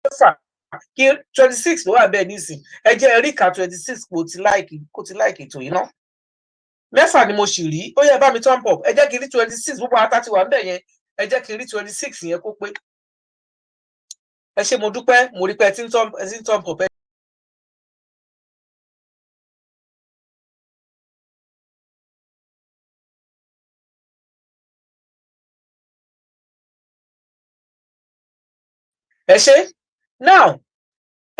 mẹ́fà kí 26 ló wà bẹ́ẹ̀ nísìn ẹ jẹ́ ẹ rí ìka 26 kò ti láìkì ètò yìí náà mẹ́fà ni mo sì rí ó yẹ bá mi turn up ẹ jẹ́ kí n rí 26 gbogbo ata ti wà ń bẹ̀ yẹn ẹ jẹ́ kí n rí 26 yẹn kó pé ẹ ṣé mo dúpẹ́ mo rí pé ẹ ti ń turn up ẹ ṣé now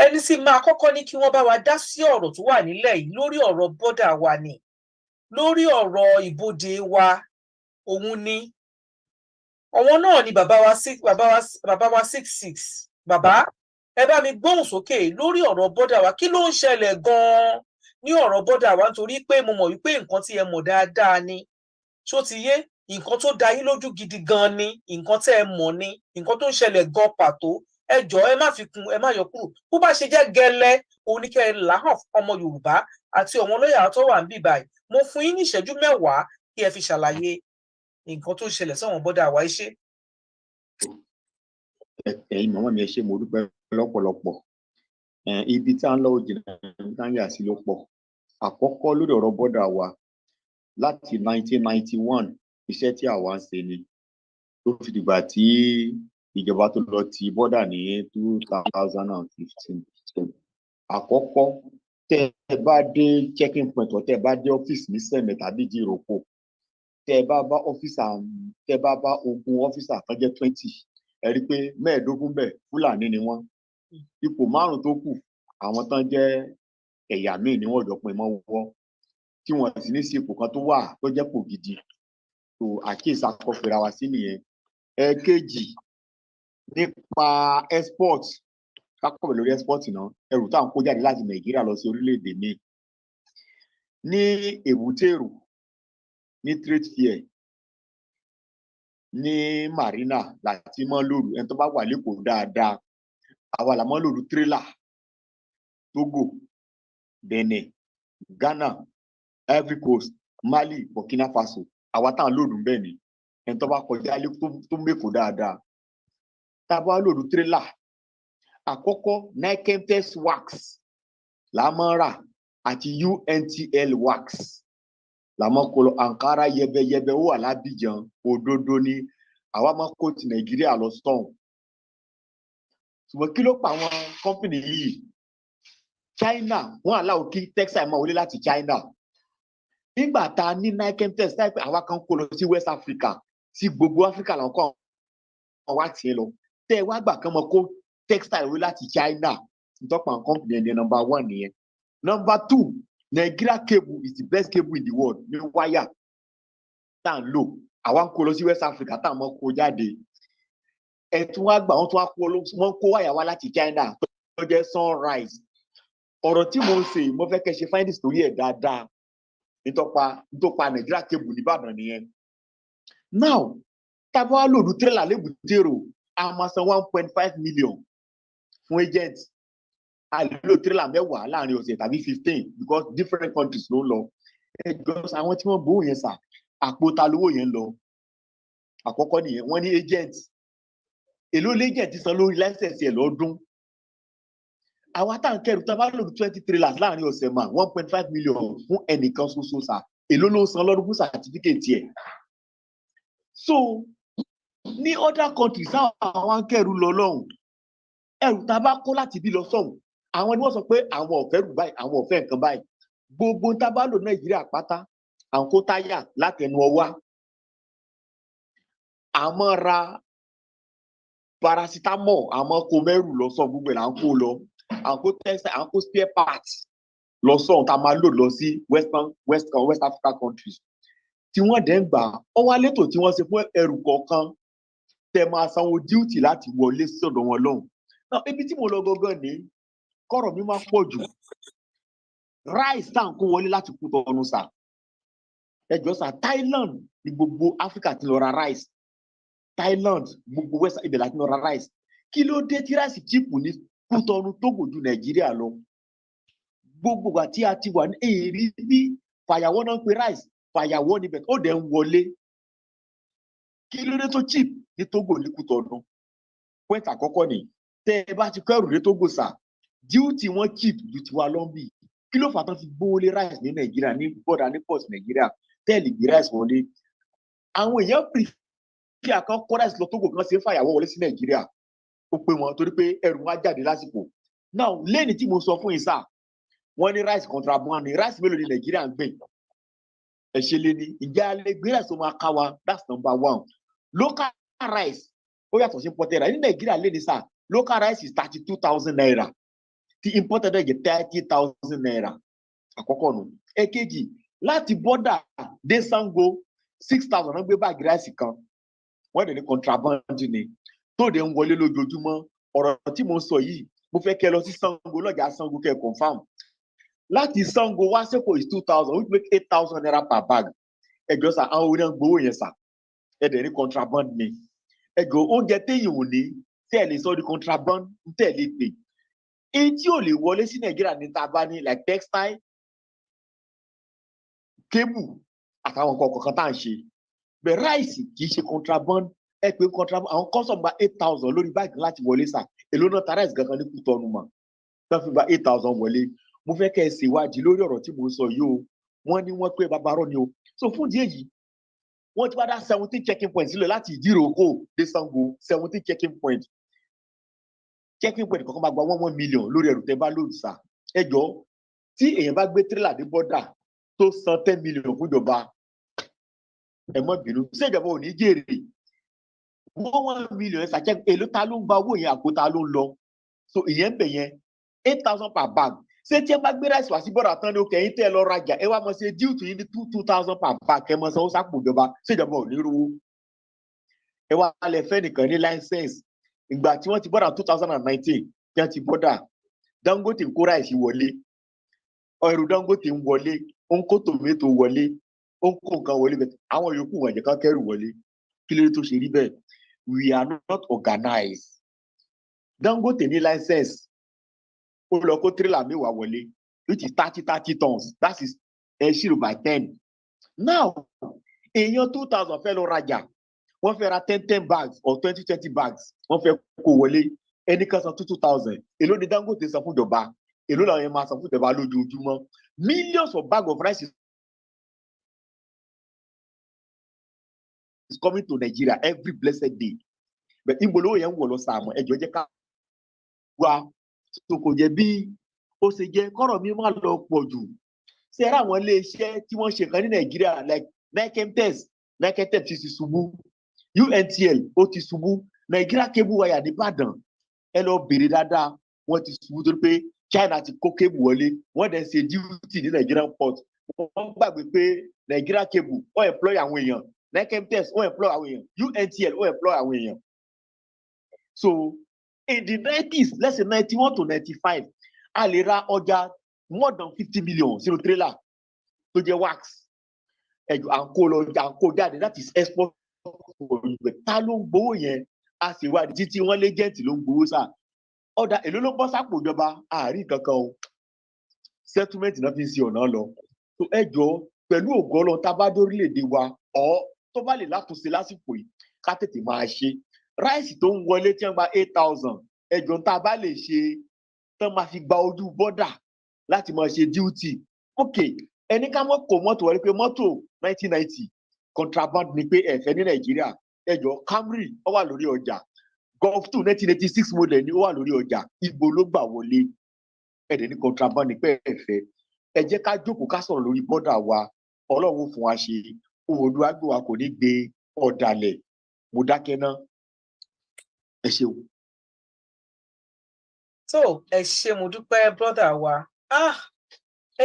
ẹni sì máa kọ́kọ́ ní kí wọ́n bá wa dá sí ọ̀rọ̀ tó wà nílẹ̀ yìí lórí ọ̀rọ̀ bọ́dà wa ni lórí ọ̀rọ̀ ìbodè wa òun ni àwọn náà ni bàbá wa 66 bàbá ẹ bá mi gbóhùn sókè lórí ọ̀rọ̀ bọ́dà wa kí ló ń ṣẹlẹ̀ gan-an ní ọ̀rọ̀ bọ́dà wa nítorí pé mo mọ̀ wípé nǹkan tí ẹ mọ̀ dáadáa ni ṣó ti yé nǹkan tó dá yín lójú gidi gan ni nǹkan tẹ́ ẹ mọ̀ ni nǹkan tó ń ṣẹlẹ̀ gan pàtó ẹ jọ̀ọ́ ẹ má fi kún ẹ má yọ kúrò bó bá ṣe jẹ́ gẹ́lẹ́ oníkẹ́ làhàn ọmọ Yorùbá àti àwọn olóyè tó wà níbí báyìí mo fún yín ní ìṣẹ́jú 10 kí ẹ fi ṣàlàyé nǹkan tó ń ṣẹlẹ̀ sáwọn bọ́dà wa ẹ ṣé. ẹ̀yin màmá mi ẹ ṣé mo dúpẹ́ lọ́pọ̀lọpọ̀ ibi tí a ń lọ jìnnà náírà sí ló pọ̀ àkọ́kọ́ lórí ọ̀rọ̀ bọ́dà wa láti 1991 iṣẹ́ tí àwa ń ṣe ni tó fi dìgbà tí ìjọba tó lọ ti bọ́dà ní 2015 àkọ́kọ́ tẹ́ ẹ bá dé checking point or tẹ́ ẹ bá dé ọ́fíìsì ní Sẹ́mẹ̀ tàbí di Ìrókò tẹ́ ẹ bá bá ogun ọ́fíìsà kan jẹ́ 20 ẹ rí i pé 15 bẹ́ẹ̀ Fúlàní ni wọ́n ipò 5 tó kù àwọn tán jẹ́ ẹ̀yà míì ni wọ́n jọ pin mọ́ wọ́n tí wọ́n sì ní sí ipò kan tó wà tó jẹ́ pò gidi tó àkíyèsí akọ́fẹ́ra wa sí nìyẹn. Ẹ̀ẹ̀kejì nípa export kákọ̀wé lórí export náà ẹrù tá à ń kó jáde láti Nàìjíríà lọ sí orílẹ̀-èdè míì ní èbúté èrò ní trade fair ní marina láti mọ́ lóru ẹni tó bá wà lẹ́kọ̀ọ́ dáadáa àwa là mọ́ lóru tírélà Togo Benin Ghana Ivory Coast Mali Burkina Faso àwa tá à ń lòdù bẹ́ẹ̀ ni ẹni tó bá kọjá lé tó mẹ́kọ̀ọ́ dáadáa tá a bá lòdù tírélà àkọ́kọ́ Nikemtes wax là máa ń rà àti UNTL wax là máa kó lọ Ankara yẹbẹyẹbẹ ó wà lábìjan òdodo ni àwa máa kó ti Nàìjíríà lọ stone ṣùgbọ́n kí ló pa àwọn kọ́mpìnì yìí China wọ́n aláwọ̀ kí textile máa wọlé láti China nígbà tá a ní Nikemtes táìpẹ́ àwa kan kó lọ sí West Africa sí gbogbo Africa làwọn kan wá tiẹ̀ lọ tẹ́ ẹ wá gbà kan mọ kó textile wọlé láti China ìtọ́pọ̀ àwọn kọ́mpìnì ẹni number 1 nìyẹn. Number 2 Nigeria cable is the best cable in the world ní wáyà tá à ń lò àwa ń kó lọ sí West Africa tá à ń mọ kó jáde ẹ tún wá gbà wọn tún wá kó wáyà wá láti China tó jẹ́ Sunrise. Ọ̀rọ̀ tí mo ń ṣe mo fẹ́ kẹ́ ṣe findings torí ẹ̀ dáadáa nítọ́pa Nigeria cable nìbàdàn nìyẹn. Now tá a bá wá lòdù tírélà lébùtérò a máa san 1.5 million fún agent a lè lo tírélà 10 láàrin ọ̀sẹ̀ tàbí 15 because different countries ló ń lọ ẹjọ́ àwọn tí wọ́n gbowó yẹn sà àpò ta lówó yẹn lọ àkọ́kọ́ nìyẹn wọ́n ní agent èló l'agent san lórí license ẹ̀ lọ́dún àwa tá à ń kẹrù tá a bá lò 20 trailers láàrin ọ̀sẹ̀ mà 1.5 million fún ẹnìkan ṣoṣo sà èló ló ń san lọ́dún fún certificate ẹ̀. So ní other countries àwọn kẹrù lọ lọ́hùn ẹrù tá a bá kó láti bí lọ sọ́hùn àwọn ni wọ́n sọ pé àwọn ọ̀fẹ́ rù báyìí àwọn ọ̀fẹ́ nǹkan báyìí gbogbo tá a bá lò Nàìjíríà pátá àwọn kó táyà látẹnu ọwá àmọ́ ra paracetamol àmọ́ kó mẹ́rù lọ sọ gbogbo ẹ̀ là ń kó lọ àwọn textile àwọn kó spare parts lọ sọ̀hún tá a máa lò lọ sí West Africa countries tí wọ́n dẹ̀ ń gbà ọ wá létò tí wọ́n ṣe fún ẹrù kọ̀ọ̀kan tẹ máa sanwó duty láti wọlé sọ́dọ̀ wọn lọ́hùn. Náà ibi tí mo lọ gangan ní kọ́rọ̀ mi máa pọ̀ jù rice tá à ń kó wọlé láti Kútọ̀nù sà ẹjọ́ sà Thailand ní gbogbo Africa ti lọ ra rice Thailand gbogbo West ibẹ̀ láti lọ ra rice kí ló dé tí rice cheap ní Kútọ̀nù Togo ju Nàìjíríà lọ gbogbo wa tí a ti wà ní èrí bí fàyàwọ́ náà ń pe rice fàyàwọ́ níbẹ̀ ó dẹ̀ ń wọlé kí ló dé tó cheap ní Togo ní Kútọ̀nù point àkọ́kọ́ ni tẹ́ ẹ bá ti kọ́ ẹrù dé Togo sà duty wọn cheap ju tiwa lọ́nbì kí ló fà tán fi gbówó lé rice ní Nàìjíríà ní bọ́dà ní port Nàìjíríà tẹ́ẹ̀lì gbé rice wọlé àwọn èèyàn kí àkàn kọ́ rice lọ Togo kan ṣe ń fàyàwọ́ wọlé sí Nàìjíríà ó pé wọn torí pé ẹrù wọn á jáde lásìkò now lẹ́ni tí mo sọ fún yín sà wọ́n ní rice contraband ní rice mélòó ní Nàìjíríà ń gbìn ẹ ṣe lé ní ìjà alẹ́ gbé rice tó máa ká wa that's number one local rice ó yàtọ̀ sí imported rice ní Nàìjíríà lé ní sà local rice is 32,000 naira tí imported rice jẹ́ 30,000 naira àkọ́kọ́ nù èkejì láti bọ́dà dé Sango 6,000 wọ́n gbé báàgì rice kan wọ́n dẹ̀ ní contraband ni tó dẹ̀ ń wọlé lójoojúmọ́ ọ̀rọ̀ tí mo sọ yìí mo fẹ́ kẹ́ lọ sí Sango lọ́jà Sango kẹ́ confam láti Sango wá sẹ́kọ̀ọ́ is 2,000 which make 8,000 naira per bag ẹjọ́ sà àwọn oníyàn gbowó yẹn sà ẹ̀dẹ̀ ní contraband ni ẹjọ́ oúnjẹ téèyàn ò ní tẹ́ ẹ̀ lè sọ di contraband tẹ́ ẹ̀ lè pè èyí tí ò lè wọlé sí Nàìjíríà ní ta bá ní like textile cable àtàwọn nǹkan kọ̀ọ̀kan tá à ń ṣe bẹ̀ ráìsì kì í ṣe contraband ẹ pé contraband àwọn custom gba 8,000 lórí báàgì láti wọlé sà èló náà ta ráìsì gangan ní Kútọ́nù mà wọ́n fi gba 8,000 wọlé mo fẹ́ kẹ́ ẹ ṣèwádìí lórí ọ̀rọ̀ tí mo sọ yìí o wọ́n ní wọ́n pé babarọ́ ni o so fún ìdí èyí wọ́n ti wá dá 17 checking point sílẹ̀ láti Ìdíròkò dé Sango 17 checking point kankan máa gba 1 million lórí ẹrù tẹ́ bá lòdì sà ẹ jọ tí èèyàn bá gbé tírélà dé bọ́dà tó san 10 million fún ìjọba ẹ mọ́ bínú ṣé ìjọba ò ní jèrè 1 million ẹ ṣàjẹ́ èló ta ló ń gba owó yẹn àpò ta ló ń lọ so ìyẹn ń bẹ̀ yẹn 8,000 per bag ṣé tí ẹ bá gbé ráìsì wá sí bọ́dà tán ní òkè yín tẹ́ ẹ lọ rajà ẹ wá mọ̀ ṣe díùtù yín ní 2,000 per bag kẹ́ mọ̀ sanwó sápò ìjọba ṣé ìjọba ò ní rówó ẹ wá lẹ fẹ́ nìkan ní license ìgbà tí wọ́n ti bọ́dà 2019 tí wọ́n ti bọ́dà Dangote ń kó ráìsì wọlé ẹrù Dangote ń wọlé ó ń kó tòmẹ́tò wọlé ó ń kó nǹkan wọlé bẹ́ẹ̀ àwọn yòókù wọn jẹ́ ká kẹ́rù wọlé kí ló dé tó ṣe rí bẹ́ẹ̀ we are not organized Dangote ní license ó lọ kó tírélà mẹ́wàá wọlé which is 30 tons that is ṣírò by 10 now èèyàn 2,000 fẹ́ lọ rajà wọ́n fẹ́ ra 10 bags or 20 bags wọ́n fẹ́ kó wọlé ẹnì kan san 2,000 èló ni Dangote san fún ìjọba èló làwọn yẹn máa san fún ìjọba lójoojúmọ́ millions of bags of rice is coming to Nigeria every blessed day but ìgbòlówó yẹn ń wọ̀ lọ sàmọ́ ẹjọ́ jẹ́ ká wá tó kò jẹ́ bí ó ṣe jẹ́ kọ́rọ̀ mi máa lọ pọ̀ jù ṣe é ráwọn iléeṣẹ́ tí wọ́n ṣe kan ní Nàìjíríà like Niketex ti ṣubú UNTL ó ti ṣubú Nigeria cable wire nìbàdàn ẹ lọ bèrè dáadáa wọ́n ti ṣubú torí pé China ti kó cable wọlé wọ́n dẹ̀ ṣe duty ní Nigerian port wọ́n gbàgbé pé Nigeria cable ó employ àwọn èèyàn Niketex ó employ àwọn èèyàn UNTL ó employ àwọn èèyàn so in the 90s let's say 91 to 95 a lè ra ọjà more than 50 million sínú trailer tó jẹ́ wax ẹjọ à ń kó lọ à ń kó jáde that is export ta ló ń gbowó yẹn a sì wá títí wọn lẹ́jẹ̀ntì ló ń gbowó sá ọ̀dà èló ló bọ́ sápò ìjọba àárín kankan o settlement náà fi ń ṣe ọ̀nà lọ so ẹjọ pẹ̀lú ògo Ọlọ́run tá a bá dórílẹ̀-èdè wa ọ̀ tó bá lè látúnṣe lásìkò yìí ká tètè máa ṣe ráìsì tó ń wọlé tí wọ́n gba 8,000 ẹjọ tá a bá lè ṣe tán máa fi gba ojú bọ́dà láti máa ṣe duty ok ẹni ká mọ́ kó mọ́tò wọlé pé mọ́tò 1990 contraband ni pé ẹ̀fẹ́ ní Nàìjíríà ẹjọ́ Camry ó wà lórí ọjà Golf 2 1986 model ni ó wà lórí ọjà ibo ló gbà wọlé ẹ̀dẹ̀ ní contraband ni pé ẹ̀fẹ́ ẹ jẹ́ ká jókòó ká sọ̀rọ̀ lórí bọ́dà wa Ọlọ́run fún wa ṣe òòlù àgbò wa kò ní gbé ọ̀dàlẹ̀ mo dákẹ́ ná ẹ ṣeun. so ẹ ṣé mo dúpẹ́ brọ́dà wa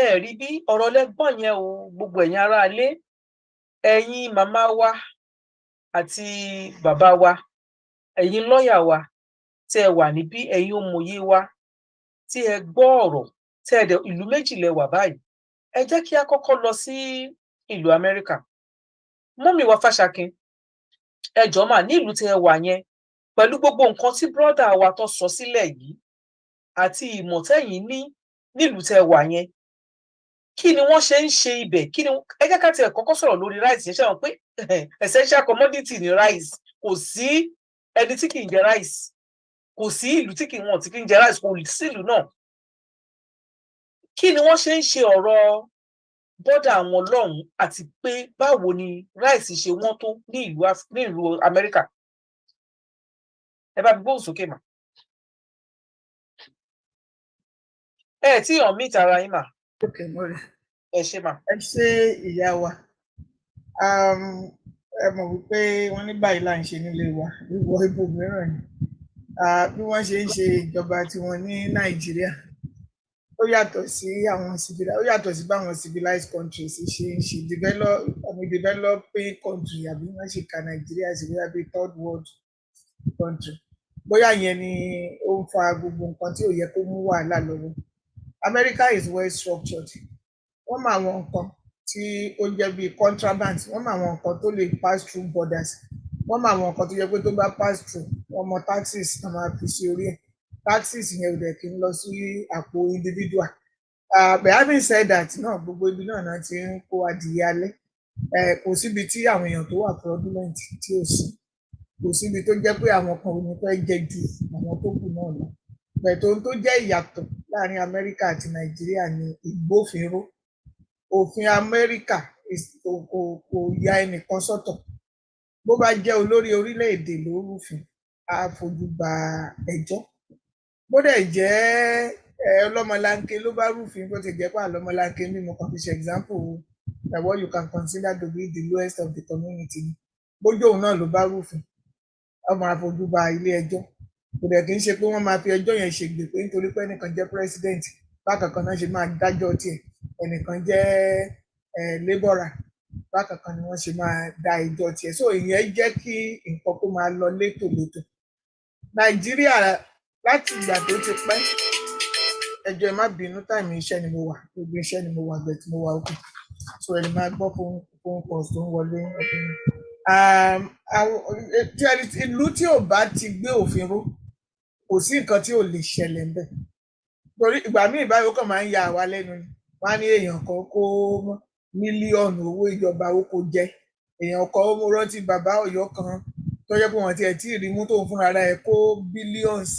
ẹ rí bí ọ̀rọ̀ lẹ́gbọ́n yẹn o gbogbo ẹ̀yin aráalé ẹ̀yin màmá wa àti bàbá wa ẹ̀yin lọ́ọ̀yà wa tí ẹ wà níbí ẹ̀yin òmòye wa tí ẹ gbọ́ ọ̀rọ̀ tí ẹ dẹ̀ ìlú méjì lẹ wà báyìí ẹ jẹ́ kí a kọ́kọ́ lọ sí ìlú Amẹ́ríkà mọ́mì wa Fáṣakin ẹ jọ̀ọ́ mà ní ìlú tí ẹ wà yẹn pẹ̀lú gbogbo nǹkan tí brọ́dà wa tó sọ sílẹ̀ yìí àti ìmọ̀ tẹ́yin ní nílùú tí ẹ wà yẹn kí ni wọ́n ṣe ń ṣe ibẹ̀ kí ni ẹ jẹ́ ká tiẹ̀ kọ́kọ́ sọ̀rọ̀ lórí rice yẹn ṣe wọn pé essential commodity ni rice kò sí ẹni tí kì í jẹ rice kò sí ìlú tí kì í wọ́n tí kì í jẹ rice, kò sí ìlú náà. Kí ni wọ́n ṣe ń ṣe ọ̀rọ̀ bọ́dà wọn lọ́hùn àti pé báwo ni rice ṣe wọ́n tó ní ìlú Amẹ́ríkà? Ẹ bá mi gbóhùn sókè mà. Ẹ tí hàn mí tara yín mà. Okay, mo rí. Ẹ ṣé mà. Ẹ ṣé ìyá wa. Ẹ mọ̀ wípé wọ́n ní báyìí là ń ṣe nílé wa, wíwọ ibòmíràn ni. Bí wọ́n ṣe ń ṣe ìjọba tiwọn ní Nàìjíríà, ó yàtọ̀ sí báwọn civilized countries ṣe ń ṣe developing country àbí wọ́n ṣe ka Nàìjíríà sí bí third world country. Bóyá yẹn ni ó ń fa gbogbo nǹkan tí ò yẹ kó mú wàhálà lọ́wọ́. America is well structured. Wọ́n mọ àwọn nǹkan tí ó jẹ́ bíi contraband, wọ́n mọ àwọn nǹkan tó lè pass through borders, wọ́n mọ àwọn nǹkan tó jẹ́ pé tó bá pass through wọ́n mọ taxes náà máa fi sí orí ẹ̀. Taxes yẹn ò dẹ̀ kí ń lọ sí àpò individual. But having said that, náà gbogbo ibi náà ti ń kó adìyẹ alẹ́. Kò síbi tí àwọn èèyàn tó wà fraudulent tí ò sí. Kò síbi tó jẹ́ pé àwọn kan ò ní fẹ́ jẹ ju àwọn tó kù náà lọ. Bẹ̀tẹ̀ ohun tó jẹ́ ìyàtọ̀ láàrin Amẹ́ríkà àti Nàìjíríà ni ìgbófinró. Òfin Amẹ́ríkà kò ya ẹnìkan sọ́tọ̀. Bó bá jẹ́ olórí orílẹ̀-èdè ló rúfin, á fojú ba ẹjọ́. Bó dẹ̀ jẹ́ ọlọ́mọlanke ló bá rúfin, bó ti jẹ́ pé àlọ́mọlanke ní mo kàn fi ṣe example what you can consider to be the lowest of the community. Bójú òun náà ló bá rúfin, ó máa fojú ba ilé ẹjọ́. Kò dẹ̀ kí ń ṣe pé wọ́n máa fi ẹjọ́ yẹn ṣègbè pé nítorí pé ẹnìkan jẹ́ president bákan kan náà ṣe máa dájọ́ tiẹ̀, ẹnìkan jẹ́ laborer bákan kan ni wọ́n ṣe máa dá ẹjọ́ tiẹ̀. So ìyẹn jẹ́ kí nǹkan kó máa lọ létòlétò. Nàìjíríà láti ìgbà tó ti pẹ́, ẹjọ́ ẹ má bínú, táìmì iṣẹ́ ni mo wà, gbogbo iṣẹ́ ni mo wà bẹ́ẹ̀ tí mo wà òkè, so ẹni máa gbọ́ phone calls tó ń wọlé ọdún. Ìlú tí ò bá ti gbé òfin ró, kò sí nǹkan tí ò lè ṣẹlẹ̀ ńbẹ̀. Torí ìgbà míì báyìí ó kàn máa ń ya àwa lẹ́nu ni. Wọ́n á ní èèyàn kan kó mílíọ̀nù owó ìjọba ó kó jẹ. Èèyàn kan ó rántí bàbá Ọ̀yọ́ kan tó jẹ́ pé wọ́n tiẹ̀ tí ì rí mú tóun fúnra rẹ̀ kó billions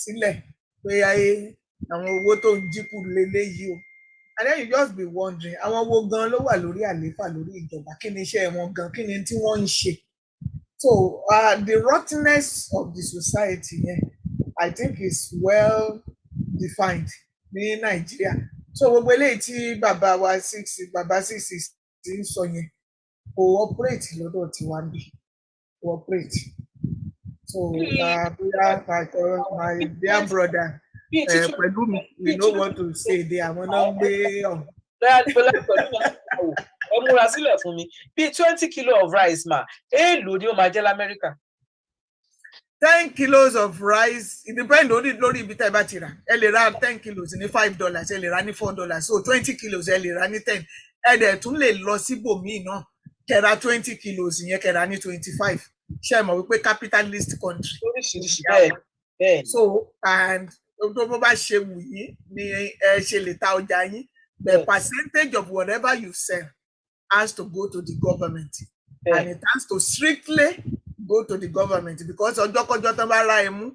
sílẹ̀ pé àwọn owó tó ń jí kù leléyìí o. And then you just be wondering, àwọn wo gan ló wà lórí àlééfà lórí ìjọba? Kí ni iṣẹ́ wọn gan? Kí ni tí wọ́n ń ṣe? So the rottenness of the society yẹn, I think is well defined ní Nàìjíríà. So gbogbo eléyìí tí bàbá six ti ń sọ yẹn kò operate lọ́dọ̀ tiwa ń bì, kò operate. So my dear brother pẹ̀lú mi, we know what to say there. Àwọn náà ń gbé ọ̀hún. Ẹ múra sílẹ̀ fún mi bíi 20 kilos of rice mà èèlò ni ó máa jẹ́ l'Amẹ́ríkà? 10 kilos of rice, it depends lórí ibi tá ẹ bá ti rà. Ẹ lè ra 10 kilos ní $5, ẹ lè ra ní $4, so 20 kilos ẹ lè ra ní 10. Ẹ dẹ̀ tún lè lọ síbòmíì náà kẹ́ra 20 kilos yẹn kẹ́ra ní 25. Ṣé ẹ mọ̀ wípé capitalist country? Oríṣiríṣi bẹ́ẹ̀. So and tó bó bá ṣe wù yín ni ẹ ṣe lè ta ọjà yín. The percentage of whatever you sell has to go to the government, and it has to strictly go to the government, because ọjọ́kọ́jọ́ tán bá ra ẹ mú,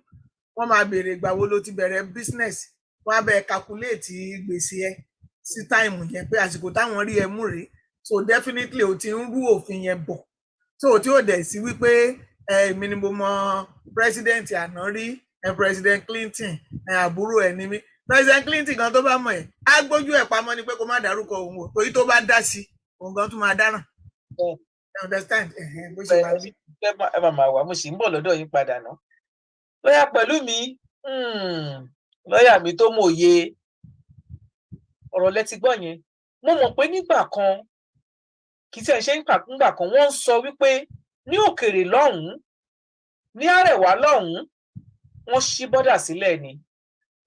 wọ́n máa béèrè ìgbà wo ló ti bẹ̀rẹ̀ business, wọ́n á bẹ̀rẹ̀ calculate gbèsè ẹ sí táìmù yẹn pé àsìkò táwọn rí ẹ mú rèé. So definitely o ti ń rú òfin yẹn bọ̀. So tí ó dẹ̀ sí wípé èmi ni mo mọ president àná rí, President Clinton àbúrò ẹ̀ ni mí. President Clinton gan tó bá mọ̀ ẹ́ á gbójú ẹ̀ pamọ́ ni pé kó má dárúkọ òun o, torí tó bá dá sí òun gan tún máa dáràn. Understand? Bó ṣe máa bí. Ẹ máa wà, mo sì ń bọ̀ lọ́dọ̀ yín padà ná. Lọ́yà pẹ̀lú mi, lọ́yà mi tó mòye ọ̀rọ̀ lẹ ti gbọ́ yẹn. Mo mọ̀ pé nígbà kan kì í tí ẹ ṣe nígbà kan wọ́n ń sọ wípé ní òkèèrè lọ́hùn-ún, ní àrẹ̀wá lọ́hùn-ún, wọ́n ṣí bọ́dà sílẹ̀ ni.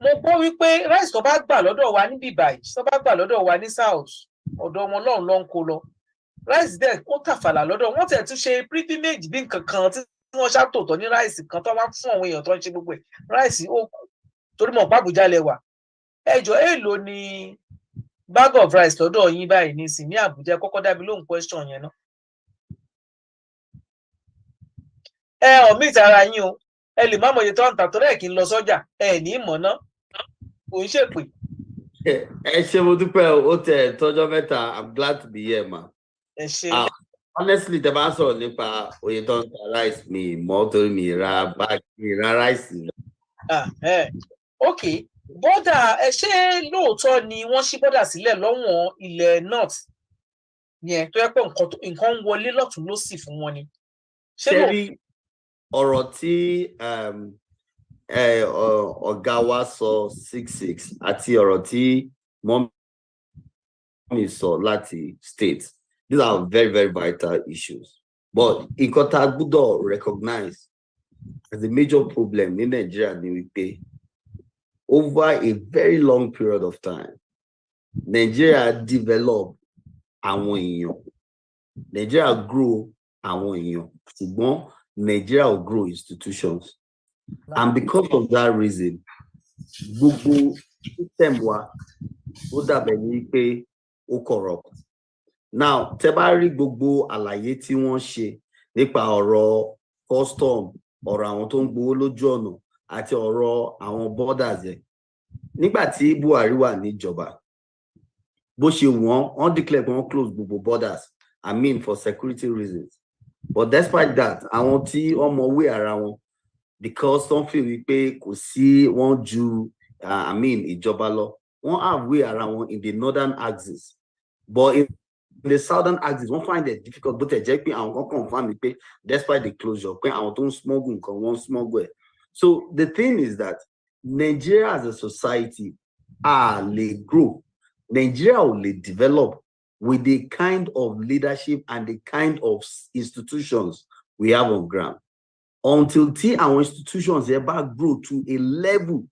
Mo gbọ́ wípé rice tó bá gbà lọ́dọ̀ wa níbí báyìí, tó bá gbà lọ́dọ̀ wa ní south, ọ̀dọ̀ wọn lọ́hùn ló ń kó lọ. Rice dẹ̀ ó tàfàlà lọ́dọ̀ wọ́n tẹ̀ tún ṣe privilege bí nǹkan kan tí wọ́n ṣàtòtọ́ ní rice kan tó wá fún àwọn èèyàn tó ń ṣe gbogbo ẹ̀. Rice ó torí mọ̀ pàbùjá lẹ́wà. Ẹjọ́ èèlò ni bag of rice lọ́dọ̀ yín báyìí nísìn ní Àbújá? Kọ́kọ́ dá mi lóhùn question yẹn náà. Omit ara yín o. ẹ lè má mọ iye tó ń tà torí ẹ̀ kí n lọ sọ́jà ẹ ní mọ̀ ná kò ń ṣèpè. ẹ ṣé mo dúpẹ́ ó tẹ̀ tọ́jọ́ mẹ́ta. I'm glad to be here, ma. ẹ ṣe. Honestly, tẹ́ bá sọ̀rọ̀ nípa oye tó ń ta rice mi mọ́ torí mi ra báàgì mi ra rice. Ok, bọ́dà ẹ ṣé lóòótọ́ ni wọ́n ṣí bọ́dà sílẹ̀ lọ́wọ́n ilẹ̀ north yẹn tó yẹ pé nǹkan ń wọlé lọ́tún lósì fún wọn ni. ṣé rí ọ̀rọ̀ tí ọ̀gá wa sọ 66 àti ọ̀rọ̀ tí mọ́mí sọ láti state, these are very, very vital issues. But nǹkan tá a gbọ́dọ̀ recognize as a major problem ní Nigeria ni wípé over a very long period of time, Nigeria develop àwọn èèyàn, Nigeria grow àwọn èèyàn, ṣùgbọ́n Nigeria will grow institutions. And because of that reason, gbogbo system wa ó dàbẹ̀ ní pé ó corrupt. Now, tẹ́ bá rí gbogbo àlàyé tí wọ́n ṣe nípa ọ̀rọ̀ custom, ọ̀rọ̀ àwọn tó ń gbowó lójú ọ̀nà àti ọ̀rọ̀ àwọn borders ẹ̀. Nígbà tí Buhari wà níjọba, bó ṣe wọ́n declare wọ́n close gbogbo borders, I mean for security reasons. But despite that, àwọn tí wọ́n mọ̀wé ara wọn, because wọ́n feel wípé kò sí wọ́n ju I mean ìjọba lọ, wọ́n àwé ara wọn in the northern axis. But in the southern axis, wọ́n find it difficult, but they jẹ́ pé àwọn kan confirm pé despite the closure, pé àwọn tó ń smuggle nǹkan wọ́n smuggle ẹ̀. So the thing is that Nigeria as a society lè grow, Nigeria ò lè develop with the kind of leadership and the kind of institutions we have on ground. Until our institutions ever grow to a level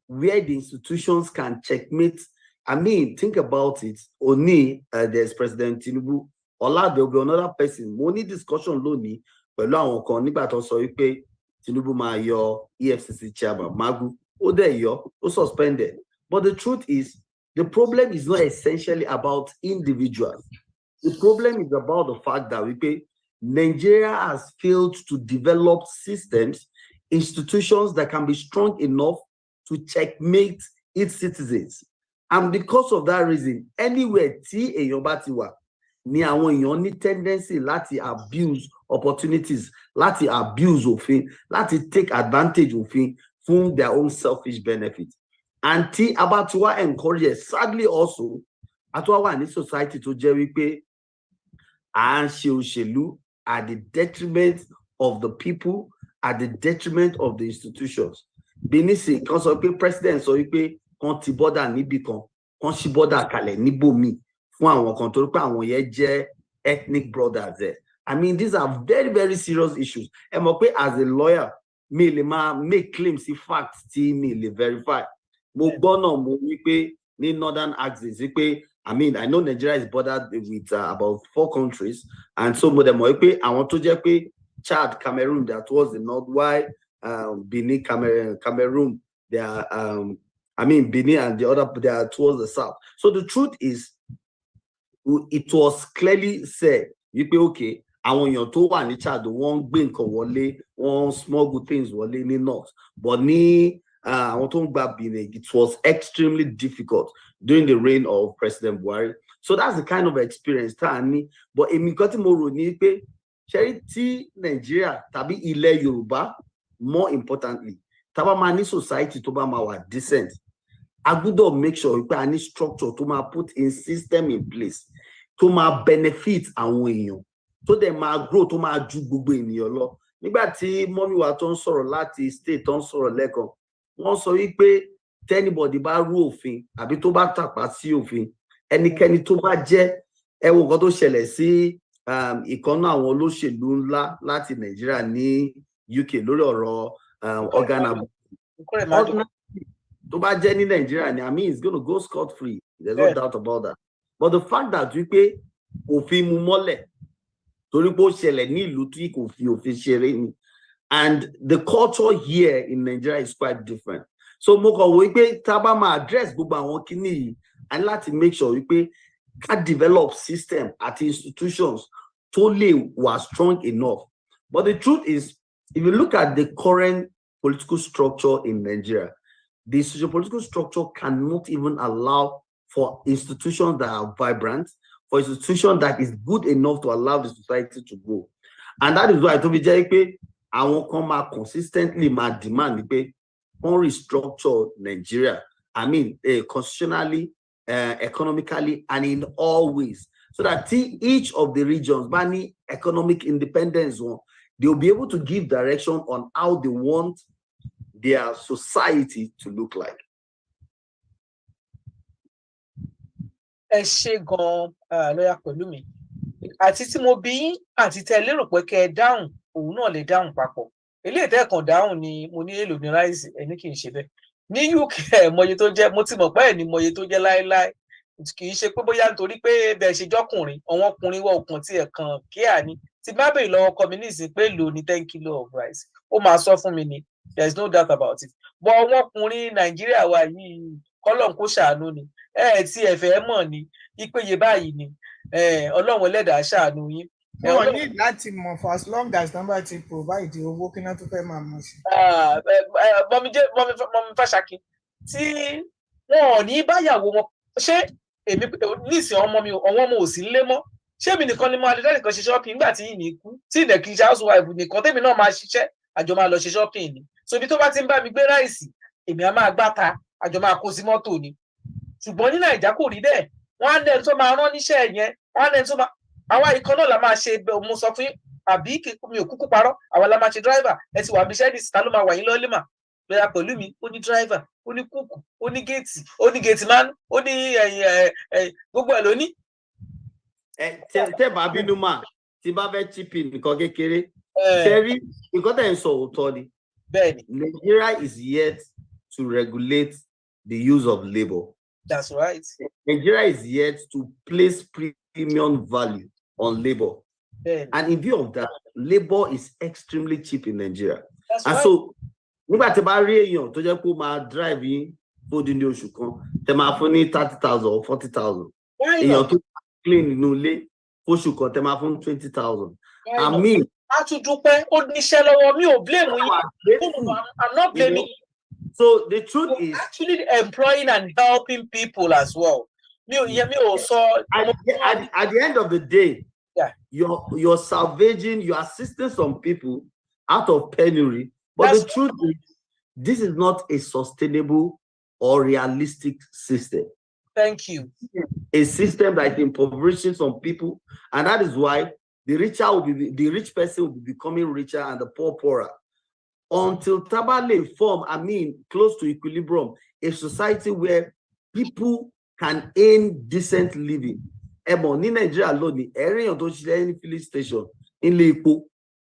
where the institutions can checkmate. I mean, think about it. Only there's President Tinubu. Ola, there'll be another person. Money discussion lónìí pẹ̀lú àwọn kan nígbà tó sọ wípé Tinubu máa yọ EFCC chairman Magu. Ó dẹ̀ yọ, ó suspended. But the truth is, the problem is not essentially about individuals. The problem is about the fact that Nigeria has failed to develop systems, institutions that can be strong enough to checkmate its citizens. And because of that reason, anywhere tí èèyàn bá ti wà, ni àwọn èèyàn ní tendency láti abuse opportunities, láti abuse òfin, láti take advantage òfin fún their own selfish benefit. And tí a bá ti wá encourage, sadly also, a tún wà ní society tó jẹ́ wípé à ń ṣe òṣèlú at the detriment of the people, at the detriment of the institutions. Benisi kan sọ pé president sọ wípé kan ti border níbì kan, kan ṣí border kalẹ̀ níbòmíì fún àwọn kan torí pé àwọn yẹn jẹ́ ethnic brothers there. I mean, these are very, very serious issues. Ẹ mọ̀ pé as a lawyer, mi lè máa make claims sí facts tí mi lè verify. Mo gbọ́ náà mo wí pé ní northern axis wípé I mean, I know Nigeria is bordered with about 4 countries, and so mo dẹ̀ mọ̀ pé àwọn tó jẹ́ pé Chad, Cameroon, they are towards the north, while Benin, Cameroon, they are, I mean, Benin and the other, they are towards the south. So the truth is, it was clearly said, okay, àwọn èèyàn tó wà ní Chad, wọ́n gbé nǹkan wọlé, wọ́n smuggle things wọlé ní north, but ní àwọn tó ń gba Benin, it was extremely difficult during the reign of President Buhari. So that's the kind of experience tá a ní. But èmi kan tí mo rò ní pé ṣẹ́rí tí Nigeria tàbí ilẹ̀ Yorùbá, more importantly, tá bá máa ní society tó bá máa wà decent, a gbọ́dọ̀ make sure pé a ní structure tó máa put in system in place tó máa benefit àwọn èèyàn, tó dẹ̀ máa grow, tó máa ju gbogbo ènìyàn lọ. Nígbà tí mọ́mí wa tó ń sọ̀rọ̀ láti state tó ń sọ̀rọ̀ lẹ́ẹ̀kan, wọ́n sọ wípé tẹ́nibọ̀dì bá rú òfin àbí tó bá tàpá sí òfin, ẹnikẹ́ni tó bá jẹ́, ẹ wo nǹkan tó ṣẹlẹ̀ sí ìkànnà àwọn olóṣèlú ńlá láti Nàìjíríà ní UK lórí ọ̀rọ̀ organ tó bá jẹ́ ní Nàìjíríà ni, I mean, it's going to go scot-free. There's no doubt about that. But the fact that wípé òfin mú mọ́lẹ̀ torí pé ó ṣẹlẹ̀ ní ìlú tí kò fi òfin ṣeré ni, and the culture here in Nigeria is quite different. So mo kàn wò wípé tá bá máa address gbogbo àwọn kíní yìí, and láti make sure wípé ká develop system àti institutions tó lè wà strong enough. But the truth is, if you look at the current political structure in Nigeria. The socio-political structure cannot even allow for institutions that are vibrant, for institutions that is good enough to allow the society to grow. And that is why I told you, I won't come out consistently, my demand, on restructure Nigeria. I mean, constitutionally, economically, and in all ways, so that each of the regions, by economic independence, they'll be able to give direction on how they want their society to look like. Ẹ ṣé gan lọ́yà pẹ̀lú mi. Àti tí mo bí àti tẹ́ lérò pé kẹ́ ẹ dáhùn, òun náà lè dáhùn papọ̀. Eléyìí tẹ́ kàn dáhùn ni mo ní èlò ní ráìsì, ẹni kì í ṣe bẹ́ẹ̀. Ní UK mọye tó jẹ́, mo ti mọ̀ pé ẹ̀ ní mọye tó jẹ́ láéláé. Kì í ṣe pé bóyá nítorí pé bẹ́ẹ̀ ṣe jọ́kùnrin, àwọn ọkùnrin wọ ọkàn tí ẹ̀ kàn kíá ni. Tí bá bèèrè lọ́wọ́ ọkọ mi nísìnyí pé èlò ní 10 kilo of rice, ó máa sọ fún mi ni. There is no doubt about it. But àwọn ọkùnrin Nàìjíríà wa yìí, kọ́lọ́n kó ṣàánú ni. Tí ẹ fẹ́ mọ̀ ni, ìpéye báyìí ni. Ọlọ́run Ẹlẹ́dàá ṣàánú yín. Wọ́n ní láti mọ̀ for as long as number ti provide owó kí náà tó fẹ́ máa mọ̀ sí. Mọ́mí Fáṣakí, tí wọn ò ní báyàwó wọn, ṣé èmi nísìn ọmọ mi ọ̀wọ́n mo ò sí nílé mọ́? Ṣé èmi nìkan ni mo alẹ́ nìkan ṣe shopping nígbà tí ìní kú? Tí ìdẹ̀ kì í ṣe housewife nìkan, tèmi náà máa ṣiṣẹ́, àjọ máa lọ ṣe shopping ni. So ibi tó bá ti ń bá mi gbé ráìsì, èmi á máa gbáta, àjọ máa kó sí mọ́tò ni. Ṣùgbọ́n ní Nàìjíríà kò rí bẹ́ẹ̀. Wọ́n á lẹ́nu tó máa rán níṣẹ́ yẹn, wọ́n á lẹ́nu tó máa, àwa ìkan náà la máa ṣe, mo sọ fún yín, àbí mi ò kúkú parọ́, àwa la máa ṣe driver. Ẹ ti wà bí iṣẹ́ nìsí, ta ló máa wà yín lọ́lé mà? Lọ́yà pẹ̀lú mi, ó ní driver, ó ní kúkú, ó ní géètì, ó ní gate man, ó ní gbogbo ẹ̀ ló ní. Tẹ́ bá bínú mà, tí bá fẹ́ chip in nǹkan kékeré, Terry, nǹkan tẹ́ ń sọ òótọ́ ni. Bẹ́ẹ̀ni. Nigeria is yet to regulate the use of labor. That's right. Nigeria is yet to place premium value on labor. And in view of that, labor is extremely cheap in Nigeria. That's and right. So, nígbà tí bá rí èèyàn tó jẹ́ kó máa drive yín fún dín ní oṣù kan, tẹ́ máa fún ní 30,000 or 40,000. Èèyàn tó clean nínú ilé fóṣù kan, tẹ́ máa fún 20,000. I mean, a tún dúpẹ́, ó níṣẹ́ lọ́wọ́, mi ò blame yín. I'm not blaming you. So the truth is actually employing and helping people as well. At the end of the day, yeah, you're salvaging, you're assisting some people out of penury. But the truth is, this is not a sustainable or realistic system. Thank you. A system that is impoverishing some people, and that is why the rich person will be becoming richer and the poor poorer. Until Tabale form, I mean, close to equilibrium, a society where people can earn decent living. In Nigeria alone, area of any filling station in Lepo,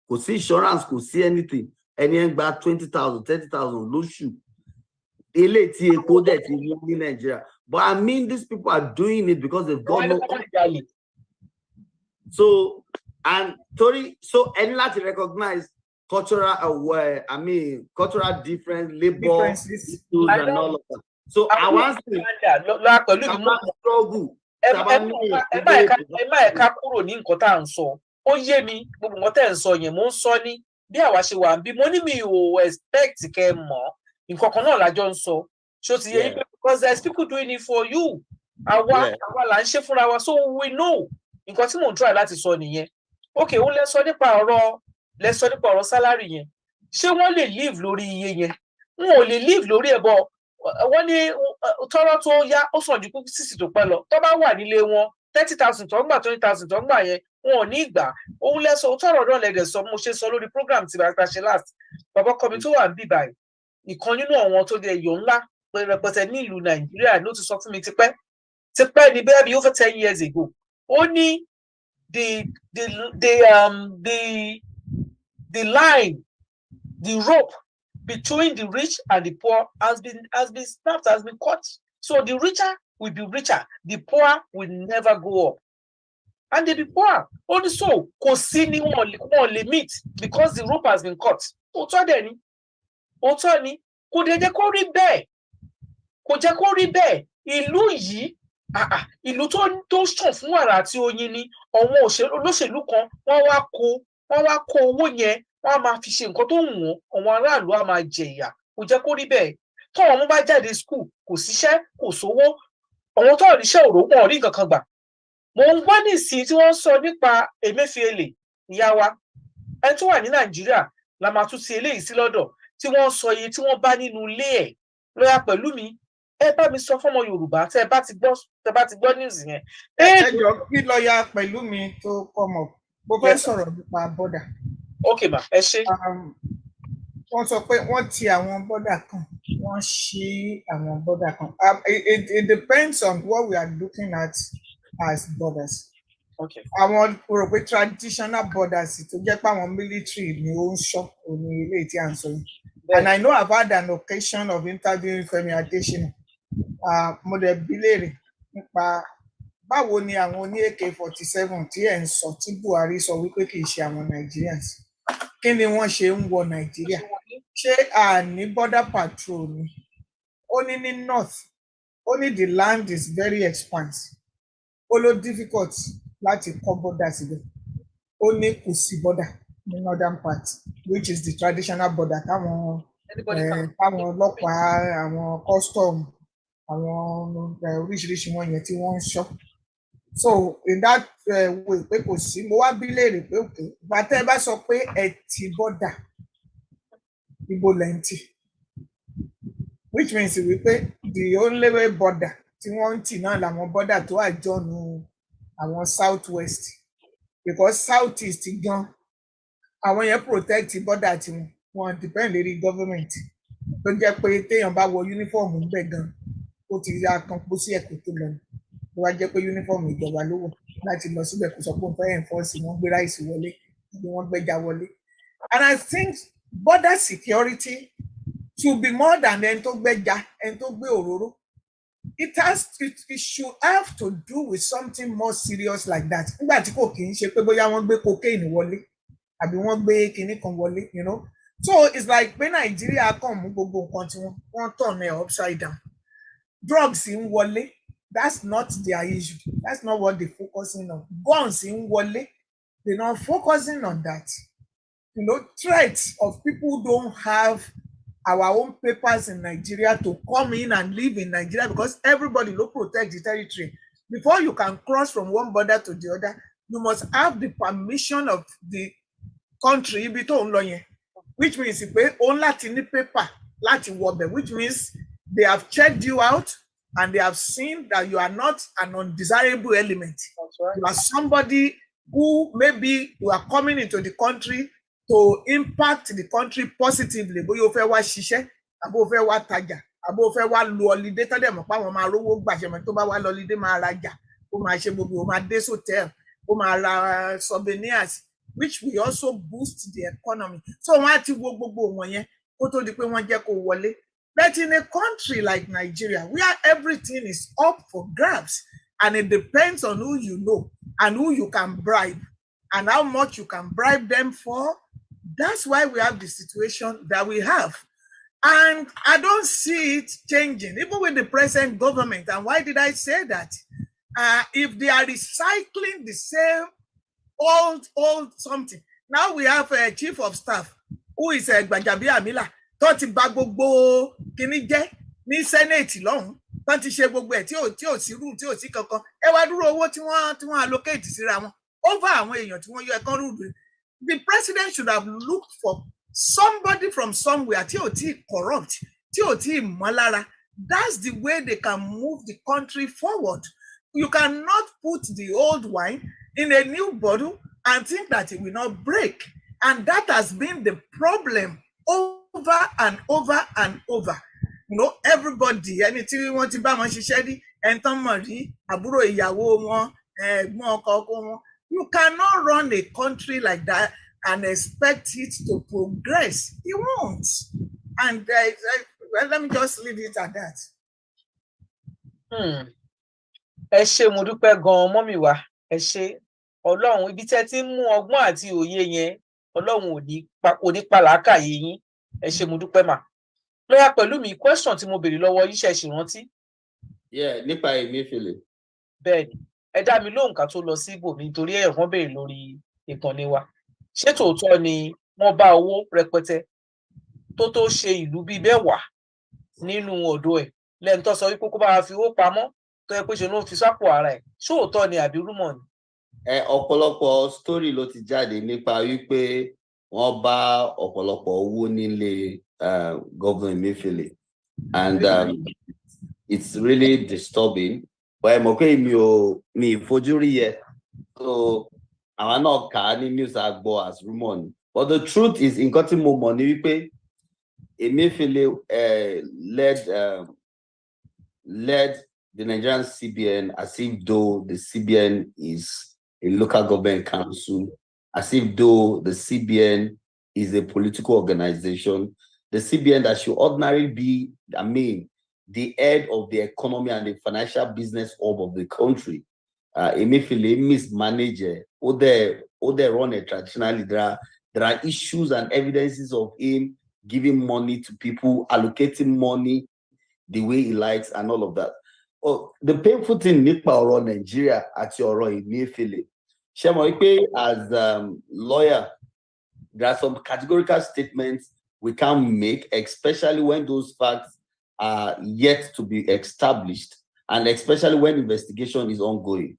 could see insurance, could see anything, and then about 20,000, 30,000 low shoe. In Nigeria. But I mean, these people are doing it because they've got no. So, and Tori, so any lot to recognize cultural cultural difference, labor differences, and all of that. So I want to struggle. Ẹ má ẹ̀ka kúrò ní nǹkan tá à ń sọ. Ó yé mi, gbogbo nǹkan tẹ́ ń sọ yẹn, mo ń sọ ní bí àwa ṣe wà ń bí. Mo ní mi ò expect kẹ́ ẹ mọ̀. Nǹkan kan náà lájọ ń sọ. Ṣó ti yé yín pé because there's people doing it for you. Àwa là ń ṣe fúnra wa, so we know. Nǹkan tí mò ń try láti sọ nìyẹn. Okay, ó lẹ sọ nípa ọ̀rọ̀ salary yẹn. Ṣé wọ́n lè live lórí iye yẹn? Wọn ò lè live lórí ẹ̀ bọ̀. Wọ́n ní tọ́rọ́ tó yá ó sàn ju kú sísì tó pẹ́ lọ. Tó bá wà nílé wọn 30,000 tó ń gbà 20,000 tó ń gbà yẹn wọn ò ní ìgbà. Òun lẹ́sọ̀ tọ́rọ̀ náà lẹ́dẹ̀ sọ mo ṣe sọ lórí program tí bàtà ṣe last. Bàbá kọ́mi tó wà níbí báyìí. Ìkan nínú àwọn tó jẹ èèyàn ńlá pé rẹpẹtẹ ní ìlú Nàìjíríà ló ti sọ fún mi tipẹ́ ni bẹ́ẹ̀ bí over 10 years ago. Ó ní the line, the rope between the rich and the poor has been snapped, has been cut. So the richer will be richer, the poor will never go up. And they be poor. Only so, kò sí ní wọn limit because the rope has been cut. Òótọ́ dẹ̀ ni. Òótọ́ ni. Kò dẹ̀ jẹ́ kó rí bẹ́ẹ̀. Kò jẹ́ kó rí bẹ́ẹ̀. Ìlú yìí, ìlú tó sàn fún wàrà àti oyin ni. Àwọn olóṣèlú kan wọ́n wá kó owó yẹn wọ́n á máa fi ṣe nǹkan tó wù wọ́n, àwọn aráàlú á máa jẹ ìyà. Kò jẹ́ kó rí bẹ́ẹ̀. Tọ́wọn ọmọ bá jáde school, kò síṣẹ́, kò sówó, àwọn tó ríṣẹ́ òrò wọn ò rí nǹkan kan gbà. Mo ń gbọ́ nísìnyí tí wọ́n ń sọ nípa Emefiele, ìyá wa, ẹni tó wà ní Nàìjíríà la máa tún ti eléyìí sí lọ́dọ̀, tí wọ́n ń sọ iye tí wọ́n bá nínú ilé ẹ̀. Lọ́yà Pẹ̀lúmi, ẹ bá mi sọ fọ́mọ Yorùbá tẹ́ bá ti gbọ́ news yẹn. Ẹ jọ̀ọ́ kí lọ́ọ̀yà Pẹ̀lúmi tó come up, mo fẹ́ sọ̀rọ̀ nípa bọ́dà. Okay ma, ẹ ṣé. Wọ́n sọ pé wọ́n ti àwọn bọ́dà kan, wọ́n ṣí àwọn bọ́dà kan. It depends on what we are looking at as borders. Okay. Àwọn rò pé traditional borders tó jẹ́ pé àwọn military ni ó ń ṣọ́ òní ilé tí à ń sọ yìí. And I know I've had an occasion of interviewing Femi Adesina. Mo dẹ̀ bi léèrè nípa báwo ni àwọn oní AK-47 tí ẹ̀ ń sọ tí Buhari sọ wípé kì í ṣe àwọn Nigerians. Kí ni wọ́n ṣe ń wọ Nàìjíríà? Ṣé a ní border patrol ni? Ó ní north, ó ní the land is very expansive. Ó ló difficult láti kọ́ border síbẹ̀. Ó ní kò sí border ní northern part, which is the traditional border táwọn ọlọ́pàá, àwọn custom, àwọn oríṣiríṣi wọn yẹn tí wọ́n ń ṣọ́. So in that way pé kò sí, mo wá bí léèrè pé òkè bàtẹ́ bá sọ pé ẹ ti border ibo lẹ́ǹtì, which means wípé the only way border tí wọ́n ń tì náà làwọn border tó àjọnu àwọn south west, because south east gan àwọn yẹn protect border tiwọn, wọn depend lórí government tó jẹ́ pé téèyàn bá wọ uniform ńbẹ̀ gan ó ti ya kan pọ̀ sí ẹ̀kọ́ tó lọ ló wá jẹ́ pé uniform ìjọba ló wọ̀ láti lọ síbẹ̀ kó sọ pé òun fẹ́ enforce wọ́n gbé ráìsì wọlé àbí wọ́n gbẹ́ja wọlé. And I think border security should be more than ẹni tó gbẹ́ja, ẹni tó gbé òróró. It should have to do with something more serious like that. Nígbà tí kò kì í ṣe pé bóyá wọ́n gbé cocaine wọlé àbí wọ́n gbé kinní kan wọlé, you know. So it's like pé Nàìjíríà kàn mú gbogbo nǹkan tí wọ́n turn it upside down. Drugs in wọlé, that's not their issue. That's not what they're focusing on. Guns in wọlé, they're not focusing on that. You know, threats of people who don't have our own papers in Nigeria to come in and live in Nigeria, because everybody will protect the territory. Before you can cross from one border to the other, you must have the permission of the country ibi tó ń lọ yẹn, which means pé ó láti ní paper láti wọbẹ̀, which means they have checked you out and they have seen that you are not an undesirable element. That's right. You are somebody who maybe you are coming into the country to impact the country positively. Bóyá o fẹ́ wá ṣiṣẹ́, àbí o fẹ́ wá tajà, àbí o fẹ́ wá lo holiday tó dẹ̀ mọ̀ pé àwọn máa rówó gbà, ṣe mọ̀ tó bá wá lọ holiday máa rajà, ó máa ṣe gbogbo, ó máa dé hotel, ó máa ra souvenirs, which will also boost the economy. So wọ́n á ti wo gbogbo wọn yẹn kó tó di pé wọ́n jẹ́ kó wọlé. But in a country like Nigeria, where everything is up for grabs, and it depends on who you know and who you can bribe and how much you can bribe them for, that's why we have the situation that we have. And I don't see it changing, even with the present government. And why did I say that? If they are recycling the same old something. Now we have a chief of staff who is Gbajabi Amila. Tó ti bà gbogbo kíní jẹ́ ní Senate lọ́hùn, tó ti ṣe gbogbo ẹ̀ tí ò sí rule, tí ò sí kankan. Ẹ wá dúró owó tí wọ́n allocate síra wọn over àwọn èèyàn tí wọ́n yọ ẹ̀kan rúdù. The president should have looked for somebody from somewhere tí ò tí corrupt, tí ò tí mọ́ lára. That's the way they can move the country forward. You cannot put the old wine in a new bottle and think that it will not break. And that has been the problem over and over and over. You know, everybody, ẹni tí wọ́n ti bá wọn ṣiṣẹ́ rí, ẹni tán mọ̀ rí, àbúrò ìyàwó wọn, ẹ̀gbọ́n ọkọ wọn. You cannot run a country like that and expect it to progress. It won't. And well, let me just leave it at that. Ẹ ṣé mo dúpẹ́ gan-an mọ́mì wa. Ẹ ṣé. Ọlọ́run ibi tẹ́ ti ń mú ọgbọ́n àti òye yẹn, Ọlọ́run ò ní pa làákàyè yín. Ẹ ṣé mo dúpẹ́ mà. Lọ́yà Pẹ̀lúmi, question tí mo béèrè lọ́wọ́ yín ṣe rántí? Yeah, nípa Emefiele. Bẹ́ẹ̀ni, ẹ dá mi lóhùn ká tó lọ sí ibòmí nítorí ẹ̀rọ béèrè lórí ìkànnì wa. Ṣé tòótọ́ ni wọ́n bá owó rẹpẹtẹ tó ṣe ìlú bíi mẹ́wàá nínú ọ̀dọ̀ ẹ̀ lẹ́nu tó sọ wípé kó bá fi owó pamọ́ tó yẹ pé ṣe ló fi sápò ara ẹ̀ ṣóòótọ́ ni àbí rúmọ̀ ni. Ọ̀pọ̀lọpọ̀ story ló ti jáde nípa wípé wọ́n bá ọ̀pọ̀lọpọ̀ owó nílé Governor Emefiele, and it's really disturbing. But mo pé mi fojú rí yẹ, so àwọn náà kà á ní news àgbọ̀ as rumour ni. But the truth is, nǹkan tí mo mọ̀ ni wípé Emefiele led the Nigerian CBN as if though the CBN is a local government council, as if though the CBN is a political organization, the CBN that should ordinarily be, the head of the economy and the financial business hub of the country. Emefiele mismanaged, or they run it traditionally. There are issues and evidences of him giving money to people, allocating money the way he likes, and all of that. Oh, the painful thing nípa ọ̀rọ̀ Nigeria àti ọ̀rọ̀ Emefiele. Ṣé mo wípé as lawyer, there are some categorical statements we can't make, especially when those facts are yet to be established, and especially when investigation is ongoing.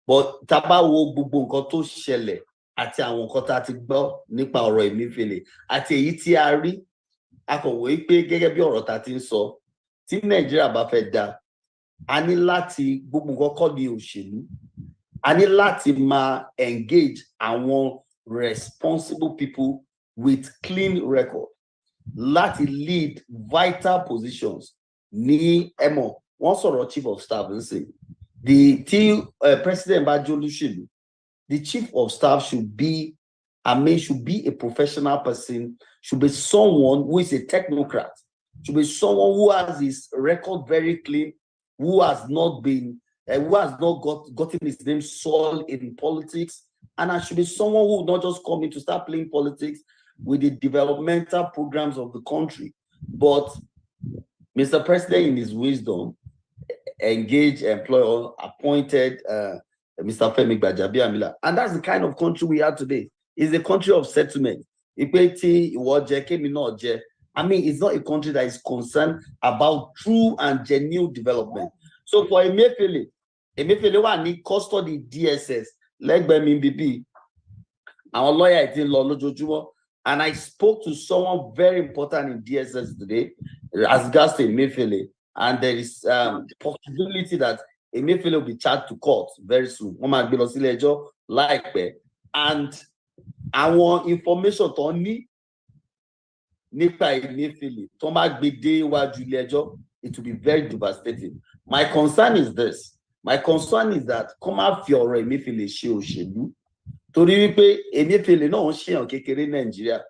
But tá bá wo gbogbo nǹkan tó ṣẹlẹ̀ àti àwọn nǹkan tá ti gbọ́ nípa ọ̀rọ̀ Emefiele àti èyí tí a rí, a kò wò pé gẹ́gẹ́ bí ọ̀rọ̀ tá ti ń sọ, tí Nàìjíríà bá fẹ́ dá, a ní láti gbogbo nǹkan kọ́ ní òṣèlú, a ní láti máa engage àwọn responsible people with clean record láti lead vital positions ní ẹmọ wọ́n sọ̀rọ̀ chief of staff ń sìn, the president bá jẹ́ olóṣèlú, the chief of staff should be a professional person, should be someone who is a technocrat, should be someone who has his record very clean, who has not gotten his name soiled in politics, and I should be someone who will not just come in to start playing politics with the developmental programs of the country. But Mr. President, in his wisdom, appointed Mr. Femi Gbajabiamila, and that's the kind of country we are today. It's a country of settlement. I mean, it's not a country that is concerned about true and genuine development. So for Emefiele wà ní custody DSS, lẹ́gbẹ̀ẹ́ mi bíbí, our lawyer is in law lójoojúmọ́, and I spoke to someone very important in DSS today, as regards to Emefiele, and there is possibility that Emefiele will be charged to court very soon. Wọ́n máa gbé lọ sílé ẹjọ́ láìpẹ́, and àwọn information tó ní nípa Emefiele tó máa gbé dé iwájú ilé ẹjọ́, it will be very devastating. My concern is this. My concern is that kó má fi ọ̀rọ̀ Emefiele ṣe òṣèlú, torí wípé Emefiele náà ń ṣèyàn kékeré Nàìjíríà.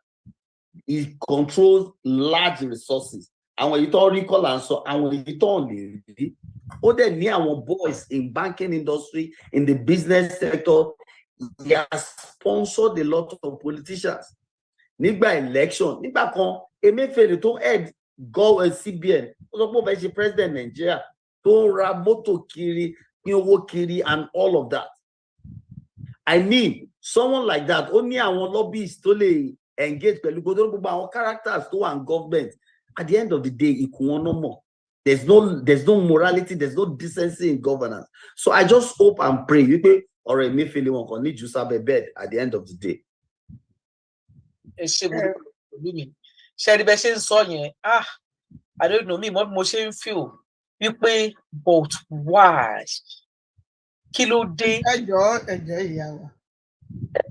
He controls large resources. Àwọn èyí tó rí kọ́ là ń sọ, àwọn èyí tó lè rí. Ó dẹ̀ ní àwọn boys in banking industry, in the business sector. He has sponsored a lot of politicians. Nígbà election, nígbà kan Emefiele tó head CBN, ó sọ pé ó fẹ́ ṣe president Nigeria, tó ń ra mọ́tò kiri, pín owó kiri, and all of that. I mean, someone like that, ó ní àwọn lobbyists tó lè engage pẹ̀lú gbogbo àwọn characters tó wà in government. At the end of the day, ikú wọn no more. There's no morality, there's no decency in governance. So I just hope and pray wípé ọ̀rọ̀ Emefiele wọn kàn ní jù sábẹ́ bed at the end of the day. Ṣé rí bẹ́ẹ̀ ṣe ń sọ yẹn, I don't know, mo ṣe ń feel wípé but why? Kí ló dé? Ẹjọ́ ìyá wa.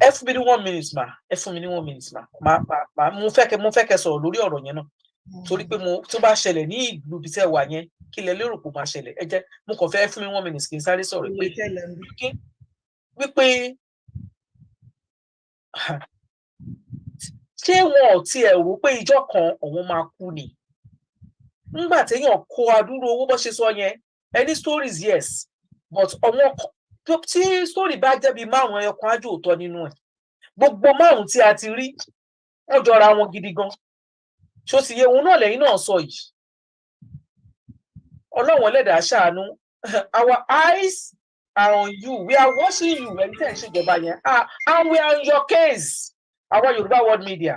Ẹ fún mi ní 1 minute ma. Mo fẹ́ kẹ́ sọ̀rọ̀ lórí ọ̀rọ̀ yẹn náà. Torí pé tó bá ṣẹlẹ̀ ní ìlú ibi tẹ́ wà yẹn, kí lẹ lérò pé máa ṣẹlẹ̀? Ẹ jẹ́ mo kàn fẹ́ fún mi 1 minute kí n sáré sọ̀rọ̀ wípé ṣé wọn ò tiẹ̀ rò pé ìjọ́ kan òun máa kú ni? Nígbà téèyàn kó adúrú owó bó ṣe sọ yẹn, any stories yes, but àwọn tí story bá jẹ́ bí 5 ẹyọkan ájò òótọ́ nínú ẹ̀, gbogbo 5 tí a ti rí wọ́n jọra wọn gidi gan. Ṣó sì yẹ òun náà lẹ́yìn náà sọ yìí. Ọlọ́run ẹlẹ́dàá ṣàánú. Our eyes are on you. We are watching you. Ẹni tẹ́ ń ṣèjọba yẹn. And we are on your case. àwọn Yorùbá World Media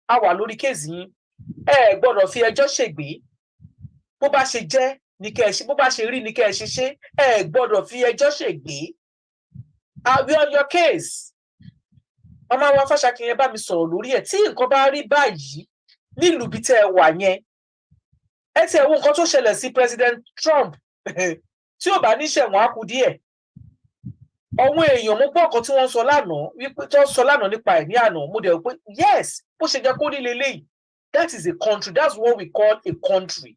a wà lórí kéèsì yín, ẹ gbọ́dọ̀ fi ẹjọ́ ṣègbè. Bó bá ṣe jẹ́ ní kẹ́ ẹ ṣe, bó bá ṣe rí ní kẹ́ ẹ ṣe ṣe, ẹ gbọ́dọ̀ fi ẹjọ́ ṣègbè. We on your case. Màmá wa Fáṣàkí yẹn bá mi sọ̀rọ̀ lórí ẹ̀. Tí nǹkan bá rí báyìí nílùú bí tẹ́ ẹ wà yẹn, ẹ ti ẹ wo nǹkan tó ṣẹlẹ̀ sí President Trump tí ò bá ní ṣẹ̀wọ̀n á kù díẹ̀. Àwọn èèyàn mo gbọ́ nǹkan tí wọ́n sọ lánàá, wípé tó sọ lánàá nípa ẹ̀ ní àná, mo dẹ̀ pé yes, bó ṣe jẹ́ kó rí leléyìí, that is a country, that's what we call a country.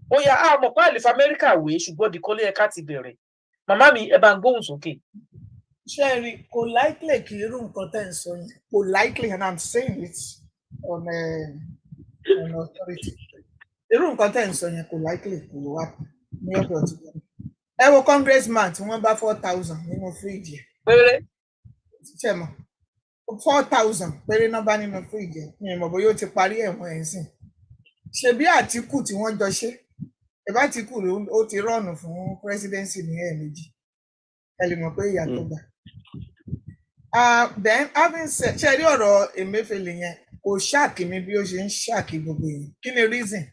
Ó yá a mọ̀ pé àlè f'Amẹ́ríkà wé ṣùgbọ́n di kọ́lé ẹ̀ka ti bẹ̀rẹ̀. Màmá mi ẹ bá ń gbóhùn sókè. Sherry, kò likely kí irú nǹkan tẹ́ ń sọ yẹn, kò likely, and I'm saying it on authority. Irú nǹkan tẹ́ ń sọ yẹn kò likely kò wá ní ọ̀dọ̀ tí wọ́n. Ẹ wo congressman tí wọ́n bá 4,000 nínú fíríjì ẹ̀. Péré. Ṣé mọ̀? 4,000 péré náà bá nínú fíríjì ẹ̀. Mi ò mọ̀ bóyá ó ti parí ẹ̀wọ̀n ẹ̀ sìn. Ṣebí Àtíkù tí wọ́n jọ ṣe? Ẹ̀bá Àtíkù ó ti rọ̀nù fún presidency ní ẹ̀ẹ̀mejì. Ẹ lè mọ̀ pé ìyà tó gbà. Then having said, ṣe rí ọ̀rọ̀ Emefiele yẹn kò ṣáàkì mi bí ó ṣe ń ṣáàkì gbogbo yẹn. Kí ni reason?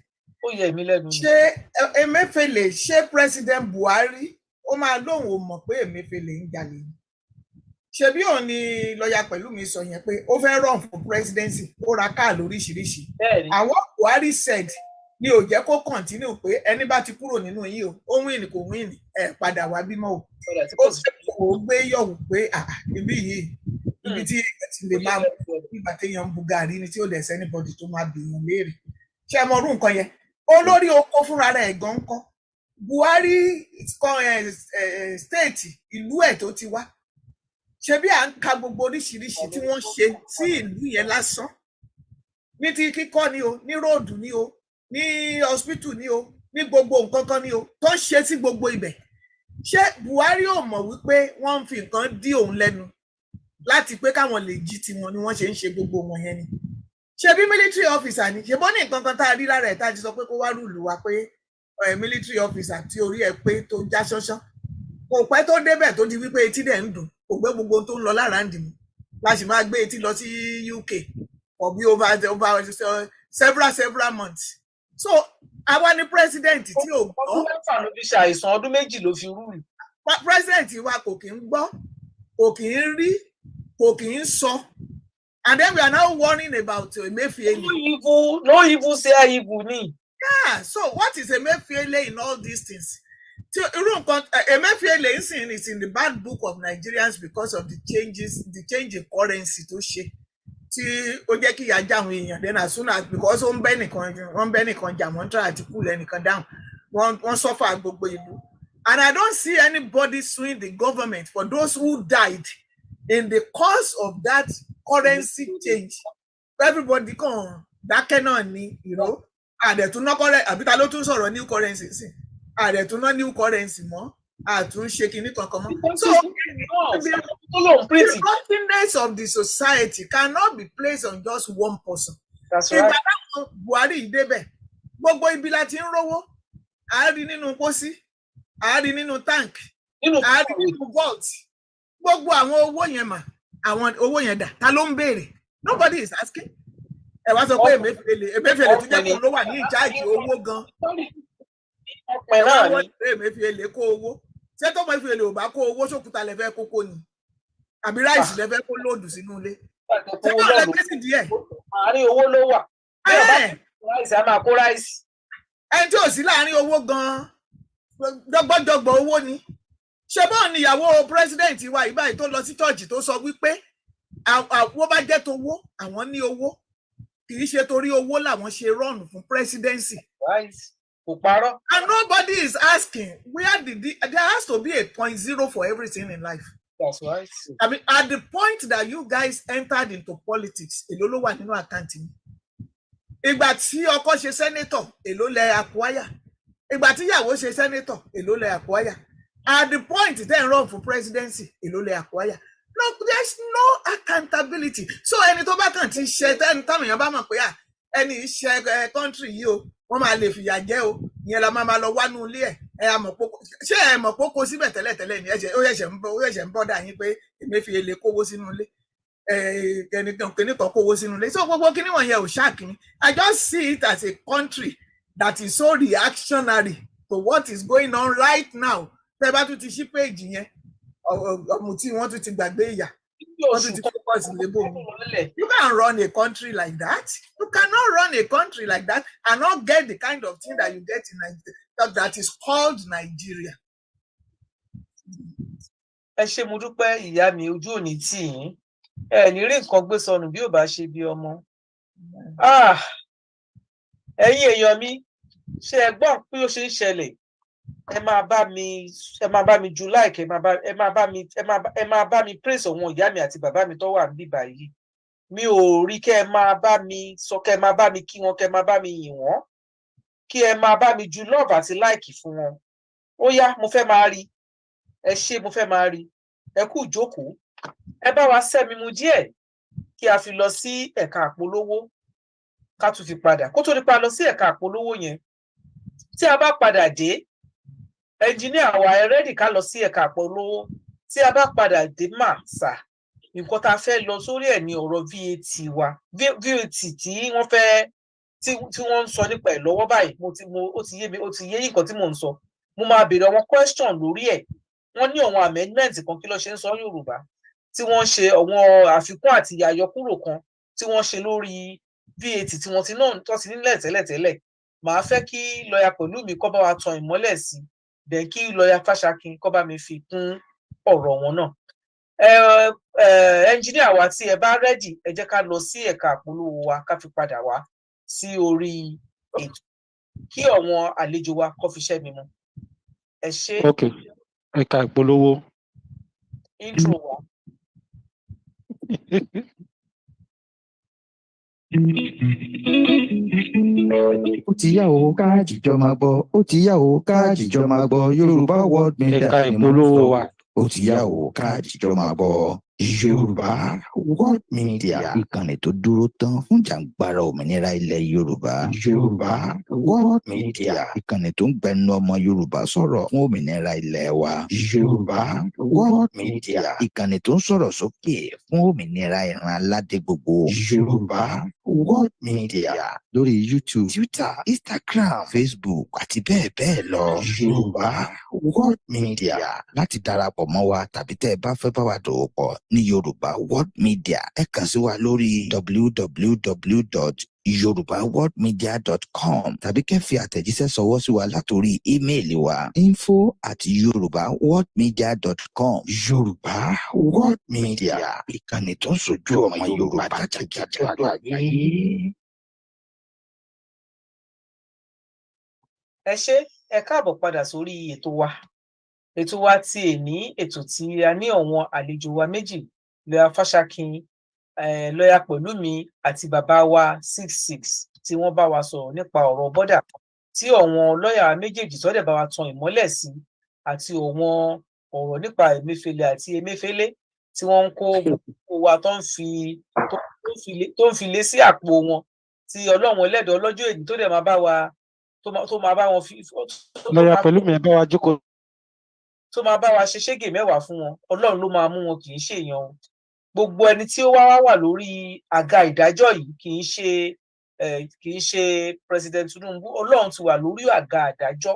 Ó yẹ mí lẹ́nu. Ṣé Emefiele, ṣé President Buhari ó máa lóun ò mọ̀ pé Emefiele ń jalè ni? Ṣebí òun ni lọ́ọ̀yà Pẹ̀lúmi sọ yẹn pé ó fẹ́ run for presidency, ó ra káà lóríṣiríṣi. Àwọn Buhari said ni ò jẹ́ kó continue pé ẹni bá ti kúrò nínú yìí o, ó win kò win ẹ̀ padà wá bímọ o. Ó fẹ́ kó gbé yọ̀wù pé ibi yìí, ibi tí ẹ ti lè máa mú ìgbà téèyàn ń bu gàrí ni tí ó lè ṣe anybody tó máa bèèyàn léèrè. Ṣé ẹ mọ orú nǹkan yẹn? Olórí oko fúnra rẹ̀ gan kọ́. Buhari state ìlú ẹ̀ tó ti wá. Ṣebí à ń ka gbogbo oríṣiríṣi tí wọ́n ṣe sí ìlú yẹn lásán. Ní ti kíkọ́ ni o, ní róòdù ni o, ní hospital ni o, ní gbogbo nǹkan kan ni o, tó ń ṣe sí gbogbo ibẹ̀. Ṣé Buhari ò mọ̀ wípé wọ́n ń fi nǹkan dí òun lẹ́nu láti pé káwọn lè jí tiwọn ni wọ́n ṣe ń ṣe gbogbo wọn yẹn ni? Ṣebí military officer ni? Ṣebí ó ní nǹkan kan tá a rí lára ẹ̀ tá a ti sọ pé kó wá rúùlù wa pé military officer tí orí ẹ̀ pé tó já ṣánṣán. Kò pẹ́ tó débẹ̀ tó di wípé etí dẹ̀ ń dùn, kò gbé gbogbo tó ń lọ lára ń dì mú. La sì máa gbé etí lọ sí UK for bí over several months. So àwa ni president tí ò gbọ́. Ọdún mẹ́fà ló fi ṣàìsàn, ọdún méjì ló fi rúùlù. President wa kò kí ń gbọ́, kò kì í rí, kò kì í sọ. And then we are now warning about Emefiele. No evil say evil ni. Yeah, so what is Emefiele in all these things? Emefiele is in the bad book of Nigerians because of the change in currency tó ṣe. Tí ó jẹ́ kí ìyà já àwọn èèyàn, then as soon as, because wọ́n bẹ́ nìkan jà, wọ́n try àti pull ẹnìkan down, wọ́n suffer gbogbo ìlú. And I don't see anybody suing the government for those who died in the course of that currency change. Everybody kan dákẹ́ náà ni, you know. Àdẹ̀tún ná currency, àbí ta ló tún sọ̀rọ̀ new currency sí? Àdẹ̀tún ná new currency mọ́, àtún ṣe kinní kankan mọ́. So the continence of the society cannot be placed on just one person. That's right. Ìgbà táwọn Buhari débẹ̀, gbogbo ibi la ti ń rówó, a rí nínú pósí, a rí nínú tank, a rí nínú vault. Gbogbo àwọn owó yẹn mà, àwọn owó yẹn dà, ta ló ń béèrè? Nobody is asking. Ẹ wá sọ pé Emefiele tó jẹ́ kó ló wà ní ìjáàjì owó gan. Emefiele kó owó. Ṣé tó Emefiele ò bá kó owó sókúta lẹ fẹ́ kókó ni? Àbí ráìsì lẹ fẹ́ kó lóòdù sínú ilé? Ṣé kò lẹ pèsè díẹ̀? Àárín owó ló wà. Ráìsì á máa kó ráìsì. Ẹni tí ò sí láàárín owó gan-an, dọ́gbọ́dọ́gbọ́ owó ni. Ṣé bọ́ọ̀ ni ìyàwó president wa ìbáyìí tó lọ sí church tó sọ wípé àwọn bá jẹ́ tówó, àwọn ní owó. Kì í ṣe torí owó làwọn ṣe run fún presidency. Kò parọ́. And nobody is asking where there has to be a 0.0 for everything in life. That's right. I mean, at the point that you guys entered into politics, èló ló wà nínú àkáǹtì yín. Ìgbà tí ọkọ ṣe senator, èló lẹ acquire. Ìgbà tí ìyàwó ṣe senator, èló lẹ acquire. At the point then run for presidency, èló lẹ acquire. No, there's no accountability. So ẹni tó bá kàn ti ṣe táwọn èèyàn bá mọ̀ pé ẹni ṣe country yìí o, wọ́n máa lè fìyà jẹ o, ìyẹn la máa lọ wá nú ilé ẹ̀ mọ̀ pókó. Ṣé ẹ mọ̀ pókó síbẹ̀ tẹ́lẹ̀tẹ́lẹ̀ ni ó ṣẹ̀ṣẹ̀ ń bọ́dà yín pé Emefiele kówó sínú ilé. kìnìkan kó owó sínú ilé. So gbogbo kíní wọ̀nyẹn ò ṣáàkì mi. I just see it as a country that is so reactionary to what is going on right now. Tẹ́ bá tún ti ṣí péèjì yẹn, ọ̀mùtí wọ́n tún ti gbàgbé ìyà. Wọ́n tún ti focus lébò mi. You can't run a country like that. You cannot run a country like that and not get the kind of thing that you get in Nigeria, that is called Nigeria. Ẹ ṣé mo dúpẹ́ ìyá mi, ojú òní tì yín. Ẹ ní rí nǹkan gbé sọnù bí ò bá ṣe bí ọmọ. Ẹ̀yin èèyàn mi, ṣé ẹ gbọ́ pé ó ṣe ń ṣẹlẹ̀? Ẹ máa bá mi ju like, ẹ máa bá mi praise àwọn ìyá mi àti bàbá mi tó wà níbí báyìí. Mi ò rí kẹ́ ẹ máa bá mi sọ, kẹ́ ẹ máa bá mi kí wọn, kẹ́ ẹ máa bá mi yìn wọ́n, kí ẹ máa bá mi ju love àti like fún wọn. Ó yá, mo fẹ́ máa rí. Ẹ ṣé, mo fẹ́ máa rí. Ẹ kú ìjókòó. Ẹ bá wa sẹ́mi mu díẹ̀ kí a fi lọ sí ẹ̀ka àpolówó ká tún fi padà. Kó tó nípa lọ sí ẹ̀ka àpolówó yẹn, tí a bá padà dé, ẹnjìníà wa ẹ rẹ́dì ká lọ sí ẹ̀ka àpolówó. Tí a bá padà dé mà sà, nǹkan tá a fẹ́ lọ sórí ẹ̀ ní ọ̀rọ̀ VAT wa. VAT tí wọ́n fẹ́ tí wọ́n ń sọ nípa ẹ̀ lọ́wọ́ báyìí. Ó ti yé yín nǹkan tí mò ń sọ. Mo máa béèrè àwọn question lórí ẹ̀. Wọ́n ní àwọn amendment kan, kí ló ṣe ń sọ Yorùbá, tí wọ́n ṣe àwọn àfikún àti àyọkúrò kan tí wọ́n ṣe lórí VAT tí wọ́n ti nílẹ̀ tẹ́lẹ̀tẹ́lẹ̀. Màá fẹ́ kí lọ́ọ̀yà Pẹ̀lúmi kó bá wa tan ìmọ́lẹ̀ sí, then kí lọ́ọ̀yà Fáṣakin kó bá mi fi kún ọ̀rọ̀ wọn náà. Ẹnjìníà wa tí ẹ bá rẹ́dì, ẹ jẹ́ ká lọ sí ẹ̀ka àpolówó wa ká fi padà wá sí orí ètò kí àwọn àlejò wa kó fi ṣẹ́ mi mu. Ẹ ṣé. Okay. Ẹ̀ka ìpolówó. Intro wa. Ó ti yá o ká jíjọ máa gbọ́, ó ti yá o ká jíjọ máa gbọ́, Yorùbá World Media Ẹ̀ka ni mo ìpolówó sọ. wa. Ó ti yá o ká jíjọ máa gbọ́, Yorùbá World Media, ìkànnì tó dúró tán fún jàǹgbara òmìnira ilẹ̀ Yorùbá. Yorùbá World Media, ìkànnì tó ń gbẹnu ọmọ Yorùbá sọ̀rọ̀ fún òmìnira ilẹ̀ wa. Yorùbá World Media, ìkànnì tó ń sọ̀rọ̀ sókè fún òmìnira ìran aládé gbogbo. Yorùbá World Media lórí YouTube, Twitter, Instagram, Facebook àti bẹ́ẹ̀ bẹ́ẹ̀ lọ. Yorùbá World Media, láti darapọ̀ mọ́ wa tàbí tẹ́ ẹ bá fẹ́ bá wa dòwò pọ̀ ní Yorùbá World Media, ẹ kàn sí wa lórí www.yorubaworldmedia.com tàbí kẹ́ fi àtẹ̀jíṣẹ́ ṣọwọ́ sí wa látòrí ímeèlì wa info@yorubaworldmedia.com. Yorùbá World Media, ìkànnì tó ń sojú ọmọ Yorùbá jákèjádò àgbáyé. Ẹ ṣé, ẹ káàbọ̀ padà sórí ètò wa. Ètò wa ti èní, ètò tí a ní àwọn àlejò wa méjì, lọ́ọ̀yà Fáṣakin, lọ́ọ̀yà Pẹ̀lúmi àti bàbá wa 66 tí wọ́n bá wa sọ̀rọ̀ nípa ọ̀rọ̀ bọ́dà, tí àwọn lọ́ọ̀yà méjèèjì tó dẹ̀ bá wa tan ìmọ́lẹ̀ sí, àti àwọn ọ̀rọ̀ nípa Emefiele àti Emefiele tí wọ́n ń kó gbogbo wa tó ń fi lé sí àpò wọn, tí Ọlọ́run ẹlẹ́dàá ọlọ́jọ́ èní tó dẹ̀ máa bá wa tó máa bá wọn fi Lọ́ọ̀yà Pẹ̀lúmi ẹ bá wa jókòó. tó máa bá wa ṣe ṣégè mẹ́wàá fún wọn. Ọlọ́run ló máa mú wọn, kì í ṣe èèyàn o. Gbogbo ẹni tí ó wà lórí àga ìdájọ́ yìí kì í ṣe President Tinubu. Ọlọ́run ti wà lórí àga ìdájọ́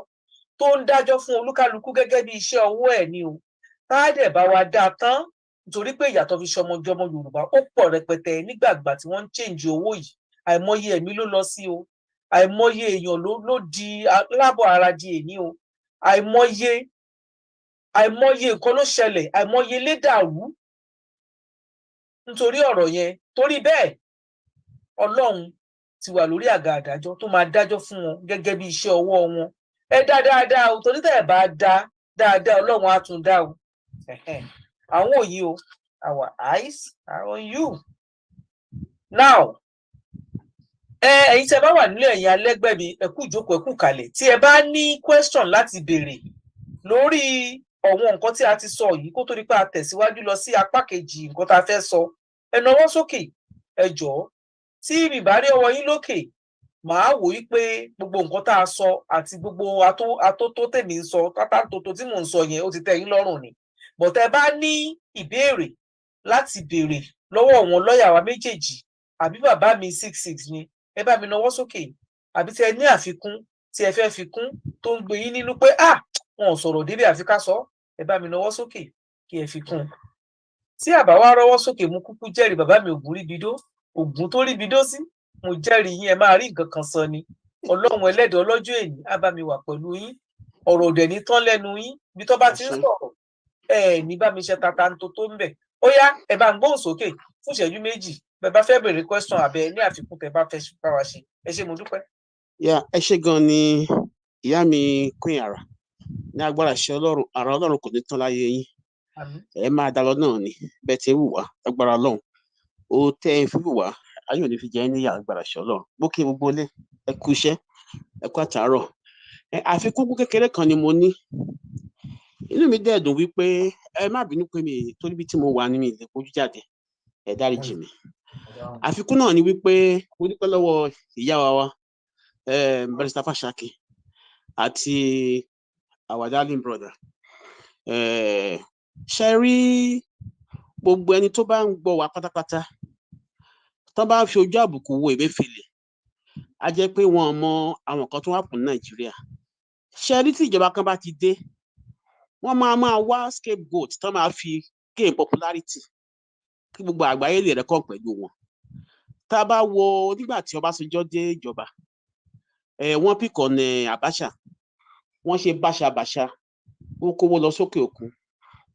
tó ń dájọ́ fún olúkálukú gẹ́gẹ́ bí iṣẹ́ ọwọ́ ẹ̀ ni o. Tá dẹ̀ bá wa dá tán, nítorí pé ìyàtọ̀ fi ṣọmọjọmọ Yorùbá ó pọ̀ rẹpẹtẹ nígbàgbà tí wọ́n ń change owó yìí. Àìmọye ẹ̀mí ló lọ sí o. Àìmọye èèyàn ló di lábọ̀ ara di èní o. Àìmọye nǹkan ló ṣẹlẹ̀, àìmọye ilé dàrú nítorí ọ̀rọ̀ yẹn. Torí bẹ́ẹ̀, Ọlọ́run ti wà lórí àga àdájọ́ tó máa dájọ́ fún wọn gẹ́gẹ́ bí iṣẹ́ ọwọ́ wọn. Ẹ dá dáadáa o, torí tẹ́ ẹ bá dá dáadáa, Ọlọ́run á tún dá o. Àwọn òyìn o, our eyes are on you. Now, ẹ̀yin tí ẹ bá wà nílé, ẹ̀yin alẹ́gbẹ́ mi, ẹ kú ìjókòó, ẹ kú kalẹ̀. Tí ẹ bá ní question láti béèrè lórí àwọn nǹkan tí a ti sọ yìí, kó tó di pé a tẹ̀síwájú lọ sí apá kejì nǹkan tá a fẹ́ sọ, ẹ nawọ́ sókè, ẹ jọ̀ọ́. Tí mi bá rí ọwọ́ yín lókè, màá wò í pé gbogbo nǹkan tá a sọ àti gbogbo atótó tèmi ń sọ, tátàtótó tí mò ń sọ yẹn ó ti tẹ́ yín lọ́rùn ni. But ẹ bá ní ìbéèrè láti béèrè lọ́wọ́ àwọn lọ́ọ̀yà wa méjèèjì àbí bàbá mi 66 ni ẹ bá mi nawọ́ sókè àbí tí ẹ ní àfikún tí ẹ fẹ́ fi kún tó ń gbé yín nínú pé wọn ò sọ̀rọ̀ délé àfi ká sọ ẹ bá mi nawọ́ sókè kí ẹ fi kún. Tí àbá wá rọ́wọ́ sókè mo kúkú jẹ́rìí bàbá mi Ògún ríbidó Ògún tó ríbidó sí mo jẹ́rìí yín ẹ máa rí nǹkan kan sọ ni Ọlọ́run ẹlẹ́dàá ọlọ́jọ́ èní á bá mi wà pẹ̀lú yín ọ̀rọ̀ òdẹ̀ ní tán lẹ́nu yín bí tó bá ti ń sọ̀rọ̀ ní bá mi ṣe tata ń tó ń bẹ̀ ó yá ẹ bá ń gbóhùn sókè fún ìṣẹ́jú méjì bẹ́ẹ̀ bá fẹ́ bèrè question àbẹ ní àfikún tẹ́ bá fẹ́ bá wa ṣe ẹ ṣé mo dúpẹ́. ẹ ṣé gan ni ìyá mi Queen Ara ní agbára ṣe Ọlọ́run àrà Ọlọ́run kò ní tán láyé yín ẹ máa dá lọ náà ni bẹ́ẹ̀ tí ń wù wá agbára Ọlọ́run ó tẹ́ ẹ fi wù wá ayé òní fi jẹ́ níyà agbára ṣe Ọlọ́run bó kí gbogbo ilé ẹ kú iṣẹ́ ẹ kú àtàárọ̀ àfikún kékeré kan ni mo ní inú mi dẹ̀ dùn wípé ẹ má bínú pé mi torí bí tí mo wà ní mi lè fojú jáde ẹ dáríjì mi àfikún náà ni wípé mo dúpẹ́ lọ́wọ́ ìyá wa Barrister Fáṣákì àti our darling brother ṣe rí gbogbo ẹni tó bá ń gbọ́ wa pátápátá tó bá ń fi ojú àbùkù wo Emefiele a jẹ́ pé wọ́n mọ àwọn kan tó wà fún Nàìjíríà ṣe rí tí ìjọba kan bá ti dé wọ́n máa wá scapegoat tó máa fi gain popularity kí gbogbo àgbáyé lè rẹ́kọ̀ pẹ̀lú wọn tá a bá wo nígbà tí Ọbásanjọ́ dé ìjọba wọ́n pìkọ̀ ní Abacha wọ́n ṣe báṣabàṣa ó kówó lọ sókè òkun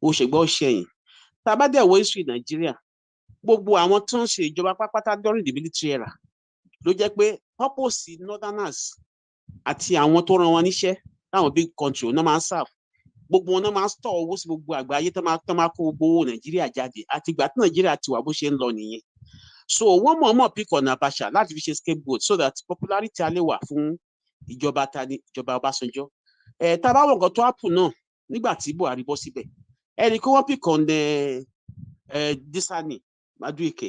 ó ṣègbọ́ ṣẹ̀yìn tá a bá dẹ̀ wo history Nàìjíríà gbogbo àwọn tó ń ṣe ìjọba pápátá during the military era ló jẹ́ pé purpose northerners àti àwọn tó ràn wọn níṣẹ́ láwọn big country náà máa ń serve gbogbo wọn náà máa ń store owó sí gbogbo àgbáyé tó máa kó gbogbo owó Nàìjíríà jáde àti ìgbà tí Nàìjíríà ti wà bó ṣe ń lọ nìyẹn so wọ́n mọ̀ọ́mọ̀ pick on Abacha láti fi ṣe scapegoat so that popularity á lè wà fún ìjọba ìjọba Ọbásanjọ́ tá a bá wọ nǹkan tó happen náà nígbà tí Buhari bọ́ síbẹ̀ ẹni kí wọ́n pick on Disani Madueke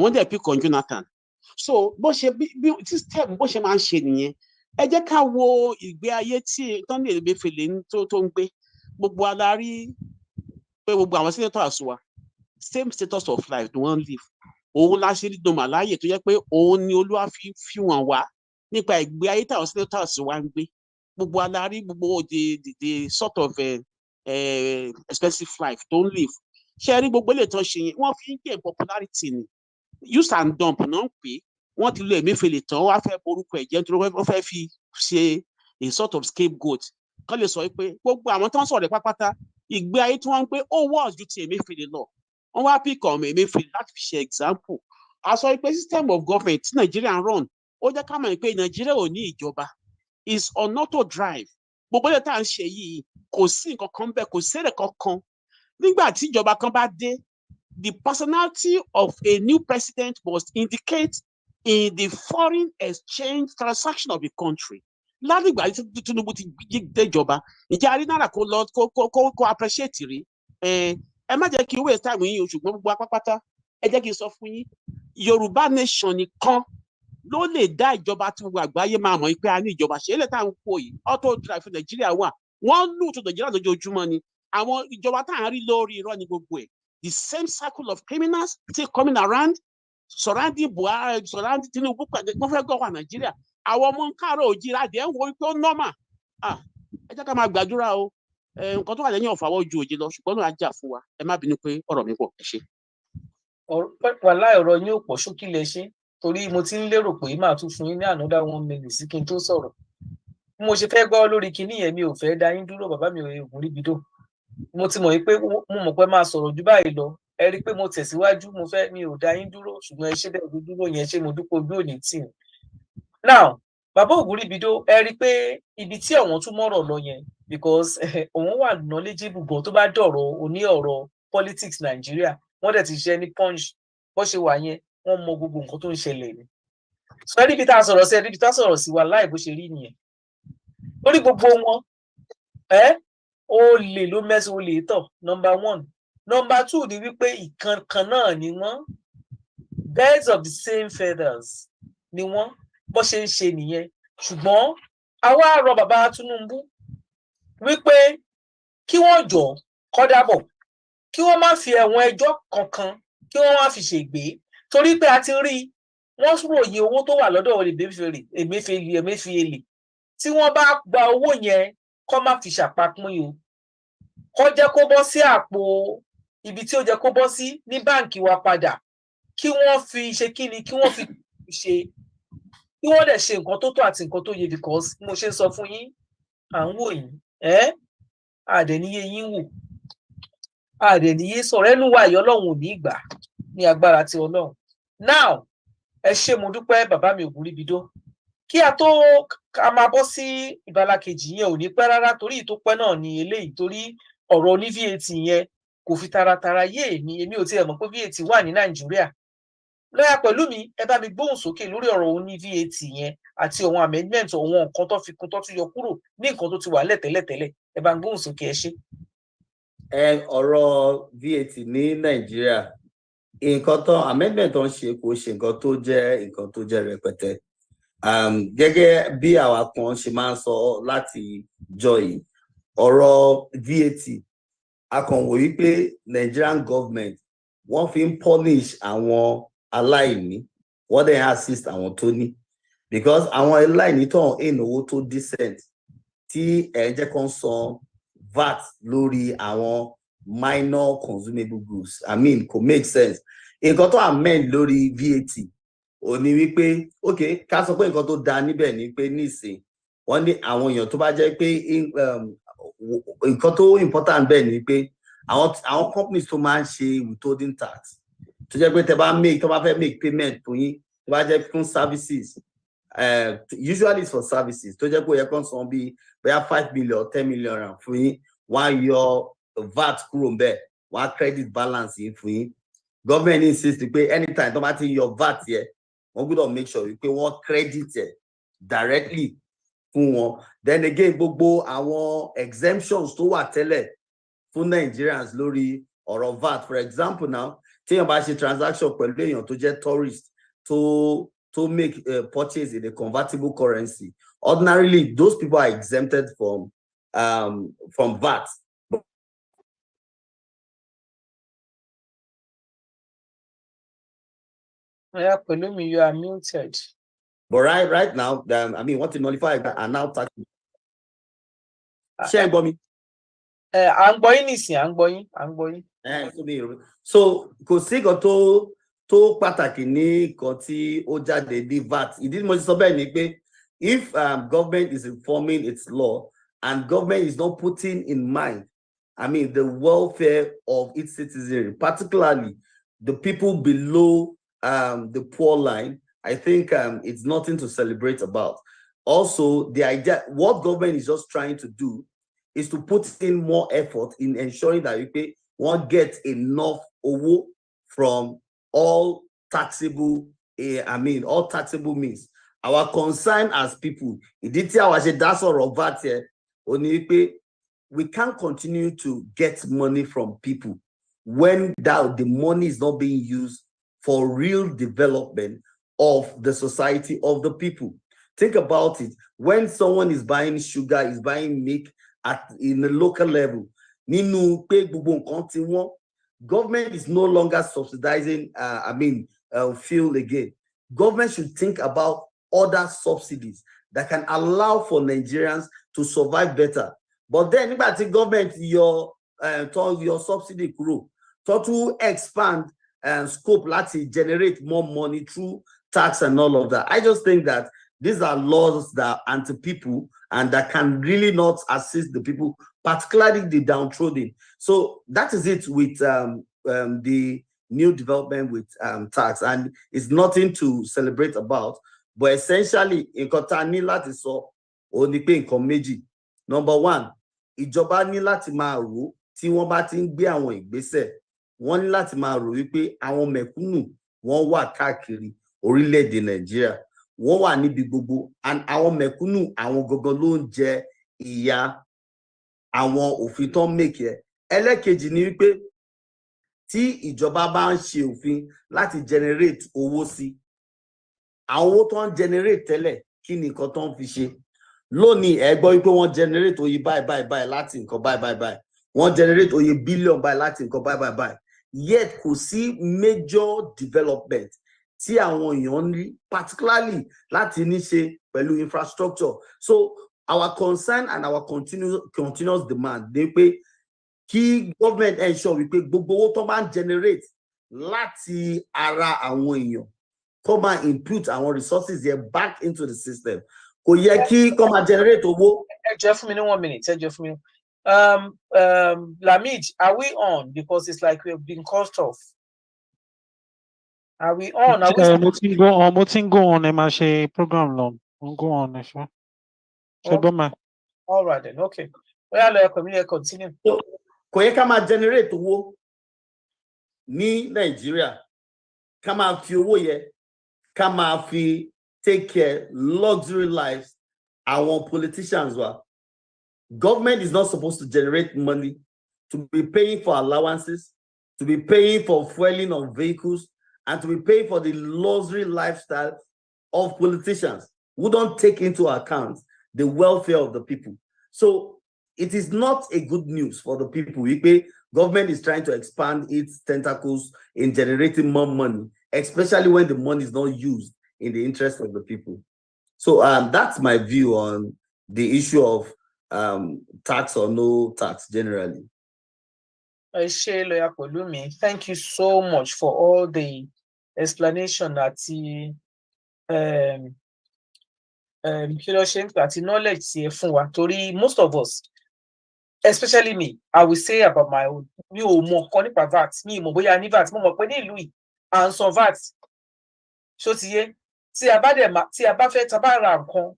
wọ́n dẹ̀ pick on Jonathan so bó ṣe bí system bó ṣe máa ń ṣe nìyẹn ẹ jẹ́ ká wo ìgbé ayé tí tọ́ni Emefiele tó ń gbé gbogbo alárí pé gbogbo àwọn senators wa same status of life ni wọ́n live òun láṣìírí dùn màláyè tó yẹ pé òun ni Olúwa fi wọ́n wá nípa ìgbé ayé táwọn senators wa ń gbé gbogbo alárí gbogbo the sort of expensive life tó ń live ṣe rí gbogbo ilé tó ṣe yẹn wọ́n fi ń gain popularity ni use and dump náà ń pè wọ́n ti lo Emefiele tán wọ́n á fẹ́ borúkọ ẹ̀jẹ̀ nítorí wọ́n fẹ́ fi ṣe a sort of scapegoat kán lè sọ pé gbogbo àwọn tó ń sọ̀rọ̀ pápátá ìgbé ayé tí wọ́n ń pé ó wọ́ọ̀sì ju ti Emefiele lọ wọ́n wá pick on Emefiele láti fi ṣe example a sọ pé system of government tí Nàìjíríà ń run ó jẹ́ ká mọ̀ pé Nàìjíríà ò ní ìjọba is on auto drive gbogbo ilé tá à ń ṣe yìí kò sí nǹkan kan bẹ́ẹ̀ kò sí èrè kankan nígbà tí ìjọba kan bá dé the personality of a new president must indicate in the foreign exchange transaction of the country ládìgbà tí Tinubu ti déjọba ìjà arínára kó lọ kó appreciate rí ẹ má jẹ́ kí waste time yín o ṣùgbọ́n gbogbo apápátá ẹ jẹ́ kí n sọ fún yín Yorùbá nation nìkan ló lè dá ìjọba tí gbogbo àgbáyé máa mọ̀ pé a ní ìjọba ṣe é lè tá à ń kó yìí auto drive fún Nàìjíríà wà wọ́n lù tó Nàìjíríà lójoojúmọ́ ni àwọn ìjọba tá à ń rí lórí irọ́ ni gbogbo ẹ̀ the same circle of criminals still coming around surrounding Buhari surrounding Tinubu pàdé wọ́n fẹ́ gọ́wà Nàìjíríà àwọn ọmọ káàárọ̀ oòjíire adìẹ ń wo wípé ó normal ẹ jẹ́ ká máa gbàdúrà o nǹkan tó wà lẹ́yìn ọ̀fàwọ́ ju òjì lọ ṣùgbọ́n náà á jà fún wa ẹ má bínú pé ọ̀rọ̀ mi pọ̀ ẹ ṣe. wàhálà ọ̀rọ̀ yín ò pọ̀ ṣókí lẹ ṣe torí mo ti ń lérò pé máa tún fún yín ní another 1 minute sí kí n tó sọ̀rọ̀ bí mo ṣe fẹ́ gbọ́ lórí kinní yẹn mi ò fẹ́ dá yín dúró bàbá mi Ògún ríbidó mo ti mọ̀ pé mo mọ̀ pé máa sọ̀rọ̀ jù báyìí lọ ẹ rí i pé mo tẹ̀síwájú mi ò dá yín dúró ṣùgbọ́n ẹ ṣe bẹ́ẹ̀ dúró yẹn ṣé mo dúpọ̀ ojú òní tì í. now bàbá Ògún ríbidó ẹ rí i pé ibi tí àwọn tún mọ̀rọ̀ lọ yẹn because òun wà knowledgeable gan tó bá dọ̀rọ̀ oní ọ̀rọ̀ politics Nàìjíríà wọ́n dẹ̀ ti ṣe ní punch bó ṣe wà yẹn wọ́n mọ gbogbo nǹkan tó ń ṣẹlẹ̀ ni. sọ ẹ́ níbi tá a sọ̀rọ̀ sí ẹ níbi tá a sọ̀rọ̀ sí wa láì bó ṣe rí nìyẹn lórí gbogbo wọn olè ló mẹ́sàn olè tọ̀ number 1 number 2 ni wípé ìkankan náà ni wọ́n birds of the same feathers ni wọ́n bó ṣe ń ṣe nìyẹn ṣùgbọ́n àwa rọ bàbá Tinubu wípé kí wọ́n jọ kọ́dábọ̀ kí wọ́n má fi ẹ̀wọ̀n ẹjọ́ kankan kí wọ́n wá fi ṣègbè torí pé a ti rí wọ́n ròyìn owó tó wà lọ́dọ̀ Emefiele tí wọ́n bá gba owó yẹn kó má fi ṣàpapín o kó jẹ́ kó bọ́ sí àpò ibi tí ó jẹ́ kó bọ́ sí ní báǹkì wa padà kí wọ́n fi ṣe kíni kí wọ́n fi ṣe kí wọ́n dẹ̀ ṣe nǹkan tó tó àti nǹkan tó yẹ because mo ṣe ń sọ fún yín à ń wò yín àdẹ̀níyé yín wò àdẹ̀níyé sọ̀rọ̀ ẹnu wa ìyọ́ ọlọ́run ò ní ìgbà ní agbára ti ọlọ́run now ẹ ṣé mo dúpẹ́ bàbá mi Ògúnríbidó kí a tó a máa bọ́ sí ìbala kejì yẹn ò ní pẹ́ rárá torí ìtópẹ́ náà ni eléyìí torí ọ̀rọ̀ ní VAT yẹn kò fi taratara yé èmi ò tiẹ̀ mọ̀ pé VAT wà ní Nàìjíríà lọ́yà pẹ̀lú mi ẹ bá mi gbóhùn sókè lórí ọ̀rọ̀ òní VAT yẹn àti àwọn amendment àwọn nǹkan tó fi kún tó tún yọ kúrò ní nǹkan tó ti wà lẹ́tẹ̀lẹ́tẹ̀lẹ̀ ẹ bá ń gbóhùn sókè ẹ ṣé. ọ̀rọ̀ VAT ní Nàìjíríà nǹkan tó amendment tó ń ṣe kò ṣe nǹkan tó jẹ́ rẹpẹtẹ gẹ́gẹ́ bí àwa kan ṣe máa ń sọ láti jọ yìí ọ̀rọ̀ VAT a kàn wò yí pé Nigerian government wọ́n fi ń punish àwọn aláìní wọ́n dẹ̀ assist àwọn tó ní because àwọn aláìní tó ń owó tó decent tí jẹ́ kó ń san VAT lórí àwọn minor consumable goods kò make sense nǹkan tó amend lórí VAT ò ní wípé ok ká sọ pé nǹkan tó dáa níbẹ̀ ni pé nísìn wọ́n ní àwọn èèyàn tó bá jẹ́ pé nǹkan tó important bẹ́ẹ̀ ni pé àwọn companies tó máa ń ṣe withholding tax tó jẹ́ pé tó bá fẹ́ make payment fún yín tó bá jẹ́ fún services usually it's for services tó jẹ́ pé ó yẹ kó san bí bóyá 5 million 10 million rand fún yín wọ́n á yọ VAT kúrò ńbẹ̀ wọ́n á credit balance yín fún yín government insist pé anytime tó bá ti yọ VAT yẹ wọ́n gbọ́dọ̀ make sure pé wọ́n credit ẹ̀ directly fún wọn then again gbogbo àwọn exemptions tó wà tẹ́lẹ̀ fún Nigerians lórí ọ̀rọ̀ VAT for example now téèyàn bá ṣe transaction pẹ̀lú èèyàn tó jẹ́ tourist to make purchase in a convertible currency ordinarily those people are exempted from VAT. Yeah, Pelumi, you are muted. But right now, what to nullify are now taxing. Ṣé ẹ gbọ́ mi? À ń gbọ́ yín nísìnyí, à ń gbọ́ yín. So kò sí nǹkan tó pàtàkì ní nǹkan tí ó jáde ní VAT. Ìdí mo ti sọ bẹ́ẹ̀ ni pé if government is informing its law and government is not putting in mind, the welfare of its citizenry, particularly the people below the poor line, I think it's nothing to celebrate about. Also, the idea, what government is just trying to do is to put in more effort in ensuring that we won't get enough owo from all taxable, all taxable means. Our concern as people, that's all VAT here, we can't continue to get money from people when the money is not being used for real development of the society, of the people. Think about it. When someone is buying sugar, is buying milk in the local level, government is no longer subsidizing, fuel again. Government should think about other subsidies that can allow for Nigerians to survive better. But then, government, your subsidy grow, to expand and scope, let's generate more money through tax and all of that. I just think that these are laws that are anti-people and that can really not assist the people, particularly the downtrodden. So that is it with the new development with tax, and it's nothing to celebrate about. But essentially, in Kotani láti sọ oni pé nǹkan méjì. Number one, ìjọba ní láti máa rò tí wọ́n bá ti ń gbé àwọn ìgbésẹ̀, wọ́n ní láti máa rò wípé àwọn mẹ̀kúnnù wọ́n wà káàkiri orílẹ̀-èdè Nàìjíríà, wọ́n wà níbi gbogbo, and àwọn mẹ̀kúnnù àwọn gangan ló ń jẹ ìyà àwọn òfin tó ń make ẹ. Ẹlẹ́kejì ni wípé tí ìjọba bá ń ṣe òfin láti generate owó sí, àwọn owó tó ń generate tẹ́lẹ̀ kí ni nǹkan tó ń fi ṣe? Lónìí ẹ gbọ́ wípé wọ́n generate oye báyìí láti nǹkan báyìí, wọ́n generate oye billion báyìí láti nǹkan báyìí. yet kò sí major development tí àwọn èèyàn ní, particularly láti ní ṣe pẹ̀lú infrastructure. So our concern and our continuous demand ni pé kí government ensure wípé gbogbo owó tó máa ń generate láti ara àwọn èèyàn kó máa input àwọn resources yẹn back into the system. Kò yẹ kí kó máa generate owó. Ẹ jẹ́ fún mi ní 1 minute. Ẹ jẹ́ fún mi. Lamid, are we on? Because it's like we've been cut off. Are we on? Are we mo ti ń go on ẹ máa ṣe program lọ. Mo ń go on ẹ ṣe. Ṣé gbọ́ ma? All right then, okay. Well, I'll continue. So, kò yẹ ká máa generate owó ní Nàìjíríà, ká máa fi owó yẹ, ká máa fi take care luxury lives our politicians wa. Government is not supposed to generate money to be paying for allowances, to be paying for fueling of vehicles, and to be paying for the luxury lifestyle of politicians who don't take into account the welfare of the people. So it is not a good news for the people. Government is trying to expand its tentacles in generating more money, especially when the money is not used in the interest of the people. So that's my view on the issue of tax or no tax generally. Thank you so much for all the explanation that knowledge. Most of us, especially me, I will say about my own. Mi ò mọ̀ kan nípa VAT, mi mọ̀ bóyá ní VAT, mo mọ̀ pé ní ìlú yìí à ń san VAT. Ṣó ti yé? Tí a bá fẹ́ tá bá ra nǹkan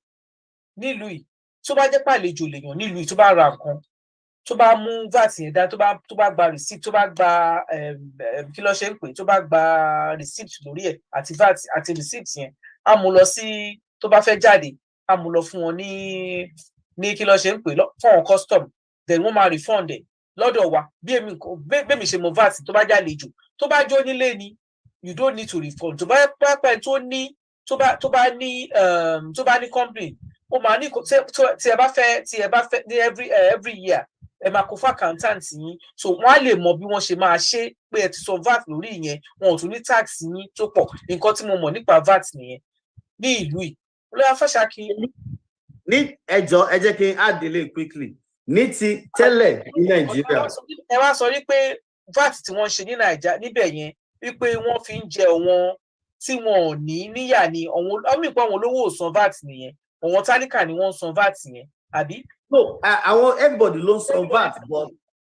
nílùú yìí, tó bá jẹ́ pàlejò lèèyàn nílùú yìí tó bá ra nǹkan, tó bá mú VAT yẹn dá, tó bá gba receipt, tó bá gba kí ló ṣe ń pè, tó bá gba receipt lórí ẹ̀ àti VAT àti receipt yẹn, á mú lọ sí tó bá fẹ́ jáde, á mú lọ fún wọn ní kí ló ṣe ń pè fún wọn custom, then wọ́n máa refund ẹ̀ lọ́dọ̀ wa. Bí èmi ṣe mọ VAT tó bá jálejò, tó bá jó nílé ni, you don't need to refund. Tó bá pẹ́ tó bá ní company, ó máa ní tí ẹ bá fẹ́ ní every year ẹ máa kó fún accountant yín, so wọ́n á lè mọ bí wọ́n ṣe máa ṣe pé ẹ ti san VAT lórí ìyẹn, wọn ò tún ní tax yín tó pọ̀. Nǹkan tí mo mọ̀ nípa VAT nìyẹn ní ìlú yìí. Olóyè Afáṣàkí. Ní ẹjọ́ ẹ jẹ́ kí n add delay quickly. Ní ti tẹ́lẹ̀ ní Nàìjíríà. Ẹ wá sọ wípé VAT tí wọ́n ṣe ní Nàìjíríà níbẹ̀ yẹn wípé wọ́n fi ń jẹ àwọn tí wọn ò ní níyà ni àwọn olówó ò san VAT nìyẹn, àwọn tálíkà ni wọ́n ń san VAT yẹn, àbí? No, everybody ló ń san VAT, but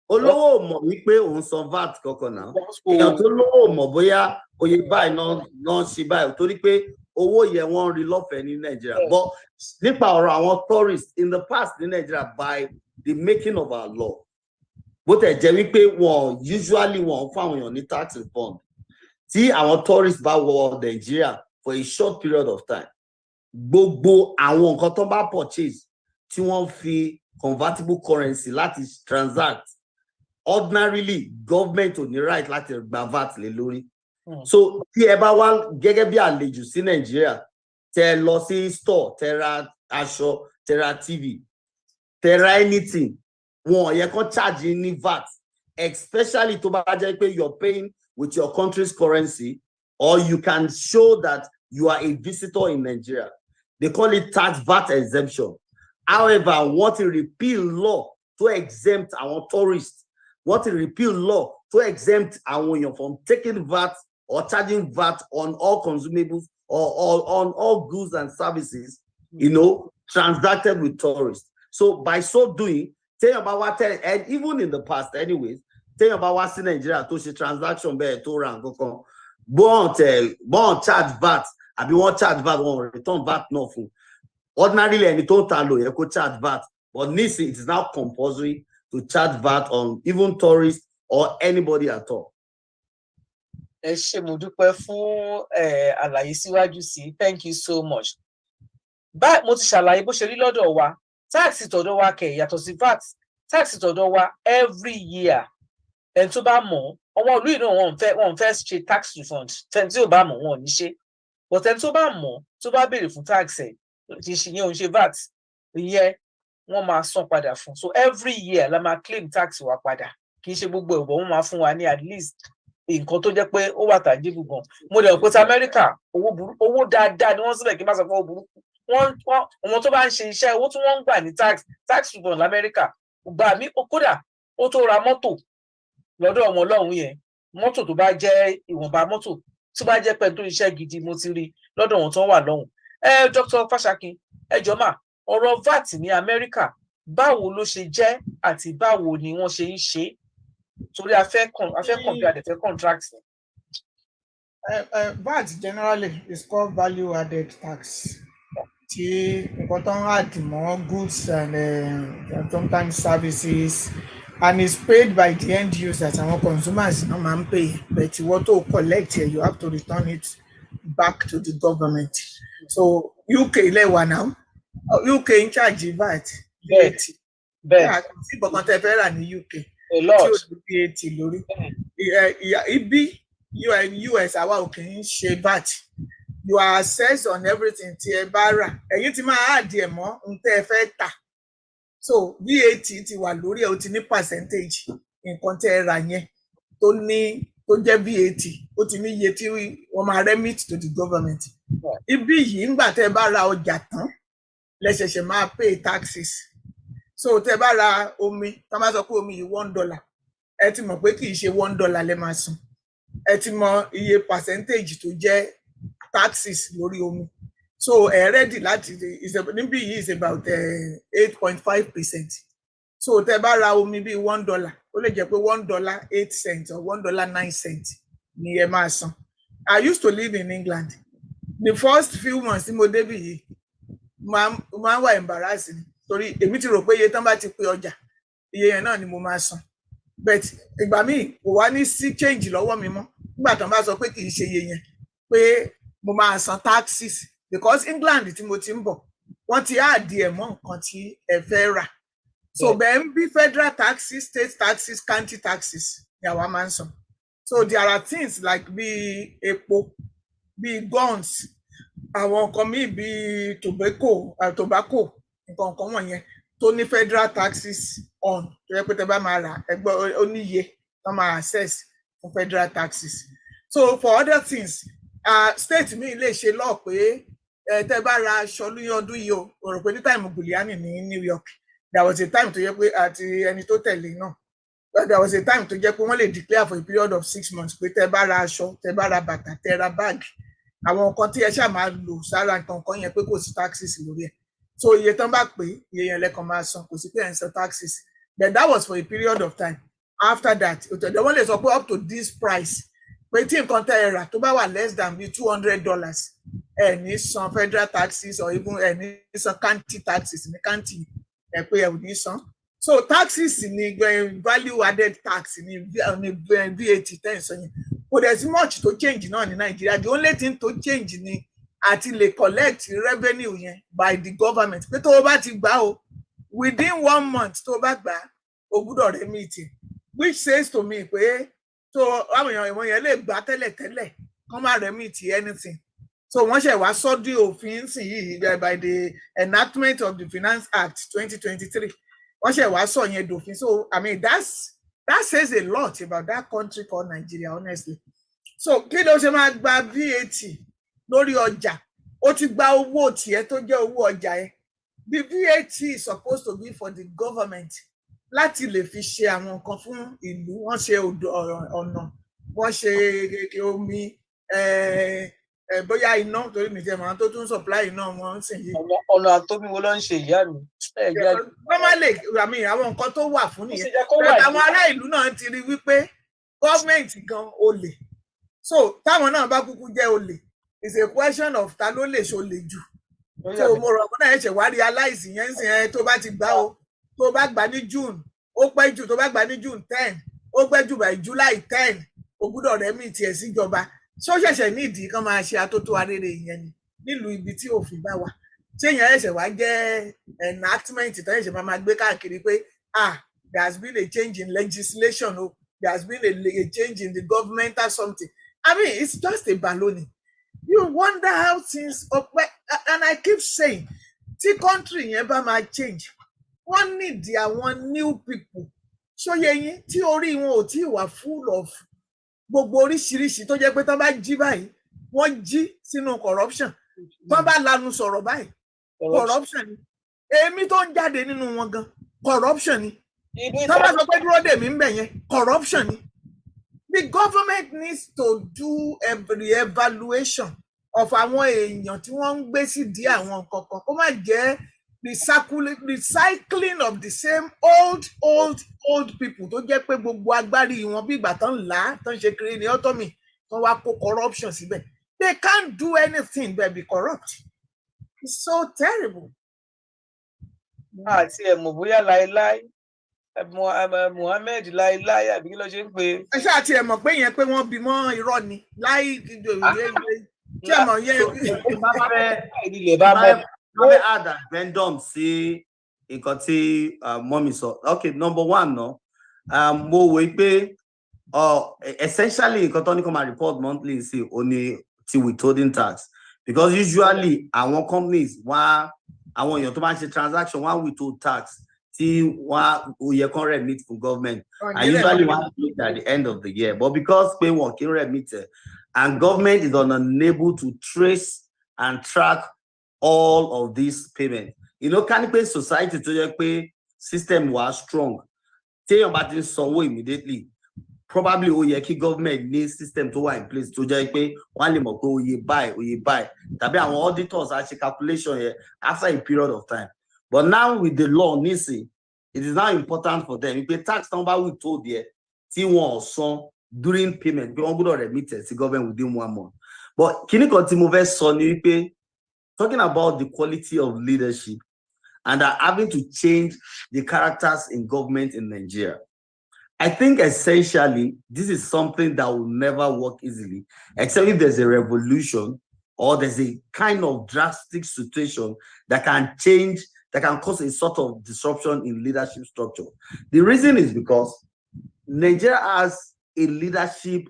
olówó ò mọ̀ wípé òun san VAT kankan náà. Èèyàn tó lówó ò mọ̀ bóyá oye báyìí náà ṣe báyìí torí pé owó yẹn wọ́n rí lọ́fẹ̀ẹ́ ní Nàìjíríà. But nípa ọ̀rọ̀ àwọn tourists in the past ní Nàìjíríà by the making of our law, bó tẹ̀ jẹ́ wípé wọ́n usually wọ́n fún àwọn èèyàn ní tax refund. Tí àwọn tourists bá wọ Nàìjíríà for a short period of time, gbogbo àwọn nǹkan tó bá purchase tí wọ́n fi convertible currency láti transact, ordinarily government ò ní right láti gba VAT lé lórí. So tí ẹ bá wá gẹ́gẹ́ bí àlejò sí Nàìjíríà, tẹ lọ sí store, tẹ ra aṣọ, tẹ ra TV, tẹ ra anything, wọn yẹ kó charge ní VAT, especially tó bá jẹ́ pé you're paying with your country's currency, or you can show that you are a visitor in Nigeria. They call it tax VAT exemption. However, what a repeal law to exempt our tourists, what a repeal law to exempt our from taking VAT or charging VAT on all consumables or on all goods and services, transacted with tourists. So by so doing, tell about what, and even in the past anyways, tell about what's in Nigeria to see transaction be to rank bon charge VAT, I be one charge VAT, one return VAT no full. Ordinarily, any total you could charge VAT, but this it is now compulsory to charge VAT on even tourists or anybody at all. Thank you so much. But mo ti ṣàlàyé bó ṣe rí lọ́dọ̀ wa, tax tọ̀dọ̀ wa kẹ̀ yàtọ̀ sí VAT, tax tọ̀dọ̀ wa every year. Ẹni tó bá mọ̀, ọmọ ìlú yìí náà wọ́n fẹ́ ṣe tax refund, ẹni tí ò bá mọ̀ wọn ò ní ṣe. But ẹni tó bá mọ̀, tó bá béèrè fún tax ẹ̀, ti ṣe yẹn ò ń ṣe VAT, ìyẹn wọ́n máa san padà fún. So every year la máa claim tax wa padà. Kì í ṣe gbogbo ẹ̀bọ̀ wọ́n máa fún wa ní at least nǹkan tó jẹ́ pé ó wà tangible gan. Mo dẹ̀ rò pé ti Amẹ́ríkà owó dáadáa ni wọ́n sílẹ̀ kí n má sọ pé owó burúkú. Wọ́n tó bá ń ṣe iṣẹ́ owó tí wọ́n ń gbà ní tax refund l'Amẹ́ríkà gbà mí kódà ó tó ra mọ́tò lọ́dọ̀ ọmọ ọlọ́run yẹn, mọ́tò tó bá jẹ́ ìwọ̀nba mọ́tò tó bá jẹ́ pé tó iṣẹ́ gidi mo ti rí lọ́dọ̀ wọn tó wà lọ́hùn. Dr. Fashakin, ẹ jọ̀ọ́ mà, ọ̀rọ̀ VAT ní Amẹ́ríkà báwo ló ṣe jẹ́ àti báwo ni wọ́n ṣe ń ṣe? Torí a fẹ́ compare the contracts. VAT generally is called value added tax. Tí nǹkan tó ń add mọ́ goods and sometimes services, and is paid by the end users, àwọn consumers no máa ń pay, but ìwọ tó collect here, you have to return it back to the government. So UK lẹ́wà now, UK in charge VAT. Bẹ́ẹ̀ sí kankan tẹ́ fẹ́ rà ní UK a lot tí ó di VAT lórí. Ibi US àwa ò kì í ṣe VAT. You are assessed on everything tí ẹ bá rà. Ẹ̀yin ti máa add ẹ̀ mọ́ ohun tẹ́ ẹ fẹ́ tà. So VAT ti wà lórí ẹ̀, ó ti ní percentage nǹkan tẹ́ ẹ rà yẹn tó jẹ́ VAT, ó ti ní iye tí wọ́n máa remit to the government. Ibi yìí ńgbà tẹ́ ẹ bá ra ọjà tán lẹ ṣẹ̀ṣẹ̀ máa pay taxes. So tẹ́ ẹ bá ra omi, tá máa sọ pé omi yìí $1, ẹ ti mọ̀ pé kì í ṣe $1 lẹ máa san. Ẹ ti mọ iye percentage tó jẹ́ taxes lórí omi. So ready láti níbí yìí is about 8.5%. So tẹ́ bá ra omi bí $1, ó lè jẹ́ pé $1.08 or $1.09 ni ẹ máa san. I used to live in England. The first few months tí mo débí yìí máa ń wà embarrassing torí èmi ti rò pé iye tán bá ti pé ọjà iye yẹn náà ni mo máa san. But ìgbà míì kò wá ní sí change lọ́wọ́ mi mọ́. Nígbà tán bá sọ pé kì í ṣe iye yẹn pé mo máa san taxes, because England tí mo ti ń bọ̀ wọ́n ti add ẹ̀ mọ́ nǹkan tí ẹ fẹ́ rà. So bẹ́ẹ̀ ń bí federal taxes, state taxes, county taxes ni àwa máa ń san. So there are things like bí epo, bí guns, àwọn nǹkan míì bí tobacco, nǹkan wọ̀nyẹn tó ní federal taxes on, tó yẹ pé tẹ́ bá máa rà ẹgbẹ́ ó níye tó máa access for federal taxes. So for other things, state mi lè ṣe law pé tẹ́ bá ra aṣọ ní ọdún yìí o rò pé ní time Giuliani ní New York, there was a time tó yẹ pé àti ẹni tó tẹ̀lé náà, there was a time tó jẹ́ pé wọ́n lè declare for a period of 6 months pé tẹ́ bá ra aṣọ, tẹ́ bá ra bàtà, tẹ́ ra bag, àwọn nǹkan tí ẹ ṣáà máa lò sára nǹkan yẹn pé kò sí taxes lórí ẹ̀. So iye tán bá pé iye yẹn lẹ́kan máa san, kò sí pé ẹ̀ ń san taxes. But that was for a period of time. After that, wọ́n lè sọ pé up to this price, pé tí nǹkan tẹ́ ẹ rà tó bá wà less than bí $200, ẹ ní san federal taxes or even ẹ ní san county taxes ní county ẹ pé ẹ ò ní san. So taxes ni value added tax ni VAT tẹ́ ẹ sọ yẹn. Kò dẹ̀ sí much to change náà ní Nàìjíríà. The only thing to change ni àti lè collect revenue yẹn by the government. Pé tó o bá ti gbà o within 1 month tó o bá gbà o gbúdọ̀ remit, which says to me pé so àwọn èèyàn ìwọ̀n yẹn lè gbà tẹ́lẹ̀ kán má remit anything. So wọ́n ṣe wá sọ́dí òfin sí yìí by the enactment of the Finance Act 2023. Wọ́n ṣe wá sọ yẹn dòfin. So I mean that says a lot about that country called Nigeria, honestly. So kí ló ṣe máa gba VAT lórí ọjà? Ó ti gba owó tiẹ̀ tó jẹ́ owó ọjà yẹn. The VAT is supposed to be for the government láti lè fi ṣe àwọn nǹkan fún ìlú. Wọ́n ṣe ọ̀nà, wọ́n ṣe omi, bóyá iná, torí mi jẹ́ màá tó tún supply iná wọn sì yìí. Ọ̀nà àtọ́bí wo ló ń ṣe ìyá mi? Normally, àwọn nǹkan tó wà fún nìyẹn. Àwọn ará ìlú náà ti rí wípé gọ́ọ̀mẹ̀ntì gan olè. So táwọn náà bá kúkú jẹ́ olè, it's a question of ta ló lè ṣolè jù. So mo rọ̀ mọ́ náà ẹ̀ṣẹ̀ wá realize yẹn sì ẹ tó bá ti gbà o, tó bá gbà ní June, ó pẹ́ jù, tó bá gbà ní June 10, ó pẹ́ jù by July 10, ó gbúdọ̀ remit ẹ̀ síjọba. Ṣó ṣẹ̀ṣẹ̀ nídìí kan máa ṣe atótó arére yẹn ni nílùú ibi tí òfin bá wà. Ṣé yẹn ẹ̀ṣẹ̀ wá jẹ́ enactment tó ẹ̀ṣẹ̀ máa gbé káàkiri pé there has been a change in legislation, or there has been a change in the government or something. I mean, it's just a baloney. You wonder how things and I keep saying, tí country yẹn bá máa change, wọ́n need àwọn new people. Ṣó yẹ yín tí orí wọn ò tí wà full of gbogbo oríṣiríṣi tó jẹ́ pé tán bá jí báyìí wọ́n jí sínú corruption tán bá lanu sọ̀rọ̀ báyìí corruption ni èmi tó ń jáde nínú wọn gan corruption ni tán bá sọ pé dúró dè mí ń bẹ̀ yẹn corruption ni. The government needs to do a re-evaluation of àwọn èèyàn tí wọ́n ń gbé sí di àwọn kankan kó má jẹ́ recycling of the same old people tó jẹ́ pé gbogbo agbárí wọn bí ìgbà tán là á tán ṣe kiri ní autonomy tán wá kó corruption síbẹ̀. They can't do anything but be corrupt. It's so terrible. Àti ẹ̀mọ̀ bóyá láéláé Muhammed láéláé àbí kí ló ṣe ń pè. Ẹ ṣáà ti ẹ̀ mọ̀ pé yẹn pé wọ́n bí mọ́ irọ́ ni láì tí ẹ̀ mọ̀ yẹn. Let me add addendum sí nǹkan tí mọ́mí sọ. Okay, number one, no. Mo wò pé essentially nǹkan tó ní kó máa report monthly sí òní ti withholding tax, because usually àwọn companies wọ́n àwọn èèyàn tó máa ń ṣe transaction wọ́n withhold tax tí wọ́n ó yẹ kán remit fún government. And usually wọ́n look at the end of the year, but because pé wọ́n kì í remit and government is unable to trace and track all of these payments. You know, can pay society to just pay system was strong. Tell you about this sanwó immediately. Probably key government needs system to in place to just pay one limit go buy. Tabi our auditors actually calculation here after a period of time. But now with the law, Nisi, it is now important for them. If the tax number we told here, T1 son during payment, we won't go to remittance, the government within 1 month. But can you continue Sonny pay? Talking about the quality of leadership and having to change the characters in government in Nigeria. I think essentially this is something that will never work easily, except if there's a revolution or there's a kind of drastic situation that can change, that can cause a sort of disruption in leadership structure. The reason is because Nigeria has a leadership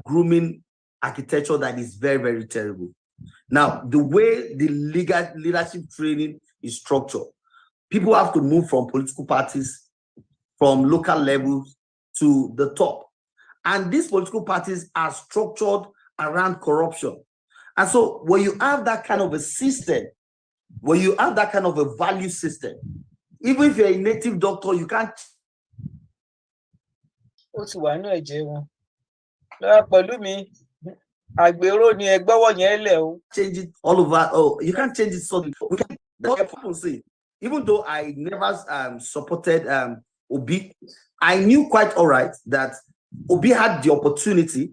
grooming architecture that is very, very terrible. Now, the way the leadership training is structured, people have to move from political parties, from local levels to the top. And these political parties are structured around corruption. And so when you have that kind of a system, when you have that kind of a value system, even if you're a native doctor, you can't. Change it all over. Oh, you can't change it suddenly. We can. That's what people say. Even though I never supported Obi, I knew quite all right that Obi had the opportunity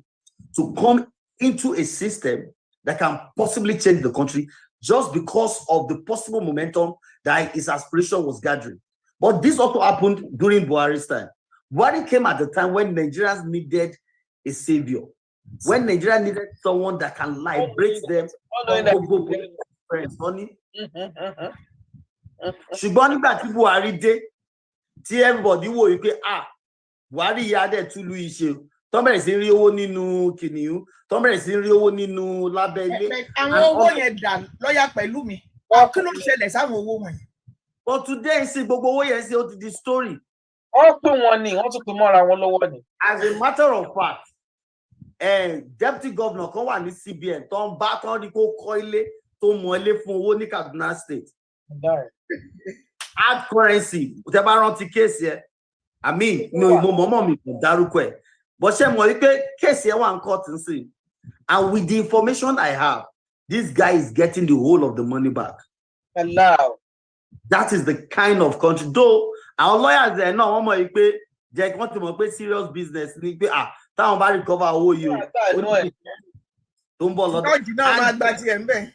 to come into a system that can possibly change the country just because of the possible momentum that his aspiration was gathering. But this also happened during Buhari's time. Buhari came at the time when Nigerians needed a savior. When Nigeria needed someone that can liberate them, ṣùgbọ́n nígbà tí Buhari dé, tí everybody wò yí pé Buhari yá dẹ̀ túlú iṣẹ́, tó bẹ̀rẹ̀ sí rí owó nínú kìnìún, tó bẹ̀rẹ̀ sí rí owó nínú lábẹ́ ilé. Àwọn owó yẹn dà lọ́yà pẹ̀lú mi. Kí ló ṣẹlẹ̀ sáwọn owó wọ̀nyí? But today, see, gbogbo owó yẹn sí ó ti di story. Wọ́n pè wọ́n ní, wọ́n tún pè mọ́ra wọn lọ́wọ́ ni. As a matter of fact, deputy governor kan wà ní CBN tó ń bá tán ní kó kọ́ ilé tó mọ ilé fún owó ní Kaduna State. Hard currency, tẹ́ bá rántí kéèsì ẹ̀. I mean, no, mọ̀mọ́ mi kò dárúkọ ẹ̀. But ṣé mo rí pé kéèsì ẹ̀ wà ń court ń sìn. And with the information I have, this guy is getting the whole of the money back. Allow. That is the kind of country. Though our lawyers there náà wọ́n mọ̀ pé jẹ́ kí wọ́n ti mọ̀ pé serious business ni pé táwọn bá recover owó yìí o. Tó ń bọ̀ lọ́dọ̀.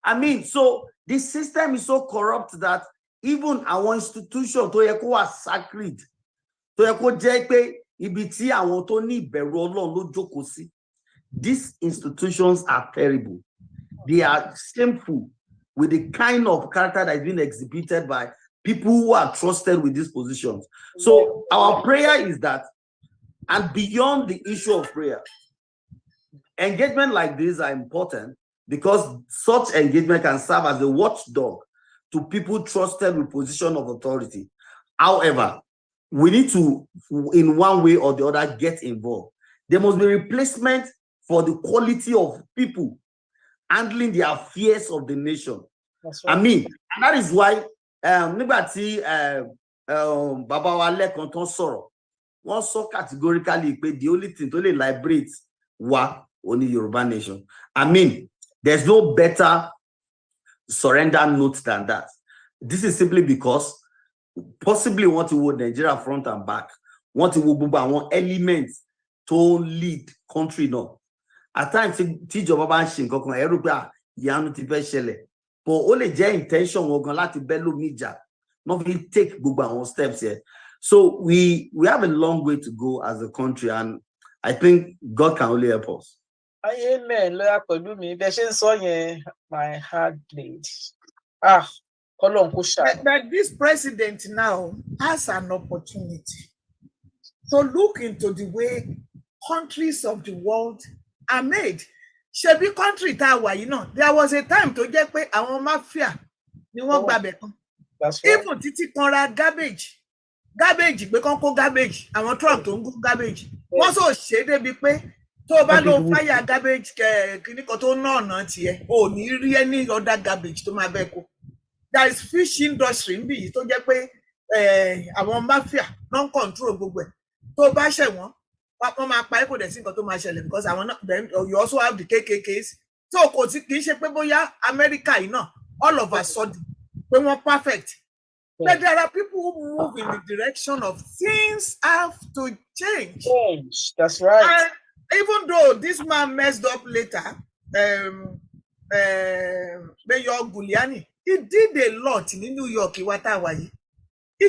I mean, so the system is so corrupt that even our institution tó yẹ kó wà sacred, tó yẹ kó jẹ́ pé ibi tí àwọn tó ní ìbẹ̀rù Ọlọ́run ló jókòó sí. These institutions are terrible. They are shameful with the kind of character that is being exhibited by people who are trusted with these positions. So our prayer is that, and beyond the issue of prayer, engagement like this are important because such engagement can serve as a watchdog to people trusted with position of authority. However, we need to, in one way or the other, get involved. There must be replacement for the quality of people handling the affairs of the nation. That's right. I mean, and that is why nígbà tí Baba wa lẹ́kan tán sọ̀rọ̀, wọ́n sọ categorically pé the only thing to lè liberate wa only Yoruba nation. I mean, there's no better surrender note than that. This is simply because possibly want to hold Nigeria front and back, want to one elements to lead country now. At times, teach your Baba Shinko, Eruba, Yanu Tibeshele, but only their intention we're going to bello media, not really take Buba on steps here. So we have a long way to go as a country, and I think God can only help us. Amen. My heart bleeds. But this president now has an opportunity to look into the way countries of the world are made. Shebi country that way, there was a time to get pé àwọn mafia ni wọ́n gbàbẹ̀ kan. Even títí kan ra garbage pé kan kó garbage, àwọn truck tó ń kó garbage. Wọ́n sọ ṣe débi pé tó bá lọ fire garbage kíní kan tó ná ọ̀nà tiẹ̀, ò ní rí any other garbage tó máa bẹ́ẹ̀ kó. There is fish industry níbí tó jẹ́ pé àwọn mafia non control gbogbo ẹ̀. Tó bá ṣẹ̀ wọ́n máa pa ẹ́ kò dẹ̀ sí nǹkan tó máa ṣẹlẹ̀ because àwọn náà then you also have the KKKs. So kò sí kì í ṣe pé bóyá America yìí náà all of a sudden pé wọ́n perfect. But there are people who move in the direction of things have to change. That's right. And even though this man messed up later, Mayor Giuliani, he did a lot in New York. He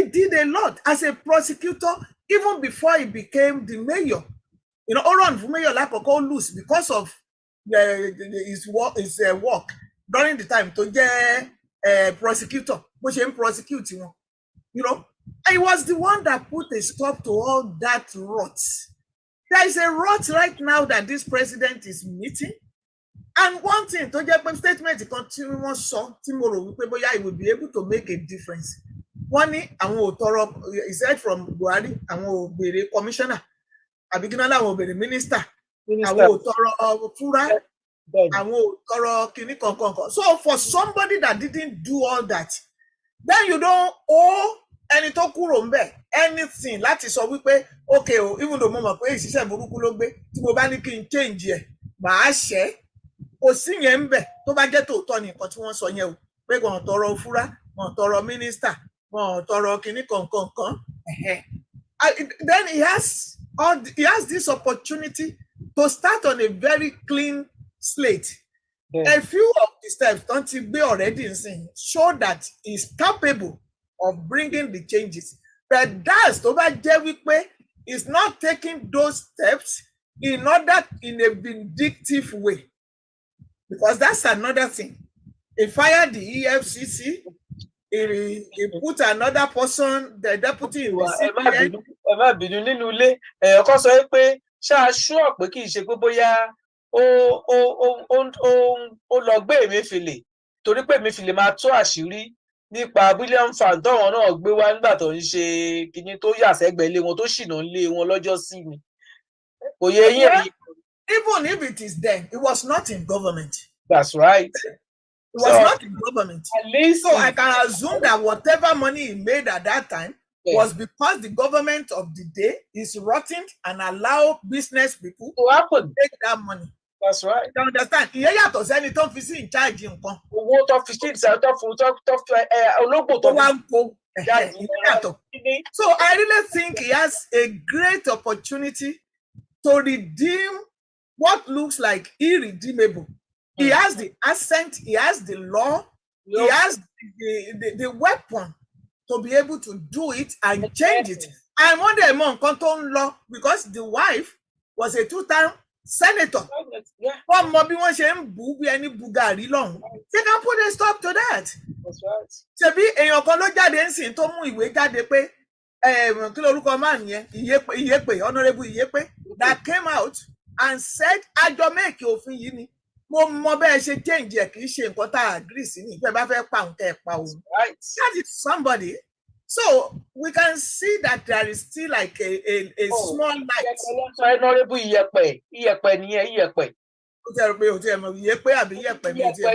did a lot as a prosecutor, even before he became the mayor. Oron for mayor like lose because of his work during the time to get prosecutor, which him prosecute him. And he was the one that put a stop to all that rot. There is a rot right now that this president is meeting. And one thing, to get statement, continuous tomorrow, he will be able to make a difference. One, he said from Buhari, the commissioner, I begin the minister, so for somebody that didn't do all that, then you don't owe any anything. That is all we pay. Okay, even though mama pay, she said, change here, but share. O si yẹn ńbẹ tó bá jẹ́ tòótọ́ ni nǹkan tí wọ́n sọ yẹn o pé kàn tọrọ fúra kàn tọrọ mínísítà kàn tọrọ kìíní kankan. Then he has this opportunity to start on a very clean slate. A few of the steps don't he be already seen show that he's capable of bringing the changes. But that's tó bá jẹ́ wípé is not taking those steps in a vindictive way. Because that's another thing. He fired the EFCC. He put another person, the deputy in the CBN. Sure pé kì í ṣe pé bóyá ó lọ gbé Emefiele torí pé Emefiele máa tú àṣírí nípa William Fan tọ́wọ́n náà gbé wá nígbà tó ń ṣe kinní tó yà sẹ́gbẹ̀ẹ́ ilé wọn tó ṣìnà ilé wọn lọ́jọ́ sí ni. Kò yẹ yín èyí. Even if it is then, it was not in government. That's right. It was not in government. At least so I can assume that whatever money he made at that time was because the government of the day is rotting and allow business people to take that money. That's right. You understand? Ìyẹn yàtọ̀ sẹ́ni tó fi sí in charge nǹkan. Owó tó fi sí tó ológbò tó wá ń kó yàtọ̀. So I really think he has a great opportunity to redeem what looks like irredeemable. He has the accent, he has the law, he has the weapon to be able to do it and change it. I wonder among Canton law because the wife was a two-time senator. One more one shame booby any bugari long. They can put a stop to that. That's right. Ṣebí èèyàn kan ló jáde ńsìn tó mú ìwé jáde pé kí lorúkọ man yẹn Iyepe Honorable Iyepe that came out and said àjọ make òfin yìí ni mo mọ bẹ́ẹ̀ ṣe change ẹ̀ kì í ṣe nǹkan tá a agree sí ni ìfẹ́ bá fẹ́ pa nǹkan ẹ̀ pa òun. That is somebody So we can see that there is still like a small light. Honorable Iyẹ̀pẹ̀ nìyẹn Iyẹ̀pẹ̀. Iyẹ̀pẹ̀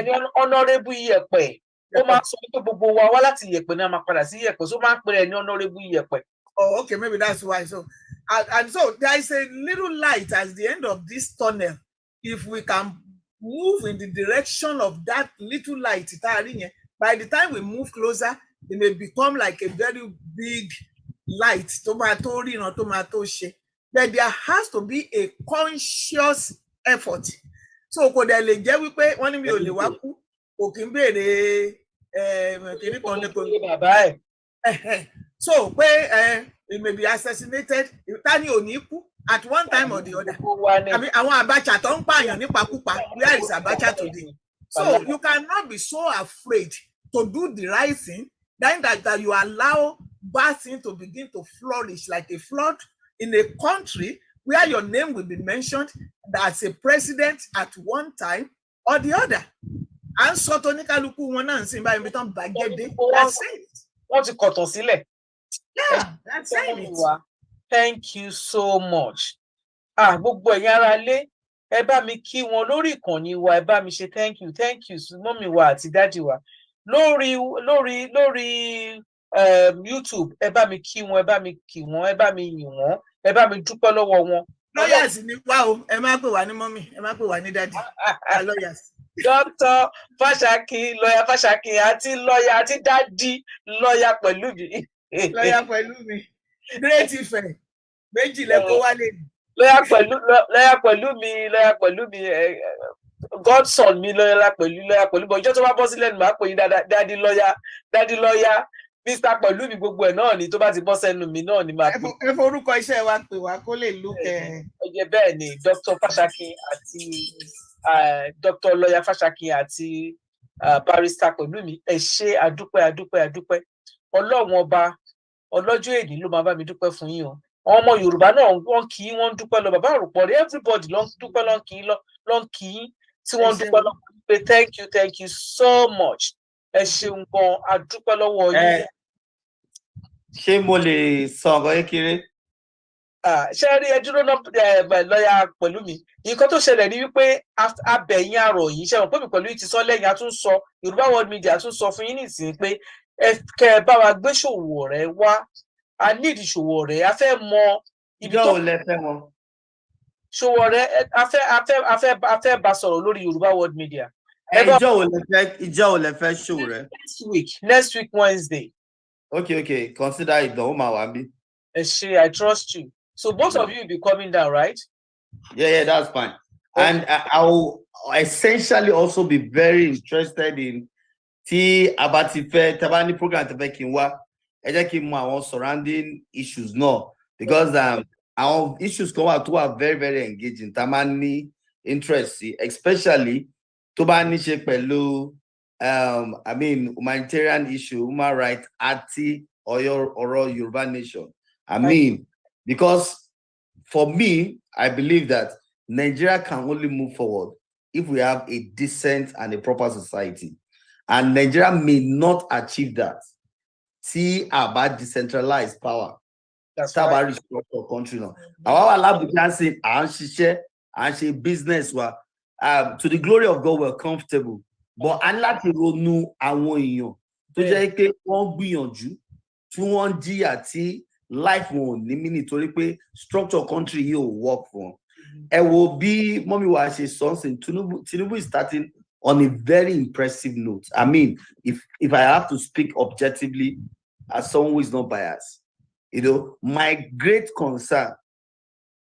ni Honorable Iyẹ̀pẹ̀. Ó máa sọ pé gbogbo wa wá láti Iyẹ̀pẹ̀ náà máa padà sí Iyẹ̀pẹ̀, so máa ń pè é ní Honorable Iyẹ̀pẹ̀. Oh, okay, maybe that's why. So, and so there is a little light at the end of this tunnel. If we can move in the direction of that little light, by the time we move closer, it may become like a very big light. Tomato, tomato shape. But there has to be a conscious effort. So, could I let we pay one million? So it may be assassinated at one time or the other. I mean, Abacha don't pay where is Abacha today? So you cannot be so afraid to do the right thing, then that you allow bad things to begin to flourish like a flood in a country where your name will be mentioned as a president at one time or the other. And so Tonika Luku wana and by Miton Bagede. That's it. Wọ́n ti kọ̀tàn sílẹ̀. Yeah, that's it. Thank you so much. Gbogbo ẹ̀yin ará ilé, ẹ bá mi kí wọn lórí ìkànnì wa, ẹ bá mi ṣe thank you mọ́mì wa àti dádì wa. Lórí YouTube, ẹ bá mi kí wọn, ẹ bá mi kí wọn, ẹ bá mi yìn wọn, ẹ bá mi dúpẹ́ lọ́wọ́ wọn. Lawyers ni wá o, ẹ má pè wá ní mọ́mì, ẹ má pè wá ní dádì. Lawyers. Dr. Fashaki, lawyer Fashaki, àti lawyer àti dádì lawyer Pelumi. Lawyer Pelumi. Great Ife. Méjì lẹ kó wálé. Lawyer Pelumi, godson mi lawyer Pelumi. But ìjọ́ tó bá bọ́ sílẹ̀ ni màá pè yín dádì lawyer, Mr. Pelumi gbogbo ẹ̀ náà ni tó bá ti bọ́ sẹ́nu mi náà ni màá pè. Ẹ forúkọ iṣẹ́ wa pè wá kó lè lókè. Ọjọ́ bẹ́ẹ̀ ni Dr. Fashaki àti Dr. Lawyer Fashaki àti Barrister Pelumi. Ẹ ṣé adúpẹ́. Ọlọ́run ọba ọlọ́jọ́ èdè ló máa bá mi dúpẹ́ fún yín o. Àwọn ọmọ Yorùbá náà wọ́n kì í wọ́n dúpẹ́ lọ. Bàbá Àròpọ̀ rí everybody ló ń dúpẹ́ ló ń kì í tí wọ́n dúpẹ́ lọ pé thank you so much. Ẹ ṣeun gan adúpẹ́ lọ́wọ́ yín. Ṣé mo lè sọ ọ̀rọ̀ kékeré? Ṣé rí ẹ dúró náà lọ́yà Pelumi? Nǹkan tó ṣẹlẹ̀ ní wípé abẹ̀yìn àrọ̀ yìí ṣe wọ́n pé mi pẹ̀lú ti sọ lẹ́yìn àtúnsọ Yorùbá World Media àtúnsọ fún yín nísìnyí pé kẹ́ ẹ bá wa gbé Sowore wá. A need Sowore. A fẹ́ mọ ibi tó lẹ fẹ́ wọn. Sowore a fẹ́ bá sọ̀rọ̀ lórí Yorùbá World Media. Ìjọ́ ò lẹ fẹ́ Sowore. Next week Wednesday. Okay. Consider it done. I trust you. So both of you will be coming down, right? Yeah, that's fine. Okay. And I will essentially also be very interested in Abatife Tabani program Tabekinwa. Surrounding issues because our issues come out to are very, very engaging. Tamani interest, especially Tobani Shepelu, humanitarian issue, human rights, Ati or Yoruba nation. Because for me, I believe that Nigeria can only move forward if we have a decent and a proper society. And Nigeria may not achieve that. See about decentralized power. That's right. Restructure country now. Our lab can say and she business to the glory of God we're comfortable. But unlike you know àwọn èèyàn tó jẹ́ pé wọ́n gbìyànjú tí wọ́n jìyà tí life wọn ní mí nítorí pé structure country yìí ò work for. Ẹ wo bí mọ́mí wa ṣe sọ́nsìn Tinubu is starting on a very impressive note. If I have to speak objectively as someone who is not biased, my great concern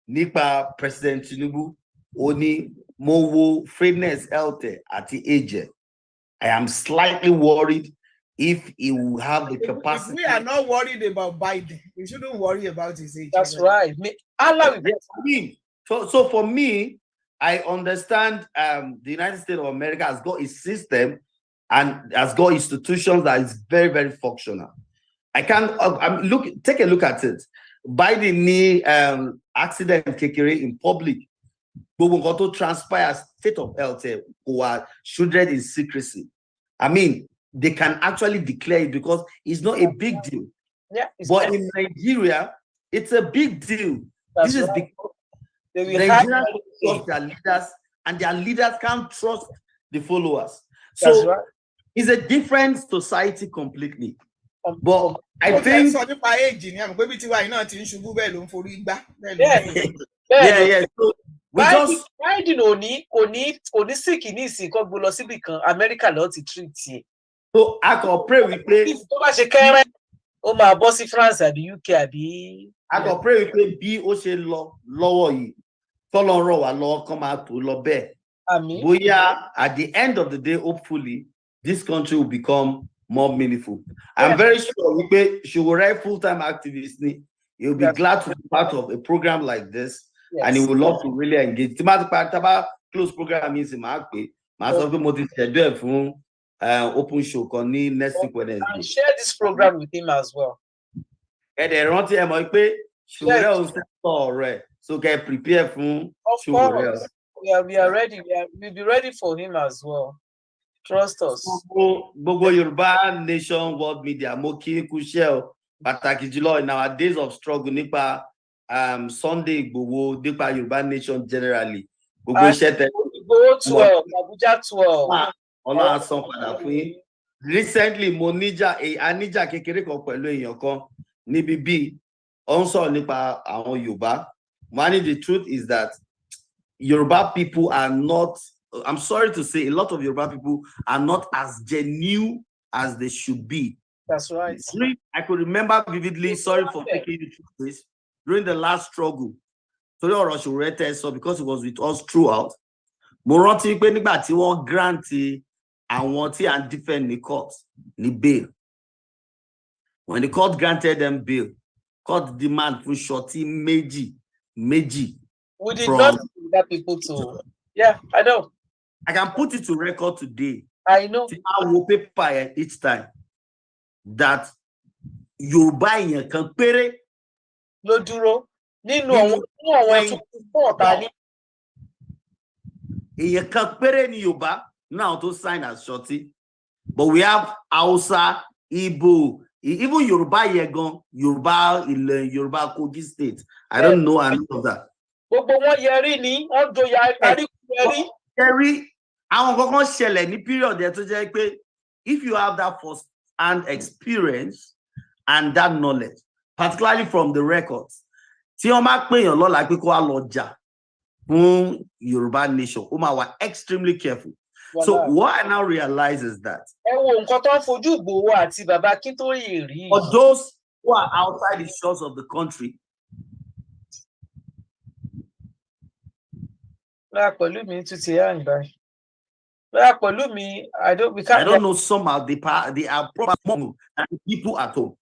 nípa President Tinubu oni mo fitness health àti age. I am slightly worried if he will have the capacity. If we are not worried about Biden, we shouldn't worry about his age. That's right. So for me, I understand the United States of America has got a system and has got institutions that is very, very functional. I can't take a look at it. Biden knee accident in public. But to transpire state of health who are shrouded in secrecy. They can actually declare it because it's not a big deal. Yeah, it's But not. in Nigeria, it's a big deal. That's This is right. because They will have Nigerians trust their leaders, and their leaders can't trust the followers. That's So right. it's a different society completely. But I think sọ nípa éèjì ni àmọ́ pé bí tiwa yìí náà ti ń ṣubú bẹ́ẹ̀ ló ń forí gbá bẹ́ẹ̀ ló ń Yeah. forí. yeah. So we just Biden kò ní sick ní ìsìn kan gbó lọ síbì kan Amẹ́ríkà lọ ti treat ẹ̀. so I can pray we pray. Tó bá ṣe kẹ́rẹ́ ó máa bọ́ sí France àbí UK àbí. I can pray we pray bí ó ṣe lọ lọ́wọ́ yìí tọ́lọ́ rọ̀ wá lọ́wọ́ kán máa tó lọ bẹ́ẹ̀. Àmín. Bóyá at the end of the day, hopefully, this country will become more meaningful. I'm very sure we pay Shogorei full-time activist. He will be glad to be part of a program like this, and he would love to really engage. Taba close program means him happy. Myself, we schedule for open show next week Wednesday. And share this program with him as well. And they run to him like Shogorei will so get prepared for Shogorei. We are ready. We'll be ready for him as well. Trust us. Gbogbo Yoruba Nation World Media mo kí kú iṣẹ́ o pàtàkì jùlọ in our days of struggle nípa Sunday Igboho nípa Yoruba Nation generally gbogbo iṣẹ́ tẹ. Igboho 12 Abuja 12. Ọlọ́run san padà fún yín. Recently mo aníjà kékeré kan pẹ̀lú èèyàn kan níbi bí ó ń sọ̀rọ̀ nípa àwọn Yorùbá. The truth is that Yoruba people are not, I'm sorry to say, a lot of Yoruba people are not as genuine as they should be. That's right. I could remember vividly, sorry for taking you through this, during the last struggle. So because it was with us throughout, mo rántí pé nígbà tí wọ́n grant àwọn tí à ń defend ní court ní bail. When the court granted them bail, court demand fún shorty méjì. We did not see that people to. Yeah, I know. I can put it to record today. I know. I will paper each time that Yoruba yẹn kan péré ló dúró nínú àwọn 24 ta ní. Èèyàn kan péré ní Yoruba now to sign as shorty. But we have Hausa, Igbo, even Yoruba yẹn gan, Yoruba Kogi state. I don't know any of that. Gbogbo wọn yẹrí ni wọ́n do yẹrí. Yẹrí àwọn kankan ṣẹlẹ̀ ní period yẹn tó jẹ́ pé if you have that first-hand experience and that knowledge, particularly from the records, tí wọ́n bá pèèyàn lọ́la pé kó wá lọ jà fún Yoruba Nation, ó máa wà extremely careful. So what I now realize is that ẹ wo nǹkan tó ń fojú Igboho àti bàbá Akintoye rí. For those who are outside the shores of the country, pẹ̀lú mi tún ti hàn báyìí. Pẹ̀lú mi, I don't know somehow they are probably more than the people at home.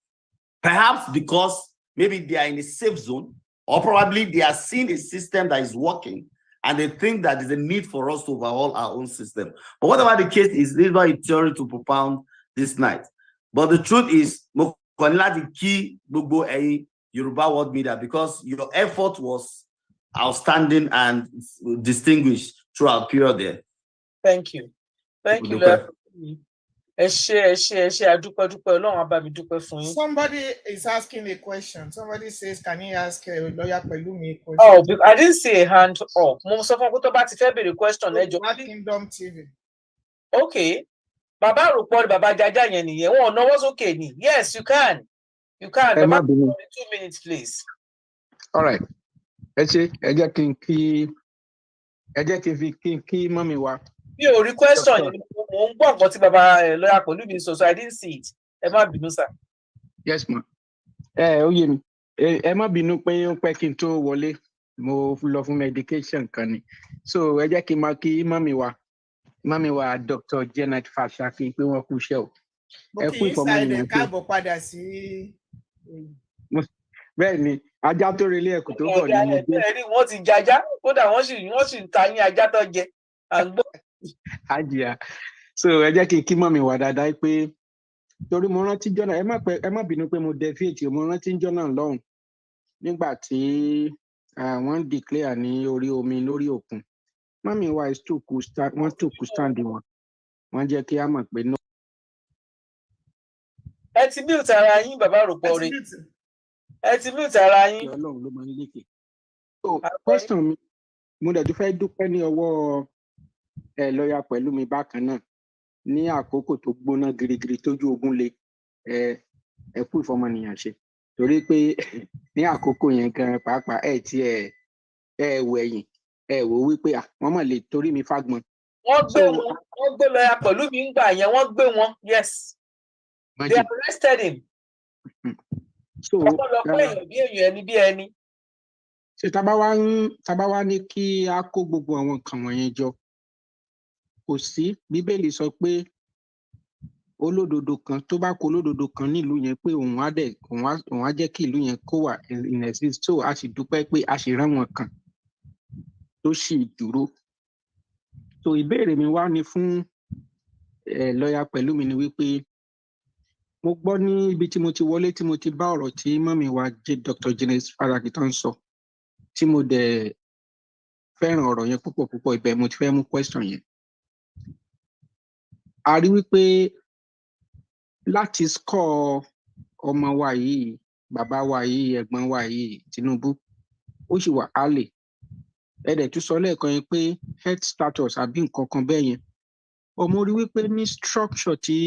Perhaps because maybe they are in a safe zone, or probably they are seeing a system that is working and they think that there's a need for us to overhaul our own system. But whatever the case is, this is not a theory to propound this night. But the truth is, the key Yoruba World Media, because your effort was outstanding and distinguished throughout period there. Thank you. Thank you. Somebody is asking a question. Somebody says, can you ask lawyer Pelumi a question? Oh, I didn't see a hand up. Question. Kingdom TV. Okay. Baba report Baba Jaja yẹn nìyẹn. Wọ́n know what's okay ni. Yes, you can. You can. Baba, 2 minutes, please. All right. Ẹ jẹ́ kí mọ́mí wa. Mi ò rí question yẹn. Mo ń gbọ́ nǹkan tí bàbá lawyer Pelumi sọ, so I didn't see it. Ẹ má bínú sir. Yes ma. Ó yé mi. Ẹ má bínú pé ó pẹ́ kí n tó wọlé. Mo lọ fún medication kan ni. So ẹ jẹ́ kí n máa kí mọ́mí wa Dr. Janet Fashaki pé wọ́n kú iṣẹ́ o. Ẹ kú ìfọ̀mọ́ káàbọ̀ padà sí. Bẹ́ẹ̀ ni ajá tó relé ẹ̀kú tó bọ̀ ní mo gbé. Wọ́n ti jajá kódà wọ́n sì ń ta yín ajá tó jẹ. Àjíà. So ẹ jẹ́ kí n kí mọ́mí wa dáadáa pé torí mo rántí jọ́nà ẹ má bínú pé mo deviate mo rántí jọ́nà lọ́hùn nígbà tí wọ́n declare ní orí omi lórí òkun. Mọ́mí wa wọ́n tòkù stand wọn. Wọ́n jẹ́ kí a mọ̀ pé no. ẹ ti mute ara yín bàbá Aropo rẹ. Ẹ ti mute ara yín. Ọlọ́run ló máa ń lékè. So question mi, mo dẹ̀ tún fẹ́ dúpẹ́ ní ọwọ́ lọ́ọ̀yà pẹ̀lú mi bákan náà ní àkókò tó gbóná girigiri tójú ogun le ẹ kú ìfọmọnìyàn ṣe torí pé ní àkókò yẹn gan pàápàá ẹ wẹ̀yìn ẹ wò wípé wọ́n mọ̀ lè torí mi fágbọn. Wọ́n gbé lọ́ọ̀yà pẹ̀lú mi ń gbà yẹn, wọ́n gbé wọn, yes. They arrested him. So ọ̀pọ̀lọpọ̀ èèyàn bí èèyàn ẹni bí ẹni. Ṣé tá bá wá ní kí a kó gbogbo àwọn nǹkan wọ̀nyẹn jọ, kò sí Bíbélì sọ pé olódodo kan tó bá kó olódodo kan nílùú yẹn pé òun á jẹ́ kí ìlú yẹn kó wà in exist. So a sì dúpẹ́ pé a sì rán wọn kan tó sì dúró. So ìbéèrè mi wá ní fún lọ́ọ̀yà pẹ̀lú mi ni wípé mo gbọ́ ní ibi tí mo ti wọlé tí mo ti bá ọ̀rọ̀ tí mọ́mì wa jẹ́ Dr. Jenice Faraki tó ń sọ tí mo dẹ̀ fẹ́ràn ọ̀rọ̀ yẹn púpọ̀ ibẹ̀ mo ti fẹ́ mú question yẹn. A rí wípé láti score ọmọ wa yìí, bàbá wa yìí, ẹ̀gbọ́n wa yìí, Tinubu, ó sì wà álè. Ẹ dẹ̀ tún sọ lẹ́ẹ̀kan yẹn pé health status àbí nǹkan kan bẹ́ẹ̀ yẹn. Mo rí wípé ní structure tí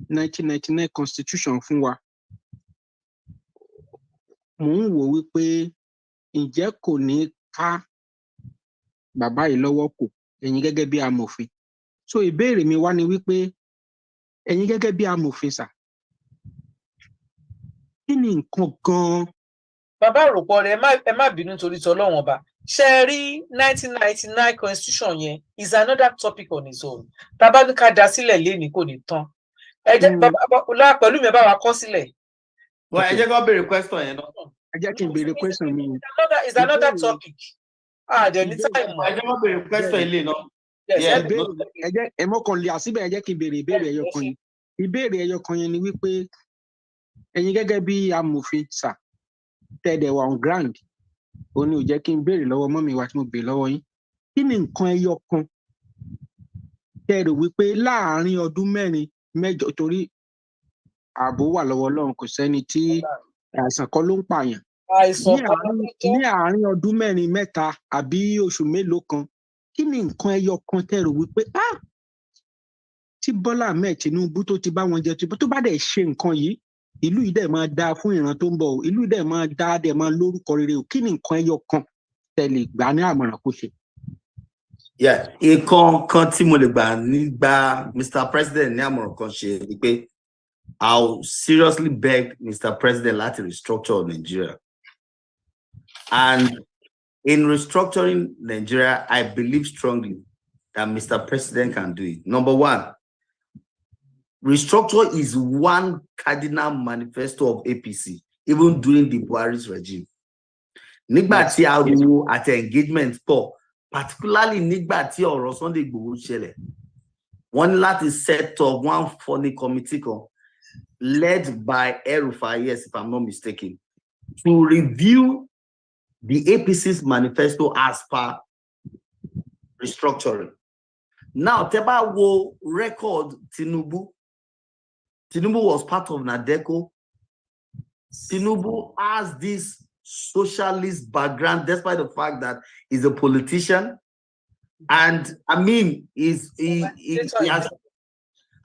1999 constitution fún wa, mò ń wò wípé ǹjẹ́ kò ní ká bàbá yìí lọ́wọ́ kò ẹ̀yin gẹ́gẹ́ bí amòfin. So ìbéèrè mi wá ni wípé ẹ̀yin gẹ́gẹ́ bí amòfin sà, kí ni nǹkan gan-an? Bàbá Aropo rẹ ẹ má bínú torí tọlọ́run ọba. Ṣé rí 1999 constitution yẹn is another topic on its own. Tàbá ní ká dá sílẹ̀ lénìí kò ní tán. Ẹ jẹ́ bàbá pẹ̀lú mi bá wa kọ sílẹ̀. Well, ẹ jẹ́ kó béèrè question yẹn náà. Ẹ jẹ́ kí n béèrè question mi. Is another topic. Dẹ̀ ní time mọ́. Ẹ jẹ́ kó béèrè question ilé náà. Ẹ mọ́kàn lè àsíbẹ̀ ẹ jẹ́ kí n béèrè ìbéèrè ẹyọ kan yẹn. Ìbéèrè ẹyọ kan yẹn ni wípé ẹ̀yin gẹ́gẹ́ bí amòfin sà tẹ̀dẹ̀ wà on ground, ó ní ò jẹ́ kí n béèrè lọ́wọ́ mọ́mì wa tí mo béèrè lọ́wọ́ yín. Kí ni nǹkan ẹyọ kan tẹ́ rò wípé láàárín ọdún mẹ́jọ torí ààbò wà lọ́wọ́ Ọlọ́run, kò sẹ́ni tí àìsàn kan ló ń pààyàn. Ní àárín ọdún mẹ́ta àbí oṣù mélòó kan, kí ni nǹkan ẹyọ kan tẹ́ rò wípé tí Bọ́lá Ahmed Tinubu tó ti bá wọn jẹ tó bá dẹ̀ ṣe nǹkan yìí, ìlú yìí dẹ̀ máa dáa fún ìran tó ń bọ̀, ìlú yìí dẹ̀ máa dáa dẹ̀ máa lórúkọ rere o. Kí ni nǹkan ẹyọ kan tẹ́ lè gbà ní àmọ̀ràn kó ṣe? Nǹkan kan tí mo lè gba Mr. President ní àmọ̀ràn kan ṣe ni pé I'll seriously beg Mr. President láti restructure Nigeria. And in restructuring Nigeria, I believe strongly that Mr. President can do it. Number one, restructure is one cardinal manifesto of APC, even during the Buhari's regime. Nígbà tí ariwo àti engagement pọ̀, particularly nígbà tí ọ̀rọ̀ Sunday Igboho ṣẹlẹ̀, wọ́n ní láti set up one funny committee led by El-Rufai, yes, if I'm not mistaken, to review the APC's manifesto as per restructuring. Now, tẹ́ wo record Tinubu was part of NADECO. Tinubu has this socialist background, despite the fact that he's a politician. And I mean, he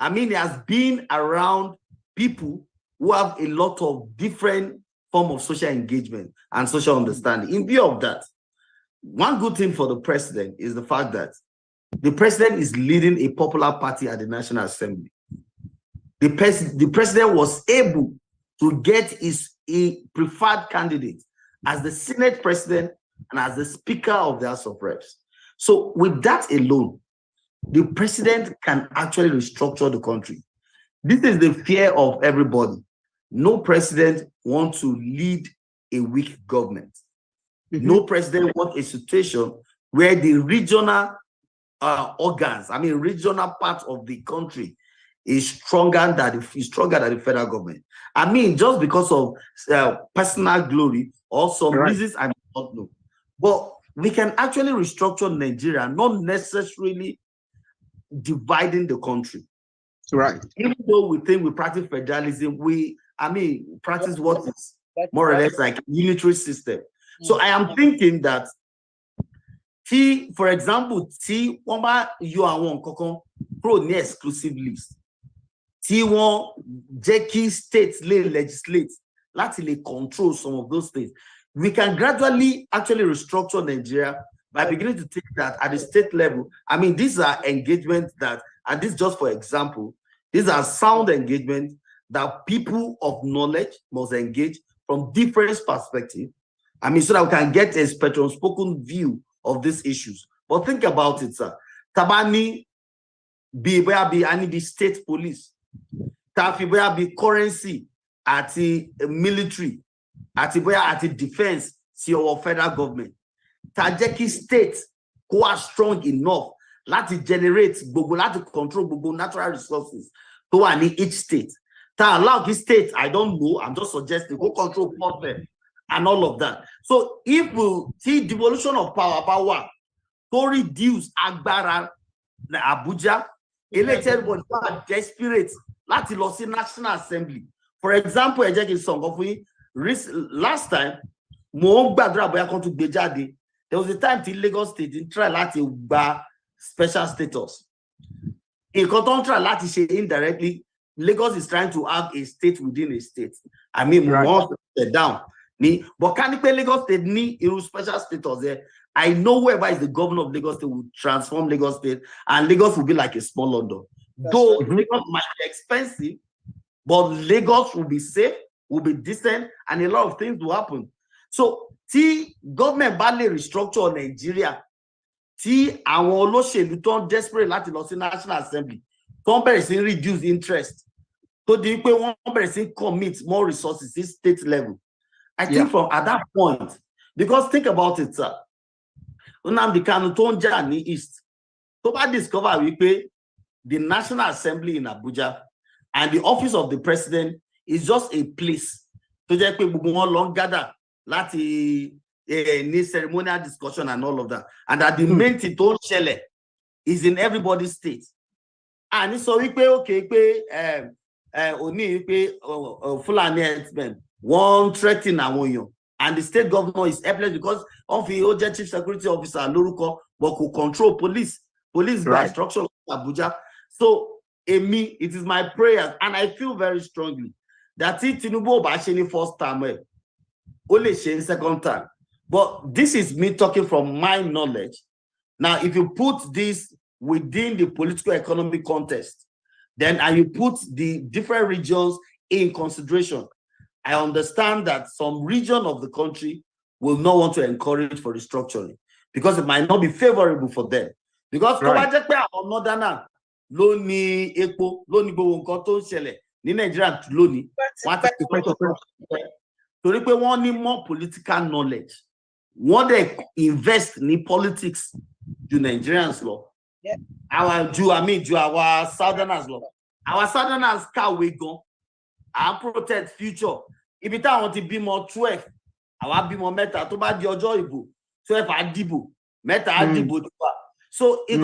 has been around people who have a lot of different form of social engagement and social understanding. In view of that, one good thing for the president is the fact that the president is leading a popular party at the National Assembly. The president was able to get a preferred candidate as the Senate president and as the Speaker of the House of Reps. So with that alone, the president can actually restructure the country. This is the fear of everybody. No president wants to lead a weak government. No president wants a situation where the regional organs, regional part of the country is stronger than the federal government. I mean, just because of personal glory or some reasons I do not know. But we can actually restructure Nigeria, not necessarily dividing the country. Right. Even though we think we practice federalism, we practice what is more or less like unitary system. So I am thinking that for example, wọ́n bá yọ àwọn nǹkan kan kúrò ní exclusive list, tí wọ́n jẹ́ kí states lè legislate láti lè control some of those states, we can gradually actually restructure Nigeria by beginning to think that at the state level. I mean, these are engagements that, and this just for example, these are sound engagements that people of knowledge must engage from different perspectives. I mean, so that we can get a spectrum spoken view of these issues. But think about it, sir. Tabani be where be any the state police. Tafi where be currency at the military, at the defense, see our federal government. Tajeki state who are strong enough to generate to control natural resources to each state. To allow this state, I don't know, I'm just suggesting, go control them and all of that. So if we see devolution of power to reduce Agbara Abuja, elected one are desperate láti lọ sí National Assembly. For example, last time, there was a time till Lagos State didn't try láti gba special status. In contrary, láti ṣe indirectly, Lagos is trying to have a state within a state. I mean, more down. But can you pay Lagos State need a special status there? I know whoever is the governor of Lagos State will transform Lagos State, and Lagos will be like a small London. Though Lagos might be expensive, but Lagos will be safe, will be decent, and a lot of things will happen. So, tí government badly restructure Nigeria, tí àwọn olóṣèlú tó ń desperate láti lọ sí National Assembly, tó ń bẹ̀rẹ̀ sí reduce interest, tó di pé wọ́n bẹ̀rẹ̀ sí commit more resources at state level. I think from at that point, because think about it, sir. Nnamdi Kanu tó ń jà ní East, tó bá discover wípé the National Assembly in Abuja and the office of the president is just a place tó jẹ́ pé gbogbo wọn lọ ń gather láti ní ceremonial discussion and all of that, and that the main thing tó ń ṣẹlẹ̀ is in everybody's state. And it's so wípé okay pé òní wípé Fulani herdsmen wọ́n threaten àwọn èèyàn, and the state governor is helpless because of the OJ chief security officer lórúkọ, but could control police by structure of Abuja. So it is my prayer, and I feel very strongly that Tinubu bá ṣe ní first term, only ṣe second term. But this is me talking from my knowledge. Now, if you put this within the political economic context, then and you put the different regions in consideration, I understand that some region of the country will not want to encourage for restructuring because it might not be favorable for them. Because northern ló ní epo, ló ní gbogbo nǹkan tó ń ṣẹlẹ̀ ní Nigeria lónìí, torí pé wọ́n ní more political knowledge, wọ́n dẹ̀ invest ní politics ju Nigerians lọ. Ju our southerners lọ. Our southerners kàwé gan, and protect future. Ibi táwọn ti bímọ 12, àwa bímọ mẹ́ta, tó bá di ọjọ́ ìbò 12 á dìbò, mẹ́ta á dìbò tiwa. So we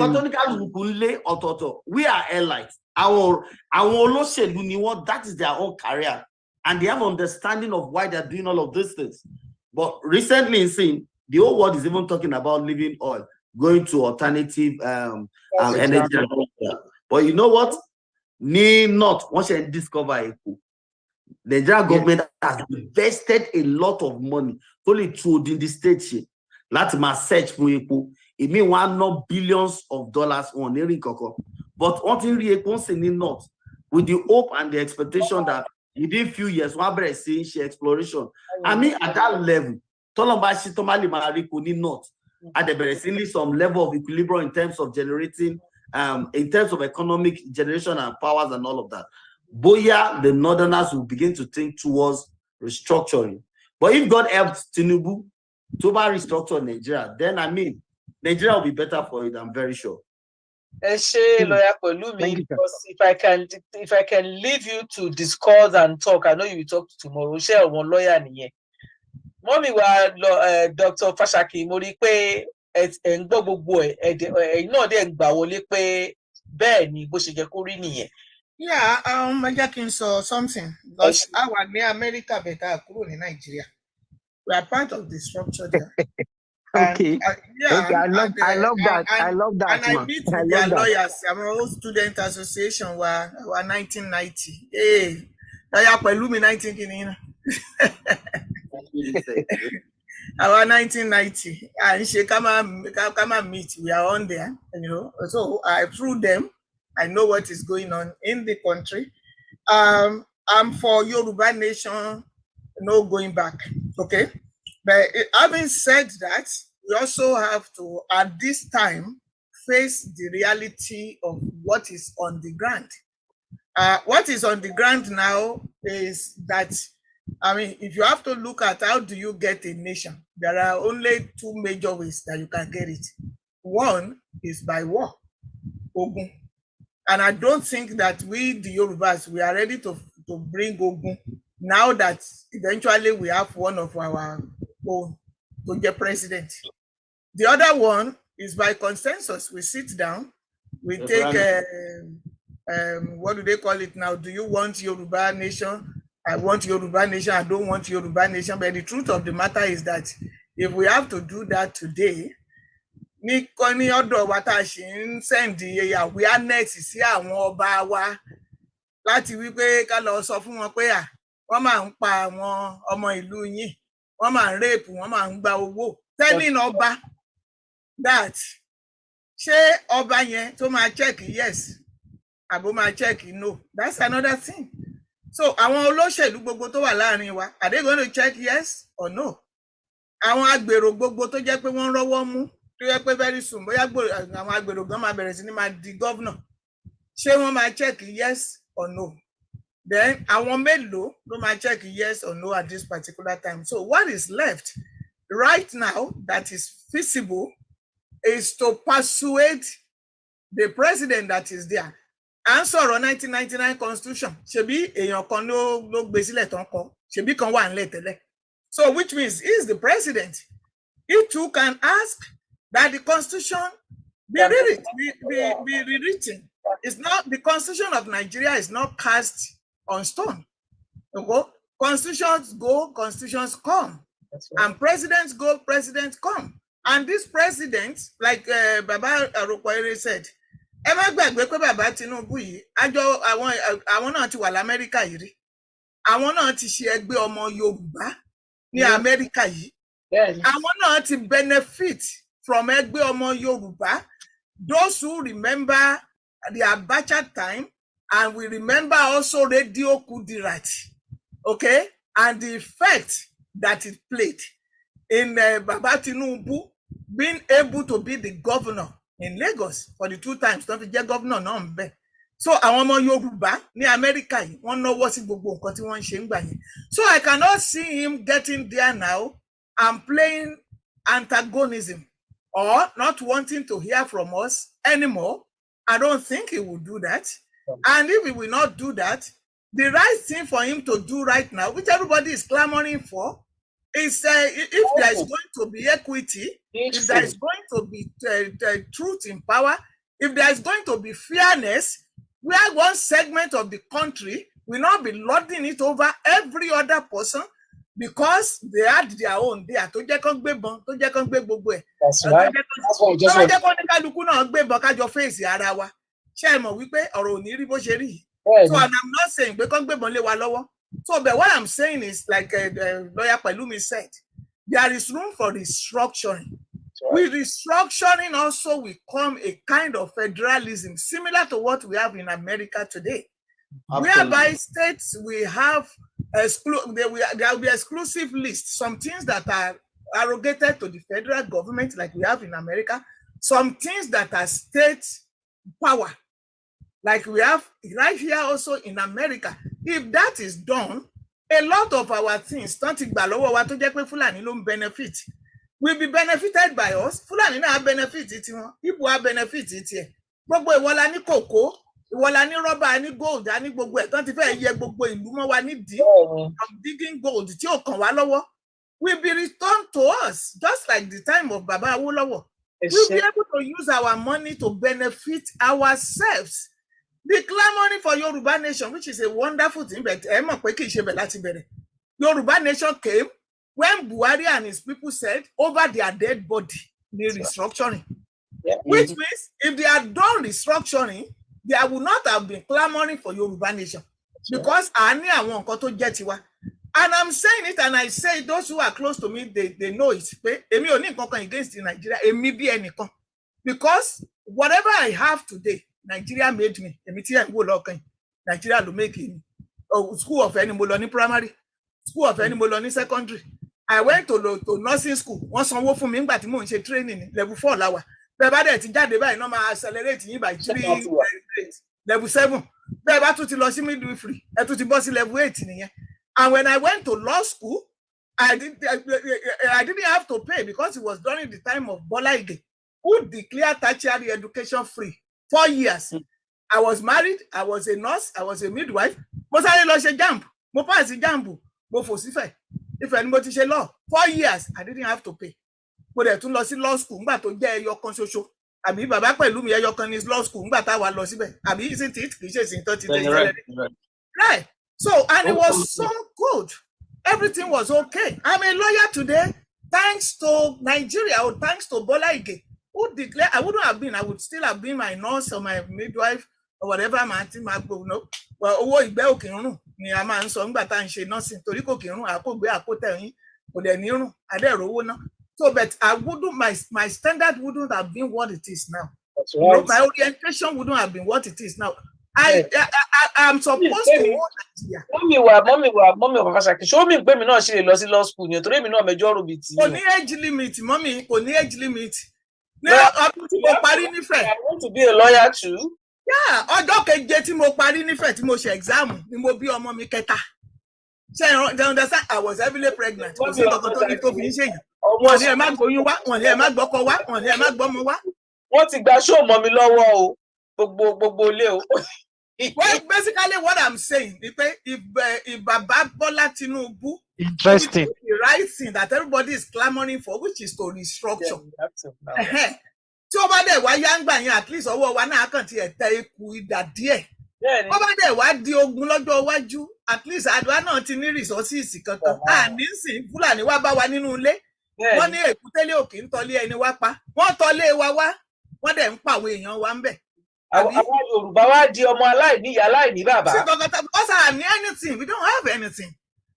are allies. Our olóṣèlú ni wọ́n, that is their own career, and they have understanding of why they're doing all of these things. But recently, the whole world is even talking about leaving oil, going to alternative energy. But you know what? Once you discover the Nigerian government has invested a lot of money only through the state shit. Let's search for epo. It means $1 billion on every cocoa. But until the epo not with the hope and the expectation that within a few years, one better see exploration. I mean, at that level, Tolombashi Tomali Mariko need not at the very some level of equilibrium in terms of generating, in terms of economic generation and powers and all of that. Boya, the northerners will begin to think towards restructuring. But if God helps Tinubu to restructure Nigeria, then I mean, Nigeria will be better for it, I'm very sure. Because if I can leave you to discuss and talk, I know you will talk tomorrow. Share one lawyer niye. Mommy wa Dr. Fashaki mo rí pé en gbọ́ gbogbo ẹ náà dé gbà wọlé pé bẹ́ẹ̀ ni bó ṣe jẹ́ kó rí nìyẹn. Yeah, jẹ́ kí n sọ something because our ní America better kúrò ní Nigeria. We are part of the structure there. Okay. Yeah, Okay, I love that. I love that, and I man. meet I with love their that. lawyers. Our old student association were 1990. Hey, lawyer pẹ̀lú mi 19 kìíní. Our 1990. And she come and meet. We are on there, you know. So through them, I know what is going on in the country. I'm for Yoruba nation, no going back. Okay. But having said that, we also have to, at this time, face the reality of what is on the ground. What is on the ground now is that, I mean, if you have to look at how do you get a nation, there are only two major ways that you can get it. One is by war, Ogun. And I don't think that we, the Yorubas, we are ready to bring Ogun now that eventually we have one of our own to get president. The other one is by consensus. We sit down, we take, what do they call it now? Do you want Yoruba nation? I want Yoruba nation. I don't want Yoruba nation. But the truth of the matter is that if we have to do that today, ní kọ́ní ọ̀dọ̀ wa tá a ṣì ń sẹ́ǹdì awareness sí àwọn ọba wa láti wípé ká lọ sọ fún wọn pé wọ́n máa ń pa àwọn ọmọ ìlú yín, wọ́n máa ń rape, wọ́n máa ń gba owó. Telling ọba that ṣé ọba yẹn tó máa check yes àbó máa check no, that's another thing. So àwọn olóṣèlú gbogbo tó wà láàrin wa, are they going to check yes or no? Àwọn agbèrò gbogbo tó jẹ́ pé wọ́n rọ́wọ́ mú tó yẹ pé very soon bóyá àwọn agbèrò gan máa bẹ̀rẹ̀ sí ní máa di governor, ṣé wọ́n máa check yes or no? Then àwọn mélòó ló máa check yes or no at this particular time? So what is left right now that is feasible is to persuade the president that is there. À ń sọ̀rọ̀ 1999 constitution, ṣebí èèyàn kan ló gbé sílẹ̀ tán kọ, ṣebí kan wà nílẹ̀ tẹ́lẹ̀. So which means he is the president. He too can ask that the constitution be rewritten. It's not, the constitution of Nigeria is not cast on stone. Okay? Constitutions go, constitutions come. Right. And presidents go, presidents come. And this president, like Baba Aropo said, ẹ má gbàgbé pé Baba Tinubu yìí, àwọn náà ti wà l'Amẹ́ríkà yìí rí. Àwọn náà ti ṣe ẹgbẹ́ ọmọ Yorùbá ní Amẹ́ríkà yìí. Àwọn náà ti benefit from ẹgbẹ́ ọmọ Yorùbá. Those who remember the Abacha time, and we remember also Radio Kudirat, okay, and the effect that it played in Baba Tinubu being able to be the governor in Lagos for the 2 times. Don't forget governor náà ń bẹ. So àwọn ọmọ Yorùbá ní Amẹ́ríkà yìí wọ́n náwó sí gbogbo nǹkan tí wọ́n ń ṣe ń gbà yẹn. So I cannot see him getting there now and playing antagonism or not wanting to hear from us anymore. I don't think he will do that. And if he will not do that, the right thing for him to do right now, which everybody is clamoring for, is if there is going to be equity, if there is going to be truth in power, if there is going to be fairness, where one segment of the country will not be lording it over every other person because they had their own there. Tó jẹ́ kán gbébọn, tó jẹ́ kán gbé gbogbo ẹ̀. That's right. Tó jẹ́ kán ní kálukú náà gbébọn kájọ fèsì ara wa. Ṣé ẹ mọ̀ wípé ọ̀rọ̀ ò ní rí bó ṣe rí? So and I'm not saying pé kán gbébọn lé wa lọ́wọ́. So but what I'm saying is, like lawyer Pelumi said, there is room for restructuring. Right. With restructuring also will come a kind of federalism similar to what we have in America today. Absolutely. Whereby states will have there will be exclusive lists, some things that are arrogated to the federal government like we have in America, some things that are state power like we have right here also in America. If that is done, a lot of our things don't benefit will be benefited by us. Fulani na benefit it, people are benefit it here. Gbogbo ìwọlá ní cocoa, ìwọlá ní rubber, ní gold, ní gbogbo ẹ̀ tán ti fẹ́ yẹ gbogbo ìlú mọ́ wa nídìí. I'm digging gold tí ó kàn wá lọ́wọ́ will be returned to us just like the time of Baba Awolowo. We'll be able to use our money to benefit ourselves. The clamoring for Yoruba nation, which is a wonderful thing, but Yoruba nation came when Buhari and his people said over their dead body, the restructuring. Yeah. Which means if they had done restructuring, they would not have been clamoring for Yoruba nation. Because I knew I want to get you. And I'm saying it, and I say those who are close to me, they know it. Against Nigeria, because whatever I have today, Nigeria made me. Nigeria will make me. School of any primary, school of any secondary. I went to nursing school. Once on for me, but training level 4 hour. But accelerate by 3 level 7. But to midwifery, to level 8. And when I went to law school, I didn't have to pay because it was during the time of Bola Ige, who declared tertiary education free 4 years. I was married, I was a nurse, I was a midwife. But I lost a jump. If anybody say law, 4 years, I didn't have to pay. But I lost in law school, but to get your constitution. I mean, Baba Pelumi, your is law school, but I was lost. I mean, isn't it? In 30 days. Right. So, and it was so good. Everything was okay. I'm a lawyer today, thanks to Nigeria, or thanks to Bola Ige, who declared, I wouldn't have been, I would still have been my nurse or my midwife or whatever, no. Well, ni a máa ń sọ nígbà tá à ń ṣe nursing torí kò kí irun àkógbé àkótẹ̀yìn kò dẹ̀ ní irun adẹ́rọ̀wó náà. So, but I wouldn't, my standard wouldn't have been what it is now. That's right. My orientation wouldn't have been what it is now. I'm supposed to hold Nigeria. Mommy wa Fashaki. Show me pé mi náà ṣe lè lọ sí law school ni torí mi náà mẹ́jọ rubi ti. Kò ní age limit, mommy, kò ní age limit. I want to be a lawyer too. Yeah, ọjọ́ keje tí mo parí nífẹ̀ẹ́ tí mo ṣe exam ni mo bí ọmọ mi kẹta. Ṣé you understand? I was heavily pregnant. Kò sí nǹkan tó ní tó fi ń ṣèyàn. Wọ́n ní ẹ má gbóyún wá, wọ́n ní ẹ má gbọ́kọ wá, wọ́n ní ẹ má gbọ́mọ wá. Wọ́n ti gba show mọ́ mi lọ́wọ́ o. Gbogbo ilé o. Well, basically what I'm saying is if Baba Bola Tinubu, interesting, the right thing that everybody is clamoring for, which is to restructure. Tí ó bá dẹ̀ wá yáǹgbà yẹn at least ọwọ́ wa náà kàn ti ẹ̀tẹ́ ikú ìdà díẹ̀. Ó bá dẹ̀ wá di ogun lọ́jọ́ iwájú at least àdúrà náà ti ní resources kankan. Àní sìn Fúlàní wá bá wa nínú ilé. Wọ́n ní èkútélé òkè ń tọ́lé ẹni wá pa. Wọ́n tọ́lé wa wá. Wọ́n dẹ̀ ń pa àwọn èèyàn wa ń bẹ̀. Àwọn Yorùbá wá di ọmọ aláìní ìyá aláìní bàbá. Because I need anything, we don't have anything.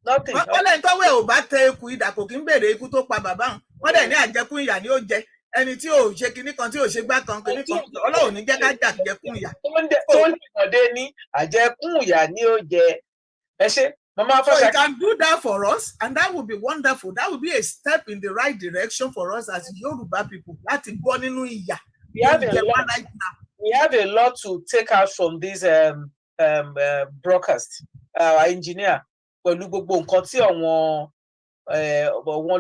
Nothing. Wọ́n lẹ́yìn tọ́wọ́ ẹ̀ ò bá tẹ ikú ìdà kò kí ń bèrè ikú tó pa bàbá wọn. Wọ́n dẹ̀ ní àjẹkún ìyà ni ó jẹ. Ẹni tí ò ṣe kinní kan tí ò ṣe gbá kan kinní kan Ọlọ́run ní jẹ́ ká jà àjẹkún ìyà. Tó ń dìbòdé ní àjẹkún ìyà ni ó jẹ. Ẹ ṣe Mama Fashaki. So he can do that for us and that would be wonderful. That would be a step in the right direction for us as Yoruba people. Láti bọ́ nínú ìyà. We have a lot to take out from this broadcast. Our engineer, pẹ̀lú gbogbo nǹkan tí àwọn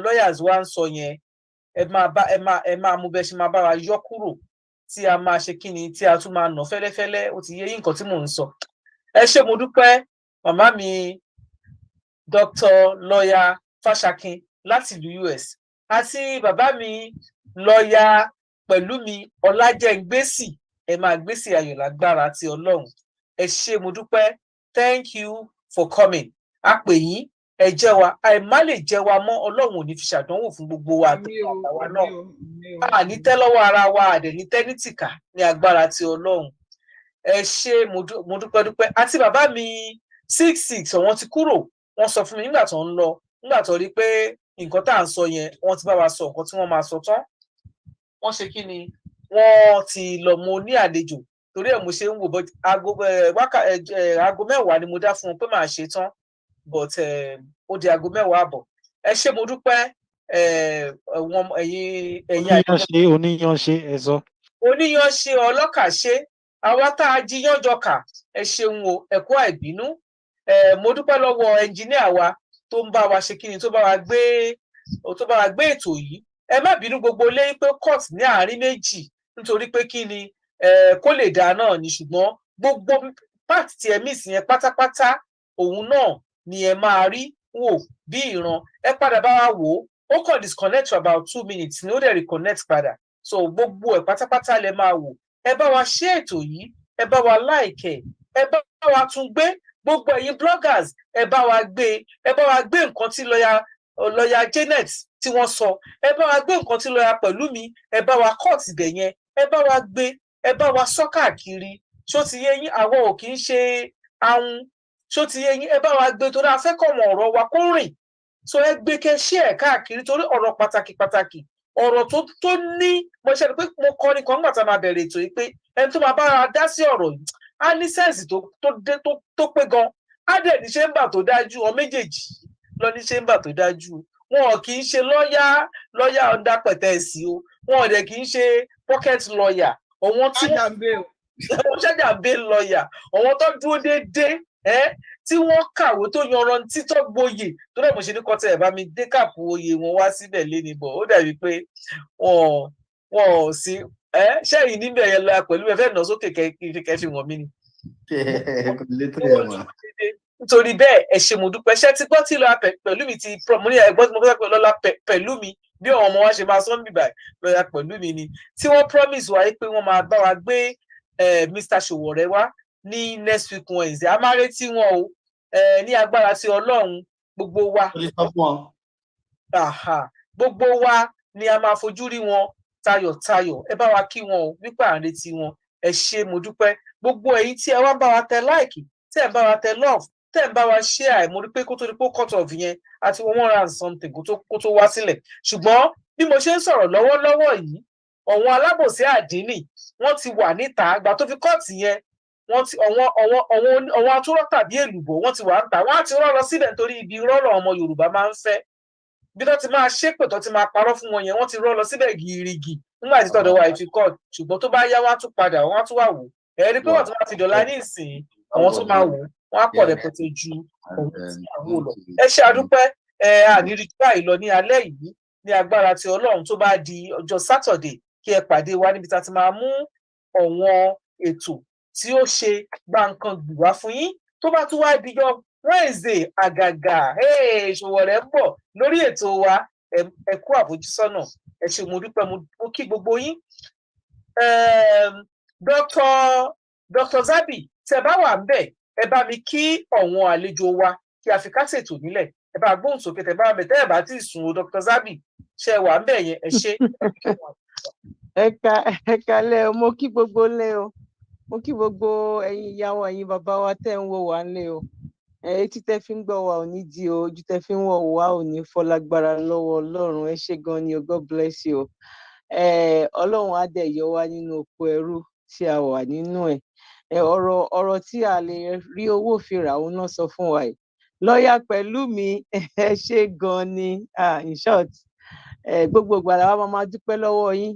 lawyers wá ń sọ yẹn, ẹ máa mú bẹ́ ṣe máa bá wa yọ kúrò tí a máa ṣe kíni tí a tún máa nà fẹ́lẹ́fẹ́lẹ́ ó ti yé yín nǹkan tí mò ń sọ. Ẹ ṣé mo dúpẹ́ màmá mi Dr. Lawyer Fashaki láti ìlú US àti bàbá mi lawyer pẹ̀lú mi Ọlájẹ́ngbésì. Ẹ máa gbèsè ayọ̀ lágbára ti Ọlọ́run. Ẹ ṣé mo dúpẹ́. Thank you for coming. A pè yín, ẹ jẹ́ wa, àìmá lè jẹ́ wa mọ́ Ọlọ́run ò ní fi ṣàdánwò fún gbogbo wa àtàwa náà. A ní tẹ́ lọ́wọ́ ara wa, àdẹ̀ ní tẹ́ ní tìkà ní agbára ti Ọlọ́run. Ẹ ṣé mo dúpẹ́. Àti bàbá mi 66 wọ́n ti kúrò. Wọ́n sọ fún mi nígbà tó ń lọ, nígbà tó rí pé nǹkan tá à ń sọ yẹn, wọ́n ti bá wa sọ nǹkan tí wọ́n máa sọ tán. Wọ́n ṣe kí ni? Wọ́n ti lọ mo ní àlejò torí ẹ̀ mo ṣe ń wò but aago 10 ni mo dá fún un pé màá ṣe tán but ó di aago 10 àbọ̀. Ẹ ṣé mo dúpẹ́ ẹ̀yin oníyanṣe ẹ sọ. Oníyanṣe ọlọ́kà ṣe àwa tá a jiyán jọkà ẹ ṣeun o ẹ kú àìbínú. Mo dúpẹ́ lọ́wọ́ ẹnjìníà wa tó ń bá wa ṣe kíni tó bá wa gbé ètò yìí. Ẹ má bínú gbogbo lé pé court ní àárín méjì nítorí pé kí ni kó lè dáa náà ni ṣùgbọ́n gbogbo part tí ẹ miss yẹn pátápátá òun náà ni ẹ máa rí wò bí ìran. Ẹ padà bá wa wò ó kàn disconnect for about 2 minutes ni ó dẹ̀ reconnect padà so gbogbo ẹ̀ pátápátá lẹ máa wò. Ẹ bá wa share ètò yìí ẹ bá wa like ẹ bá wa tún gbé, gbogbo ẹ̀yin bloggers ẹ bá wa gbé nǹkan tí lọ́yà Janet tí wọ́n sọ, ẹ bá wa gbé nǹkan tí lọ́yà Pẹ̀lúmi, ẹ bá wa cut ibẹ̀ yẹn, ẹ bá wa gbé, ẹ bá wa sọ káàkiri. Ṣó ti yé yín, àwọn ò kì í ṣe ahun. Ṣó ti yé yín, ẹ bá wa gbé torí a fẹ́ kọ́ wọn ọ̀rọ̀ wa kó rìn. So ẹ gbé kẹ́ share káàkiri torí ọ̀rọ̀ pàtàkì ọ̀rọ̀ tó ní, mo ṣe pé mo kọ́ ní kan nígbà tá a máa bẹ̀rẹ̀ ètò yìí pé ẹni tó máa bá wa dá sí ọ̀rọ̀ yìí á ní sẹ́ǹsì tó pé gan, á dẹ̀ ní ṣéǹbà tó dájú, ọ méjèèjì lọ ní ṣéǹbà tó dájú. Wọn kì í ṣe lọ́yà ọ̀dà pẹ̀tẹ́ẹ̀sì o, wọn ò dẹ̀ kì í ṣe pocket lawyer, àwọn tí wọ́n ṣájà bail lawyer, àwọn tó dúró déédéé tí wọ́n kàwé tó yanrantí tó gboyè, tó dẹ̀ mo ṣe ní kọ́tẹ́ ẹ̀ bá mi dé kàpù oyè wọn wá síbẹ̀ léni bọ̀, ó dàbí pé wọn ò sí ṣẹ́yìn níbẹ̀ yẹn lọ pẹ̀lú ẹ fẹ́ nà sókè kẹ́ fi wọ̀n mí ni. Nítorí bẹ́ẹ̀ ẹ ṣé mo dúpẹ́, ṣé ti gbọ́ tí lọ́la Pẹ̀lúmi ti mo ní ẹ̀gbọ́n tí mo fẹ́ pẹ́ lọ́la Pẹ̀lúmi bí àwọn ọmọ wa ṣe máa sọ́n bíbà lọ́la Pẹ̀lúmi ni, tí wọ́n promise wa pé wọ́n máa bá wa gbé Mr. Sowore wá ní next week Wednesday. A máa retí wọn o, ní agbára sí Ọlọ́run gbogbo wa. Gbogbo wa ni a máa fojú rí wọn tayọ̀tayọ̀, ẹ bá wa kí wọn o wípé à ń retí wọn. Ẹ ṣé mo dúpẹ́, gbogbo ẹ̀yin tí ẹ wá ń bá wa tẹ like, tẹ́ ẹ bá wa tẹ love, tẹ́ ẹ bá wa share, mo rí pé kó tó di pé cut off yẹn àti 100 something kó tó wá sílẹ̀. Ṣùgbọ́n bí mo ṣe ń sọ̀rọ̀ lọ́wọ́lọ́wọ́ yìí, àwọn alábòsí àdínì wọ́n ti wà níta àgbà tó fi kọ́ọ̀tì yẹn, wọ́n ti àwọn atúrọ̀ tàbí èlùbọ́ wọ́n ti wà níta, wọ́n á ti rọ́ lọ síbẹ̀ nítorí ibi rọ́rọ̀ ọmọ Yorùbá máa ń fẹ́. Bí tó ti máa ṣépè tó ti máa parọ́ fún wọn yẹn, wọ́n ti rọ́ lọ síbẹ̀ gírígì nígbà tí tọ́dọ̀ wa ìfi kọ́ọ̀tù, ṣùgbọ́n tó bá yá wọ́n á tún padà, wọ́n á tún wà wò. Ẹ rí pé wọ́n ti máa fi dọ̀la ní ìsìn, àwọn tó máa wò wọ́n á pọ̀ rẹpẹtẹ ju ohun tí àwọn ò lọ. Ẹ ṣé àdúpẹ́, àníri báyìí lọ ní alẹ́ yìí ní agbára ti Ọlọ́run. Tó bá di ọjọ́ Saturday kí ẹ pàdé wa níbi tá a ti máa mú àwọn ètò tí ó ṣe gbàǹkan gbì wá fún yín. Tó bá tún wá dijọ́ Wednesday àgàgà Sowore ń bọ̀ lórí ètò wa, ẹ kú àfojúsọ́nà. Ẹ ṣé mo dúpẹ́, mo kí gbogbo yín. Dr. Zabi, tẹ́ bá wà ńbẹ̀, ẹ bá mi kí àwọn àlejò wa kí a fi kásẹ̀ ètò nílẹ̀. Ẹ bá gbóhùn sókè, tẹ́ bá wà ńbẹ̀, tẹ́ ẹ bá ti sùn o Dr. Zabi, ṣé wà ńbẹ̀ yẹn, ẹ ṣé. Ẹ kálẹ́ o, mo kí gbogbo lé o, mo kí gbogbo ẹ̀yin ìyá wa, ẹ̀yin bàbá wa tẹ́ ń wò wá ńlé o. Etí tẹ́ fi ń gbọ́ wa ò ní di o, ojú tẹ́ fi ń wò wá ò ní fọ́ lágbára lọ́wọ́ Ọlọ́run. Ẹ ṣé gan ni o, God bless you o. Ọlọ́run á dẹ̀ yọ wá nínú oko ẹrú tí a wà nínú ẹ̀. Ọ̀rọ̀ tí a lè rí owó fi rà òun náà sọ fún wa yìí. Lọ́yà Pẹ̀lúmi, ẹ ṣé gan ni, in short, gbogbo ìgbà làwa máa dúpẹ́ lọ́wọ́ yín.